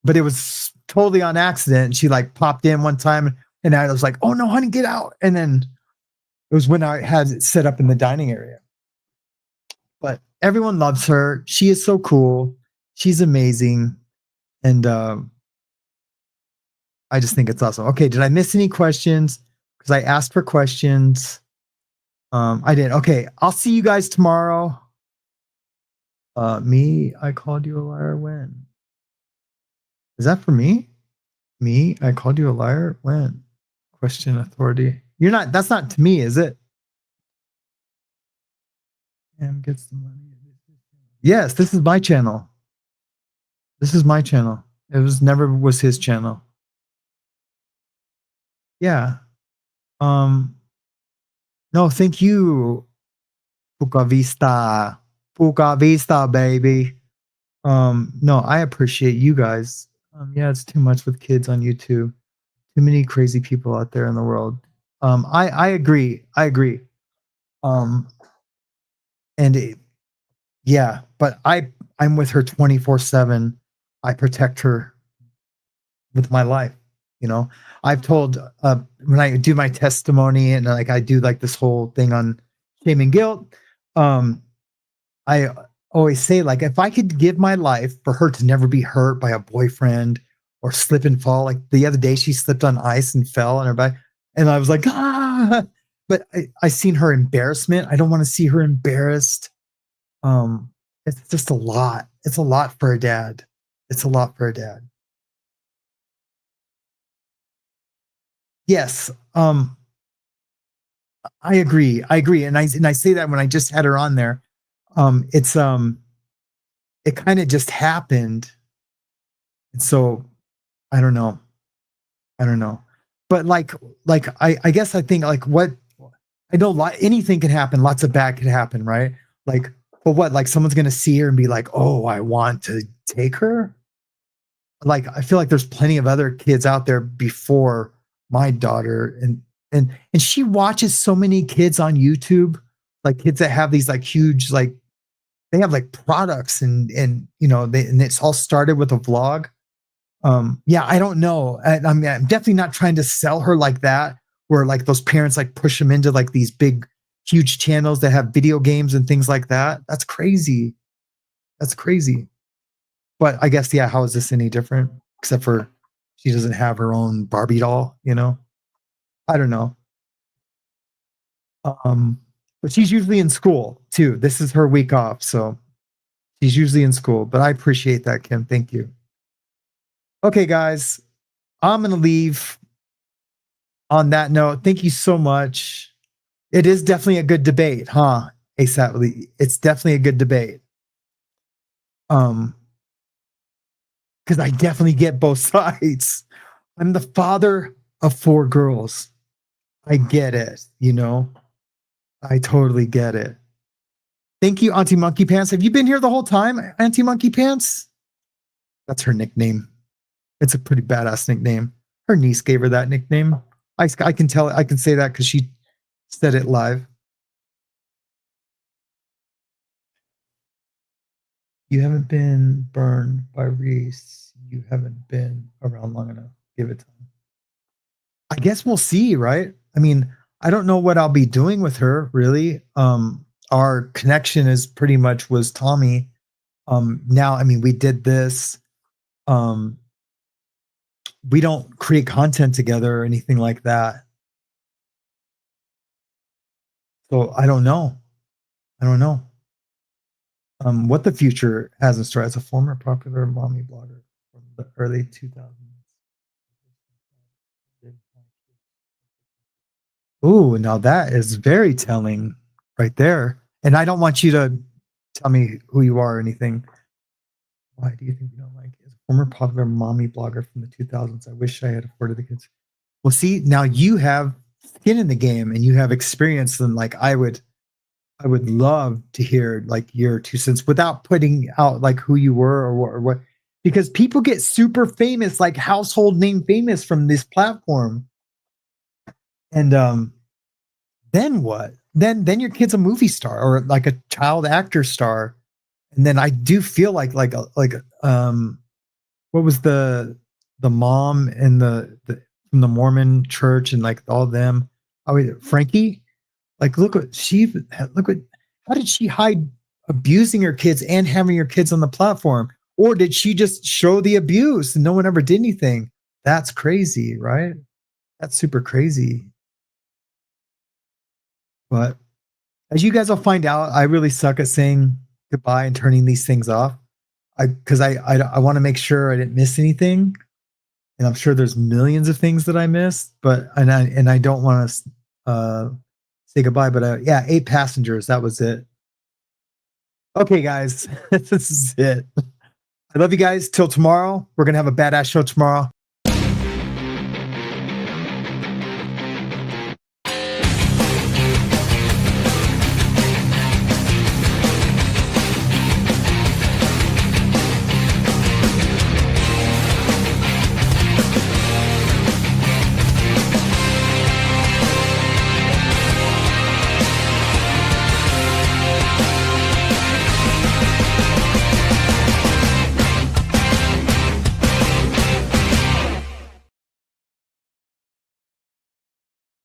but it was totally on accident. She like popped in one time and I was like, oh no, honey, get out. And then it was when I had it set up in the dining area. But everyone loves her. She is so cool. She's amazing. And I just think it's awesome. Okay, did I miss any questions? Because I asked for questions. I did. Okay, I'll see you guys tomorrow. I called you a liar when? Is that for me? Me, I called you a liar when? Question authority. You're not, that's not to me, is it? And gets the money. Yes, this is my channel. This is my channel. It was never was his channel. Yeah. No, thank you. Puka Vista. Puka Vista, baby. No, I appreciate you guys. Yeah, it's too much with kids on YouTube. Too many crazy people out there in the world. I agree. I agree. Yeah, but I'm with her 24/7. I protect her with my life. You know, I've told when I do my testimony and like I do like this whole thing on shame and guilt. I always say like if I could give my life for her to never be hurt by a boyfriend or slip and fall. Like the other day, she slipped on ice and fell on her back, and I was like, ah. But I seen her embarrassment. I don't want to see her embarrassed. It's just a lot. It's a lot for a dad. It's a lot for a dad. Yes. I agree. I agree. And I say that when I just had her on there. It kind of just happened. And so I don't know. But I guess I think like what I know anything can happen, lots of bad could happen, right? Like, but what, like someone's gonna see her and be like, oh, I want to take her. Like I feel like there's plenty of other kids out there before my daughter, and she watches so many kids on YouTube, like kids that have these like huge, like they have like products and you know, and it's all started with a vlog. Yeah, I don't know. I'm definitely not trying to sell her like that, where like those parents like push them into like these big, huge channels that have video games and things like that. That's crazy. That's crazy. But I guess, yeah, how is this any different? Except for she doesn't have her own Barbie doll, you know? I don't know. But she's usually in school too. This is her week off, so she's usually in school. But I appreciate that, Kim. Thank you. Okay, guys, I'm gonna leave on that note. Thank you so much. It is definitely a good debate, huh? ASAP. It's definitely a good debate. Because I definitely get both sides. I'm the father of 4 girls. I get it, you know. I totally get it. Thank you, Auntie Monkey Pants. Have you been here the whole time, Auntie Monkey Pants? That's her nickname. It's a pretty badass nickname. Her niece gave her that nickname. I can tell. I can say that because she said it live. You haven't been burned by Reese. You haven't been around long enough. Give it time. I guess we'll see, right? I mean, I don't know what I'll be doing with her, really. Our connection is pretty much was Tommy. Now, I mean, we did this. We don't create content together or anything like that. So I don't know. What the future has in store as a former popular mommy blogger from the early 2000s. Ooh, now that is very telling right there. And I don't want you to tell me who you are or anything. Why do you think you don't like it? As a former popular mommy blogger from the 2000s, I wish I had afforded the kids. Well, see, now you have skin in the game and you have experience, and like I would love to hear like your 2 cents without putting out like who you were or what, because people get super famous, like household name famous from this platform. And then what? Then your kid's a movie star or like a child actor star. And then I do feel like what was the mom and the from the Mormon church and like all them. Frankie, like look what how did she hide abusing her kids and having her kids on the platform? Or did she just show the abuse and no one ever did anything? That's crazy, right? That's super crazy. But as you guys will find out, I really suck at saying goodbye and turning these things off. Because I want to make sure I didn't miss anything, and I'm sure there's millions of things that I missed. But I don't want to say goodbye. But yeah, 8 passengers. That was it. Okay, guys, this is it. I love you guys. Till tomorrow. We're gonna have a badass show tomorrow.